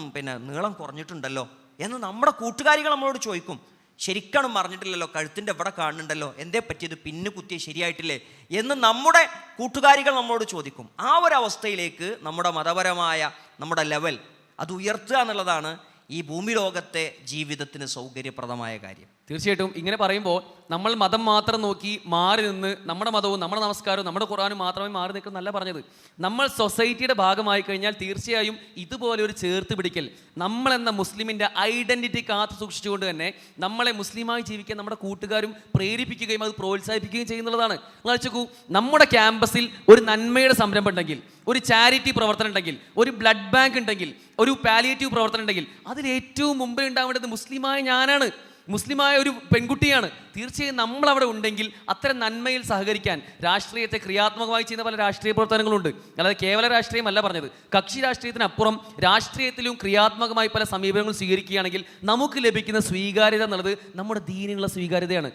നീളം കുറഞ്ഞിട്ടുണ്ടല്ലോ എന്ന് നമ്മുടെ കൂട്ടുകാരികൾ നമ്മളോട് ചോദിക്കും. ശരിക്കാണ് മറിഞ്ഞിട്ടില്ലല്ലോ, കഴുത്തിൻ്റെ ഇവിടെ കാണുന്നുണ്ടല്ലോ, എന്തേ പറ്റിയത്, പിന്ന് കുത്തിയ ശരിയായിട്ടില്ലേ എന്ന് നമ്മുടെ കൂട്ടുകാരികൾ നമ്മളോട് ചോദിക്കും. ആ ഒരു അവസ്ഥയിലേക്ക് നമ്മുടെ മതപരമായ നമ്മുടെ ലെവൽ അത് ഉയർത്തുക എന്നുള്ളതാണ് ഈ ഭൂമി ലോകത്തെ ജീവിതത്തിന് സൗകര്യപ്രദമായ കാര്യം. തീർച്ചയായിട്ടും ഇങ്ങനെ പറയുമ്പോൾ നമ്മൾ മതം മാത്രം നോക്കി മാറി നിന്ന് നമ്മുടെ മതവും നമ്മുടെ നമസ്കാരവും നമ്മുടെ ഖുർആനും മാത്രമേ മാറി നിൽക്കുന്നല്ല പറഞ്ഞത്. നമ്മൾ സൊസൈറ്റിയുടെ ഭാഗമായി കഴിഞ്ഞാൽ തീർച്ചയായും ഇതുപോലെ ഒരു ചേർത്ത് പിടിക്കൽ, നമ്മളെന്ന മുസ്ലിമിൻ്റെ ഐഡൻറ്റിറ്റി കാത്തു സൂക്ഷിച്ചുകൊണ്ട് തന്നെ നമ്മളെ മുസ്ലിമായി ജീവിക്കാൻ നമ്മുടെ കൂട്ടുകാരും പ്രേരിപ്പിക്കുകയും അത് പ്രോത്സാഹിപ്പിക്കുകയും ചെയ്യുന്നുള്ളതാണ്. നോക്കൂ, നമ്മുടെ ക്യാമ്പസിൽ ഒരു നന്മയുടെ സംരംഭം ഉണ്ടെങ്കിൽ, ഒരു ചാരിറ്റി പ്രവർത്തനം ഉണ്ടെങ്കിൽ, ഒരു ബ്ലഡ് ബാങ്ക് ഉണ്ടെങ്കിൽ, ഒരു പാലിയേറ്റീവ് പ്രവർത്തനം ഉണ്ടെങ്കിൽ അതിൽ ഏറ്റവും മുമ്പേ ഉണ്ടാവേണ്ടത് മുസ്ലിമായ ഞാനാണ്, മുസ്ലിമായ ഒരു പെൺകുട്ടിയാണ്. തീർച്ചയായും നമ്മളവിടെ ഉണ്ടെങ്കിൽ അത്തരം നന്മയിൽ സഹകരിക്കാൻ രാഷ്ട്രീയത്തെ ക്രിയാത്മകമായി ചെയ്യുന്ന പല രാഷ്ട്രീയ പ്രവർത്തനങ്ങളുണ്ട്. അല്ലാതെ കേവല രാഷ്ട്രീയമല്ല പറഞ്ഞത്. കക്ഷി രാഷ്ട്രീയത്തിനപ്പുറം രാഷ്ട്രീയത്തിലും ക്രിയാത്മകമായി പല സമീപനങ്ങൾ സ്വീകരിക്കുകയാണെങ്കിൽ നമുക്ക് ലഭിക്കുന്ന സ്വീകാര്യത എന്നുള്ളത് നമ്മുടെ ദീനിനുള്ള സ്വീകാര്യതയാണ്.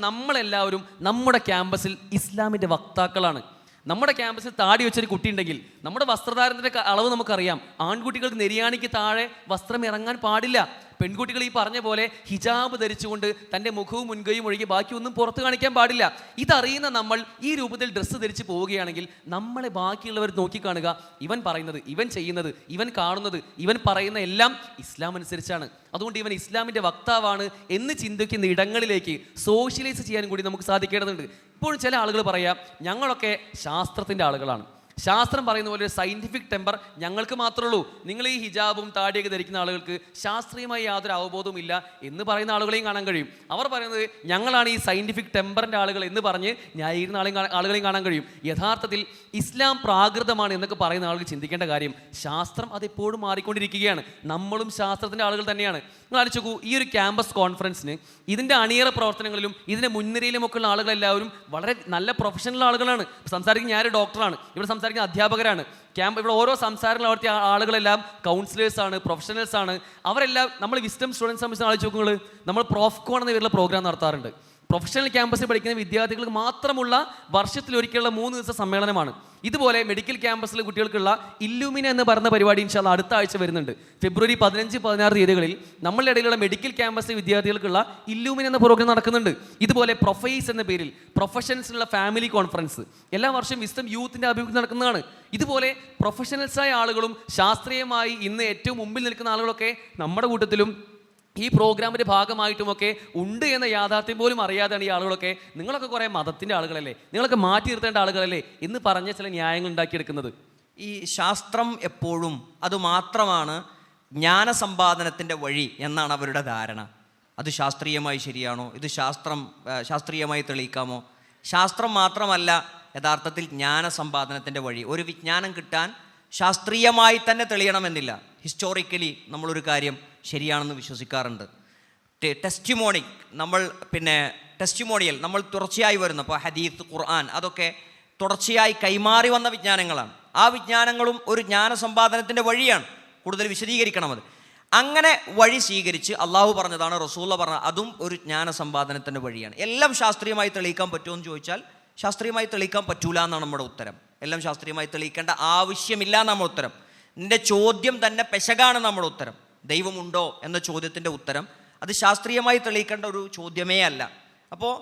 നമ്മളെല്ലാവരും നമ്മുടെ ക്യാമ്പസിൽ ഇസ്ലാമിൻ്റെ വക്താക്കളാണ്. നമ്മുടെ ക്യാമ്പസിൽ താടി വെച്ചൊരു കുട്ടി ഉണ്ടെങ്കിൽ നമ്മുടെ വസ്ത്രധാരണത്തിൻ്റെ അളവ് നമുക്കറിയാം. ആൺകുട്ടികൾക്ക് നെരിയാണിക്ക് താഴെ വസ്ത്രം ഇറങ്ങാൻ പാടില്ല. പെൺകുട്ടികൾ ഈ പറഞ്ഞ പോലെ ഹിജാബ് ധരിച്ചുകൊണ്ട് തൻ്റെ മുഖവും മുൻകൈയും ഒഴികെ ബാക്കിയൊന്നും പുറത്ത് കാണിക്കാൻ പാടില്ല. ഇതറിയുന്ന നമ്മൾ ഈ രൂപത്തിൽ ഡ്രസ്സ് ധരിച്ച് പോവുകയാണെങ്കിൽ നമ്മളെ ബാക്കിയുള്ളവർ നോക്കിക്കാണുക, ഇവൻ പറയുന്നത്, ഇവൻ ചെയ്യുന്നത്, ഇവൻ കാണുന്നത്, ഇവൻ പറയുന്ന എല്ലാം ഇസ്ലാം അനുസരിച്ചാണ്, അതുകൊണ്ട് ഇവൻ ഇസ്ലാമിൻ്റെ വക്താവാണ് എന്ന് ചിന്തിക്കുന്ന ഇടങ്ങളിലേക്ക് സോഷ്യലൈസ് ചെയ്യാനും കൂടി നമുക്ക് സാധിക്കേണ്ടതുണ്ട്. ഇപ്പോഴും ചില ആളുകൾ പറയാം, ഞങ്ങളൊക്കെ ശാസ്ത്രത്തിൻ്റെ ആളുകളാണ്, ശാസ്ത്രം പറയുന്ന പോലെ ഒരു സയൻറ്റിഫിക് ടെമ്പർ ഞങ്ങൾക്ക് മാത്രമേ ഉള്ളൂ, നിങ്ങൾ ഈ ഹിജാബും താടിയൊക്കെ ധരിക്കുന്ന ആളുകൾക്ക് ശാസ്ത്രീയമായി യാതൊരു അവബോധവും ഇല്ല എന്ന് പറയുന്ന ആളുകളെയും കാണാൻ കഴിയും. അവർ പറയുന്നത് ഞങ്ങളാണ് ഈ സയൻറ്റിഫിക് ടെമ്പറിൻ്റെ ആളുകൾ എന്ന് പറഞ്ഞ് ന്യായീകരിക്കുന്ന ആളുകളെയും കാണാൻ കഴിയും. യഥാർത്ഥത്തിൽ ഇസ്ലാം പ്രാകൃതമാണ് എന്നൊക്കെ പറയുന്ന ആളുകൾ ചിന്തിക്കേണ്ട കാര്യം, ശാസ്ത്രം അതെപ്പോഴും മാറിക്കൊണ്ടിരിക്കുകയാണ്, നമ്മളും ശാസ്ത്രത്തിൻ്റെ ആളുകൾ തന്നെയാണ്. നിങ്ങൾ ആലോചിച്ച് നോക്കൂ, ഈ ഒരു ക്യാമ്പസ് കോൺഫറൻസിന് ഇതിൻ്റെ അണിയറ പ്രവർത്തനങ്ങളിലും ഇതിൻ്റെ മുൻനിരയിലുമൊക്കെ ഉള്ള ആളുകളെല്ലാവരും വളരെ നല്ല പ്രൊഫഷണൽ ആളുകളാണ്. സംസാരിക്കുന്ന ഞാനൊരു ഡോക്ടറാണ്, ഇവിടെ സംസാരിക്കുന്ന അധ്യാപകരാണ്. ഇവിടെ ഓരോ സംസാരങ്ങൾ നടത്തിയ ആളുകളെല്ലാം കൗൺസിലേഴ്സാണ്, പ്രൊഫഷണൽസാണ്. അവരെല്ലാം നമ്മൾ വിസ്ഡം സ്റ്റുഡൻസ് സംബന്ധിച്ച് ആലോചിച്ച് നോക്കുമ്പോൾ നമ്മൾ പ്രോഫ്കോൺ എന്ന പേരിലുള്ള പ്രോഗ്രാം നടത്താറുണ്ട്. പ്രൊഫഷണൽ ക്യാമ്പസിൽ പഠിക്കുന്ന വിദ്യാർത്ഥികൾക്ക് മാത്രമുള്ള വർഷത്തിലൊരിക്കലുള്ള 3 ദിവസ സമ്മേളനമാണ്. ഇതുപോലെ മെഡിക്കൽ ക്യാമ്പസിലെ കുട്ടികൾക്കുള്ള ഇല്ലുമിന എന്ന് പറയുന്ന പരിപാടി ഇൻഷാ അല്ലാഹ് അടുത്ത ആഴ്ച വരുന്നുണ്ട്. ഫെബ്രുവരി 15-16 തീയതികളിൽ നമ്മളുടെ ഇടയിലുള്ള മെഡിക്കൽ ക്യാമ്പസിലെ വിദ്യാർത്ഥികൾക്കുള്ള ഇല്ലുമിന എന്ന പ്രോഗ്രാം നടക്കുന്നുണ്ട്. ഇതുപോലെ പ്രൊഫൈസ് എന്ന പേരിൽ പ്രൊഫഷണൽസിനുള്ള ഫാമിലി കോൺഫറൻസ് എല്ലാ വർഷവും വിസ്ഡം യൂത്തിൻ്റെ ആഭിമുഖ്യം നടക്കുന്നതാണ്. ഇതുപോലെ പ്രൊഫഷണൽസായ ആളുകളും ശാസ്ത്രീയമായി ഇന്ന് ഏറ്റവും മുമ്പിൽ നിൽക്കുന്ന ആളുകളൊക്കെ നമ്മുടെ കൂട്ടത്തിലും ഈ പ്രോഗ്രാമിൻ്റെ ഭാഗമായിട്ടുമൊക്കെ ഉണ്ട് എന്ന യാഥാർത്ഥ്യം പോലും അറിയാതെയാണ് ഈ ആളുകളൊക്കെ നിങ്ങളൊക്കെ കുറേ മതത്തിൻ്റെ ആളുകളല്ലേ, നിങ്ങളൊക്കെ മാറ്റി നിർത്തേണ്ട ആളുകളല്ലേ എന്ന് പറഞ്ഞ ചില ന്യായങ്ങൾ ഉണ്ടാക്കിയെടുക്കുന്നത്. ഈ ശാസ്ത്രം എപ്പോഴും അതുമാത്രമാണ് ജ്ഞാനസമ്പാദനത്തിൻ്റെ വഴി എന്നാണ് അവരുടെ ധാരണ. അത് ശാസ്ത്രീയമായി ശരിയാണോ, ഇത് ശാസ്ത്രീയമായി തെളിയിക്കാമോ? ശാസ്ത്രം മാത്രമല്ല യഥാർത്ഥത്തിൽ ജ്ഞാനസമ്പാദനത്തിൻ്റെ വഴി. ഒരു വിജ്ഞാനം കിട്ടാൻ ശാസ്ത്രീയമായി തന്നെ തെളിയണമെന്നില്ല. ഹിസ്റ്റോറിക്കലി നമ്മളൊരു കാര്യം ശരിയാണെന്ന് വിശ്വസിക്കാറുണ്ട്. ടെസ്റ്റിമോണിയൽ നമ്മൾ തുടർച്ചയായി വരുന്ന, ഇപ്പോൾ ഹദീത്ത്, ഖുർആൻ, അതൊക്കെ തുടർച്ചയായി കൈമാറി വന്ന വിജ്ഞാനങ്ങളാണ്. ആ വിജ്ഞാനങ്ങളും ഒരു ജ്ഞാനസമ്പാദനത്തിൻ്റെ വഴിയാണ്. കൂടുതൽ വിശദീകരിക്കണം അത്. അങ്ങനെ വഴി സ്വീകരിച്ച് അള്ളാഹു പറഞ്ഞതാണ്, റസൂലുള്ള പറഞ്ഞത്, അതും ഒരു ജ്ഞാനസമ്പാദനത്തിൻ്റെ വഴിയാണ്. എല്ലാം ശാസ്ത്രീയമായി തെളിയിക്കാൻ പറ്റുമോ എന്ന് ചോദിച്ചാൽ ശാസ്ത്രീയമായി തെളിയിക്കാൻ പറ്റൂല എന്നാണ് നമ്മുടെ ഉത്തരം. എല്ലാം ശാസ്ത്രീയമായി തെളിയിക്കേണ്ട ആവശ്യമില്ല നമ്മുടെ ഉത്തരം. നിൻ്റെ ചോദ്യം തന്നെ പെശകാണ് നമ്മുടെ ഉത്തരം. ദൈവമുണ്ടോ എന്ന ചോദ്യത്തിൻ്റെ ഉത്തരം അത് ശാസ്ത്രീയമായി തെളിയിക്കേണ്ട ഒരു ചോദ്യമേ അല്ല. അപ്പോൾ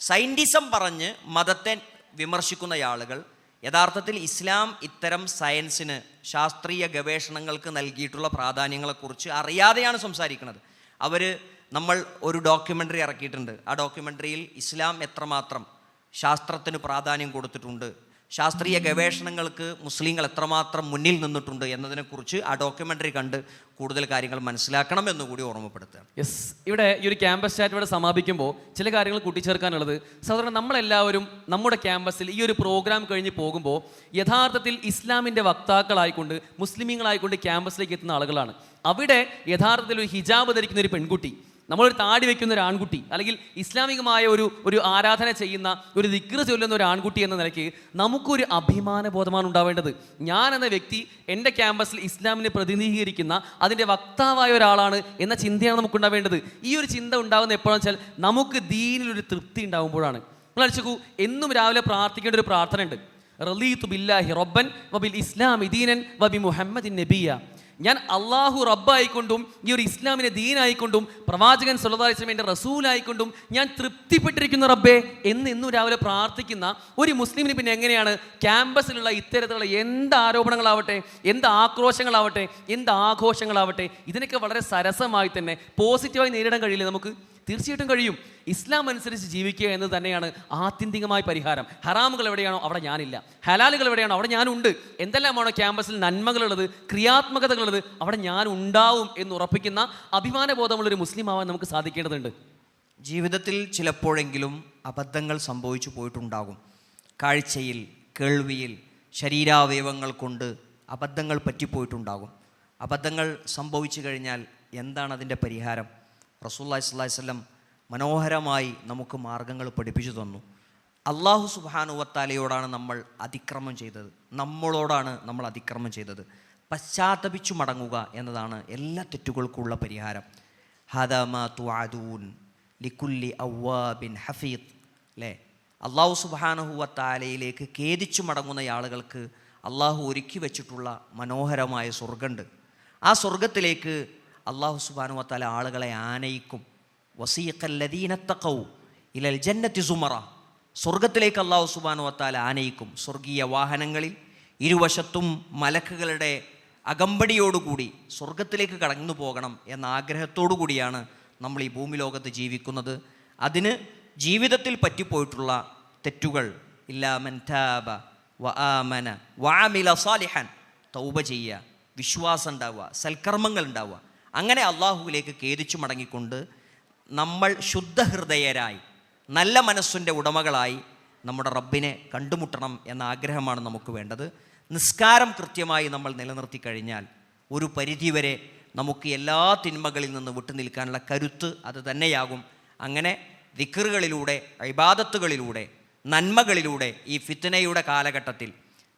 സയൻറ്റിസം പറഞ്ഞ് മതത്തെ വിമർശിക്കുന്ന ആളുകൾ യഥാർത്ഥത്തിൽ ഇസ്ലാം ഇത്തരം സയൻസിന്, ശാസ്ത്രീയ ഗവേഷണങ്ങൾക്ക് നൽകിയിട്ടുള്ള പ്രാധാന്യങ്ങളെക്കുറിച്ച് അറിയാതെയാണ് സംസാരിക്കുന്നത്. നമ്മൾ ഒരു ഡോക്യുമെൻ്ററി ഇറക്കിയിട്ടുണ്ട്. ആ ഡോക്യുമെൻ്ററിയിൽ ഇസ്ലാം എത്രമാത്രം ശാസ്ത്രത്തിന് പ്രാധാന്യം കൊടുത്തിട്ടുണ്ട്, ശാസ്ത്രീയ ഗവേഷണങ്ങൾക്ക് മുസ്ലിങ്ങൾ എത്രമാത്രം മുന്നിൽ നിന്നിട്ടുണ്ട് എന്നതിനെക്കുറിച്ച് ആ ഡോക്യുമെൻ്ററി കണ്ട് കൂടുതൽ കാര്യങ്ങൾ മനസ്സിലാക്കണം എന്നുകൂടി ഓർമ്മപ്പെടുത്തുക. യെസ്, ഇവിടെ ഈ ഒരു ക്യാമ്പസ് ചാറ്റ് ഇവിടെ സമാപിക്കുമ്പോൾ ചില കാര്യങ്ങൾ കൂട്ടിച്ചേർക്കാനുള്ളത്, സാധാരണ നമ്മളെല്ലാവരും നമ്മുടെ ക്യാമ്പസിൽ ഈ ഒരു പ്രോഗ്രാം കഴിഞ്ഞ് പോകുമ്പോൾ യഥാർത്ഥത്തിൽ ഇസ്ലാമിൻ്റെ വക്താക്കളായിക്കൊണ്ട്, മുസ്ലിമീങ്ങളായിക്കൊണ്ട് ക്യാമ്പസിലേക്ക് എത്തുന്ന ആളുകളാണ്. അവിടെ യഥാർത്ഥത്തിൽ ഒരു ഹിജാബ് ധരിക്കുന്ന ഒരു പെൺകുട്ടി, നമ്മളൊരു താടി വയ്ക്കുന്ന ഒരു ആൺകുട്ടി, അല്ലെങ്കിൽ ഇസ്ലാമികമായ ഒരു ആരാധന ചെയ്യുന്ന, ഒരു ദിക്ർ ചൊല്ലുന്ന ഒരു ആൺകുട്ടി എന്ന നിലയ്ക്ക് നമുക്കൊരു അഭിമാന ബോധമാണ് ഉണ്ടാവേണ്ടത്. ഞാൻ എന്ന വ്യക്തി എൻ്റെ ക്യാമ്പസിൽ ഇസ്ലാമിനെ പ്രതിനിധീകരിക്കുന്ന അതിൻ്റെ വക്താവായ ഒരാളാണ് എന്ന ചിന്തയാണ് നമുക്കുണ്ടാവേണ്ടത്. ഈ ഒരു ചിന്ത ഉണ്ടാകുന്ന എപ്പോഴാണെന്ന് വെച്ചാൽ നമുക്ക് ദീനിലൊരു തൃപ്തി ഉണ്ടാകുമ്പോഴാണ്. നിങ്ങൾ അടിച്ചു, എന്നും രാവിലെ പ്രാർത്ഥിക്കേണ്ട ഒരു പ്രാർത്ഥന ഉണ്ട്, റളീതു ബില്ലാഹി റബ്ബൻ വബിൽ ഇസ്ലാമി ദീനൻ വബി മുഹമ്മദിൻ നബിയ. ഞാൻ അള്ളാഹു റബ്ബായിക്കൊണ്ടും ഈ ഒരു ഇസ്ലാമിനെ ദീനായിക്കൊണ്ടും പ്രവാചകൻ സല്ലല്ലാഹു അലൈഹി വസല്ലം എൻ്റെ റസൂലായിക്കൊണ്ടും ഞാൻ തൃപ്തിപ്പെട്ടിരിക്കുന്ന റബ്ബേ എന്ന് എന്നും രാവിലെ പ്രാർത്ഥിക്കുന്ന ഒരു മുസ്ലിമിന് പിന്നെ എങ്ങനെയാണ് ക്യാമ്പസിലുള്ള ഇത്തരത്തിലുള്ള എന്ത് ആരോപണങ്ങളാവട്ടെ, എന്ത് ആക്രോശങ്ങളാവട്ടെ, എന്ത് ആഘോഷങ്ങളാവട്ടെ, ഇതിനൊക്കെ വളരെ സരസമായി തന്നെ പോസിറ്റീവായി നേരിടാൻ കഴിയില്ലേ? നമുക്ക് തീർച്ചയായിട്ടും കഴിയും. ഇസ്ലാം അനുസരിച്ച് ജീവിക്കുക എന്ന് തന്നെയാണ് ആത്യന്തികമായ പരിഹാരം. ഹറാമുകൾ എവിടെയാണോ അവിടെ ഞാനില്ല, ഹലാലുകൾ എവിടെയാണോ അവിടെ ഞാനുണ്ട്. എന്തെല്ലാമാണോ ക്യാമ്പസിൽ നന്മകളുള്ളത്, ക്രിയാത്മകതകളുള്ളത്, അവിടെ ഞാൻ ഉണ്ടാവും എന്ന് ഉറപ്പിക്കുന്ന അഭിമാനബോധമുള്ളൊരു മുസ്ലിം ആവാൻ നമുക്ക് സാധിക്കേണ്ടതുണ്ട്. ജീവിതത്തിൽ ചിലപ്പോഴെങ്കിലും അബദ്ധങ്ങൾ സംഭവിച്ചു പോയിട്ടുണ്ടാകും. കാഴ്ചയിൽ, കേൾവിയിൽ, ശരീരാവയവങ്ങൾ കൊണ്ട് അബദ്ധങ്ങൾ പറ്റിപ്പോയിട്ടുണ്ടാകും. അബദ്ധങ്ങൾ സംഭവിച്ചു കഴിഞ്ഞാൽ എന്താണ് അതിൻ്റെ പരിഹാരം? റസൂലുള്ളാഹി സ്വല്ലല്ലാഹി അലൈഹി വസല്ലം മനോഹരമായി നമുക്ക് മാർഗങ്ങൾ പഠിപ്പിച്ചു തന്നു. അല്ലാഹു സുബ്ഹാനഹു വ തആലയോടാണ് നമ്മൾ അതിക്രമം ചെയ്തത്, നമ്മളോടാണ് നമ്മൾ അതിക്രമം ചെയ്തത്. പശ്ചാത്തപിച്ചു മടങ്ങുക എന്നതാണ് എല്ലാ തെറ്റുകൾക്കുള്ള പരിഹാരം. ഹാദാ മാ തുഅദൂൻ ലികുല്ലി അവ്വാബിൻ ഹഫീദ്. അല്ലേ? അല്ലാഹു സുബ്ഹാനഹു വ തആലയിലേക്ക് ഖേദിച്ചു മടങ്ങുന്ന ആളുകൾക്ക് അള്ളാഹു ഒരുക്കി വെച്ചിട്ടുള്ള മനോഹരമായ സ്വർഗ്ഗമുണ്ട്. ആ സ്വർഗത്തിലേക്ക് അള്ളാഹു സുബ്ഹാനഹു വ തആല ആളുകളെ ആനയിക്കും. വസീഖല്ലദീന തഖൗ ഇലൽ ജന്നത്തി സുമറ, സ്വർഗത്തിലേക്ക് അള്ളാഹു സുബ്ഹാനഹു വ തആല ആനയിക്കും സ്വർഗീയ വാഹനങ്ങളിൽ. ഇരുവശത്തും മലക്കുകളുടെ അകമ്പടിയോടുകൂടി സ്വർഗത്തിലേക്ക് കടന്നു പോകണം എന്ന ആഗ്രഹത്തോടു കൂടിയാണ് നമ്മൾ ഈ ഭൂമി ലോകത്ത് ജീവിക്കുന്നത്. അതിന് ജീവിതത്തിൽ പറ്റിപ്പോയിട്ടുള്ള തെറ്റുകൾ ഇല്ലാ മൻ താബ വ ആമന വ അമില സാലിഹൻ, തൗബ ചെയ്യുക, വിശ്വാസം ഉണ്ടാവുക, സൽക്കർമ്മങ്ങൾ ഉണ്ടാവുക. അങ്ങനെ അള്ളാഹുവിലേക്ക് ഖേദിച്ചു മടങ്ങിക്കൊണ്ട് നമ്മൾ ശുദ്ധഹൃദയരായി നല്ല മനസ്സിൻ്റെ ഉടമകളായി നമ്മുടെ റബ്ബിനെ കണ്ടുമുട്ടണം എന്ന ആഗ്രഹമാണ് നമുക്ക് വേണ്ടത്. നിസ്കാരം കൃത്യമായി നമ്മൾ നിലനിർത്തി കഴിഞ്ഞാൽ ഒരു പരിധിവരെ നമുക്ക് എല്ലാ തിന്മകളിൽ നിന്ന് വിട്ടുനിൽക്കാനുള്ള കരുത്ത് അത് തന്നെയാകും. അങ്ങനെ ദിക്റുകളിലൂടെ, ഇബാദത്തുകളിലൂടെ, നന്മകളിലൂടെ ഈ ഫിത്നയുടെ കാലഘട്ടത്തിൽ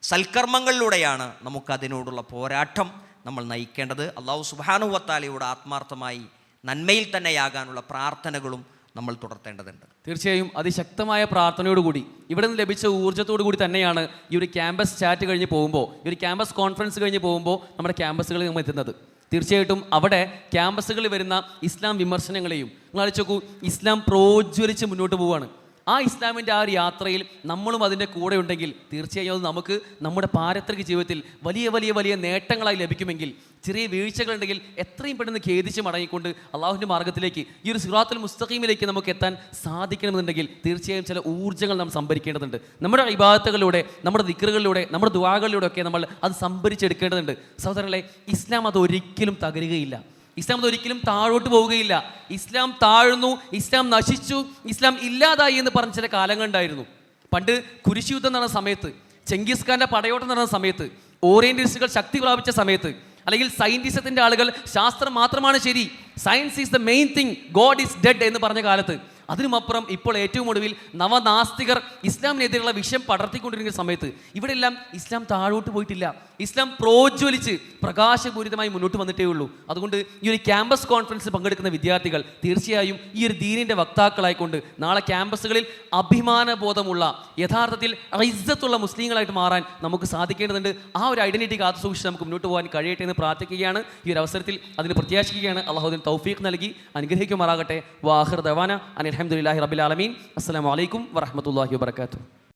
സൽക്കർമ്മങ്ങളിലൂടെയാണ് നമുക്കതിനോടുള്ള പോരാട്ടം നമ്മൾ നയിക്കേണ്ടത്. അല്ലാഹു സുബ്ഹാനഹു വ തആലയോട് ആത്മാർത്ഥമായി നന്മയിൽ തന്നെയാകാനുള്ള പ്രാർത്ഥനകളും നമ്മൾ തുടർത്തേണ്ടതുണ്ട്. തീർച്ചയായും അതിശക്തമായ പ്രാർത്ഥനയോടുകൂടി ഇവിടെ നിന്ന് ലഭിച്ച ഊർജ്ജത്തോടു കൂടി തന്നെയാണ് ഈ ഒരു ക്യാമ്പസ് ചാറ്റ് കഴിഞ്ഞ് പോകുമ്പോൾ, ഈ ഒരു ക്യാമ്പസ് കോൺഫറൻസ് കഴിഞ്ഞ് പോകുമ്പോൾ നമ്മുടെ ക്യാമ്പസുകളിൽ നമ്മൾ എത്തുന്നത്. തീർച്ചയായിട്ടും അവിടെ ക്യാമ്പസുകളിൽ വരുന്ന ഇസ്ലാം വിമർശനങ്ങളെയും നിങ്ങൾ ആലോചിച്ച് നോക്കൂ. ഇസ്ലാം പ്രോജ്വലിച്ച് മുന്നോട്ട് പോവുകയാണ്. ആ ഇസ്ലാമിൻ്റെ ആ ഒരു യാത്രയിൽ നമ്മളും അതിൻ്റെ കൂടെ ഉണ്ടെങ്കിൽ തീർച്ചയായും അത് നമുക്ക് നമ്മുടെ പാരത്രിക ജീവിതത്തിൽ വലിയ വലിയ വലിയ നേട്ടങ്ങളായി ലഭിക്കുമെങ്കിൽ, ചെറിയ വീഴ്ചകളുണ്ടെങ്കിൽ എത്രയും പെട്ടെന്ന് ഖേദിച്ച് മടങ്ങിക്കൊണ്ട് അള്ളാഹുവിൻ്റെ മാർഗ്ഗത്തിലേക്ക്, ഈ ഒരു സിറാത്തുൽ മുസ്തഖീമിലേക്ക് നമുക്ക് എത്താൻ സാധിക്കണമെന്നുണ്ടെങ്കിൽ തീർച്ചയായും ചില ഊർജ്ജങ്ങൾ നാം സംഭരിക്കേണ്ടതുണ്ട്. നമ്മുടെ ഇബാദത്തുകളിലൂടെ, നമ്മുടെ ദിക്റുകളിലൂടെ, നമ്മുടെ ദുആകളിലൂടെ ഒക്കെ നമ്മൾ അത് സംഭരിച്ചെടുക്കേണ്ടതുണ്ട്. സഹോദരങ്ങളെ, ഇസ്ലാം അത് ഒരിക്കലും തകരുകയില്ല. ഇസ്ലാം അതൊരിക്കലും താഴോട്ട് പോവുകയില്ല. ഇസ്ലാം താഴ്ന്നു, ഇസ്ലാം നശിച്ചു, ഇസ്ലാം ഇല്ലാതായി എന്ന് പറഞ്ഞ ചില കാലങ്ങളുണ്ടായിരുന്നു. പണ്ട് കുരിശ് യുദ്ധം നടന്ന സമയത്ത്, ചെങ്കിസ് ഖാന്റെ പടയോട്ടം നടന്ന സമയത്ത്, ഓറിയന്റലിസ്റ്റുകൾ ശക്തി പ്രാപിച്ച സമയത്ത്, അല്ലെങ്കിൽ സയന്റിസത്തിന്റെ ആളുകൾ ശാസ്ത്രം മാത്രമാണ് ശരി, science is the main thing, God is dead എന്ന് പറഞ്ഞ കാലത്ത്, അതിനുമപ്പുറം ഇപ്പോൾ ഏറ്റവും ഒടുവിൽ നവനാസ്തികർ ഇസ്ലാമിനെതിരെയുള്ള വിഷം പടർത്തിക്കൊണ്ടിരിക്കുന്ന സമയത്ത് ഇവിടെയെല്ലാം ഇസ്ലാം താഴോട്ട് പോയിട്ടില്ല. ഇസ്ലാം പ്രോജ്വലിച്ച് പ്രകാശപൂരിതമായി മുന്നോട്ട് വന്നിട്ടേ ഉള്ളൂ. അതുകൊണ്ട് ഈ ഒരു ക്യാമ്പസ് കോൺഫറൻസിൽ പങ്കെടുക്കുന്ന വിദ്യാർത്ഥികൾ തീർച്ചയായും ഈ ഒരു ദീനിൻ്റെ വക്താക്കളായിക്കൊണ്ട് നാളെ ക്യാമ്പസുകളിൽ അഭിമാനബോധമുള്ള, യഥാർത്ഥത്തിൽ ഇസ്സത്തുള്ള മുസ്ലിങ്ങളായിട്ട് മാറാൻ നമുക്ക് സാധിക്കേണ്ടതുണ്ട്. ആ ഒരു ഐഡന്റിറ്റി കാത്തു സൂക്ഷിച്ച് നമുക്ക് മുന്നോട്ട് പോകാൻ കഴിയട്ടെ എന്ന് പ്രാർത്ഥിക്കുകയാണ്. ഈ ഒരു അവസരത്തിൽ അതിന് പ്രത്യാശിക്കുകയാണ്. അള്ളാഹു അതിന് തൗഫീഖ് നൽകി അനുഗ്രഹിക്കുമാറാകട്ടെ. വാഹിർ ദവാന അനിൽ അൽഹംദുലില്ലാഹി റബ്ബിൽ ആലമീൻ. അസ്സലാമു അലൈക്കും വറഹ്മത്തുള്ളാഹി വബറകാതുഹു.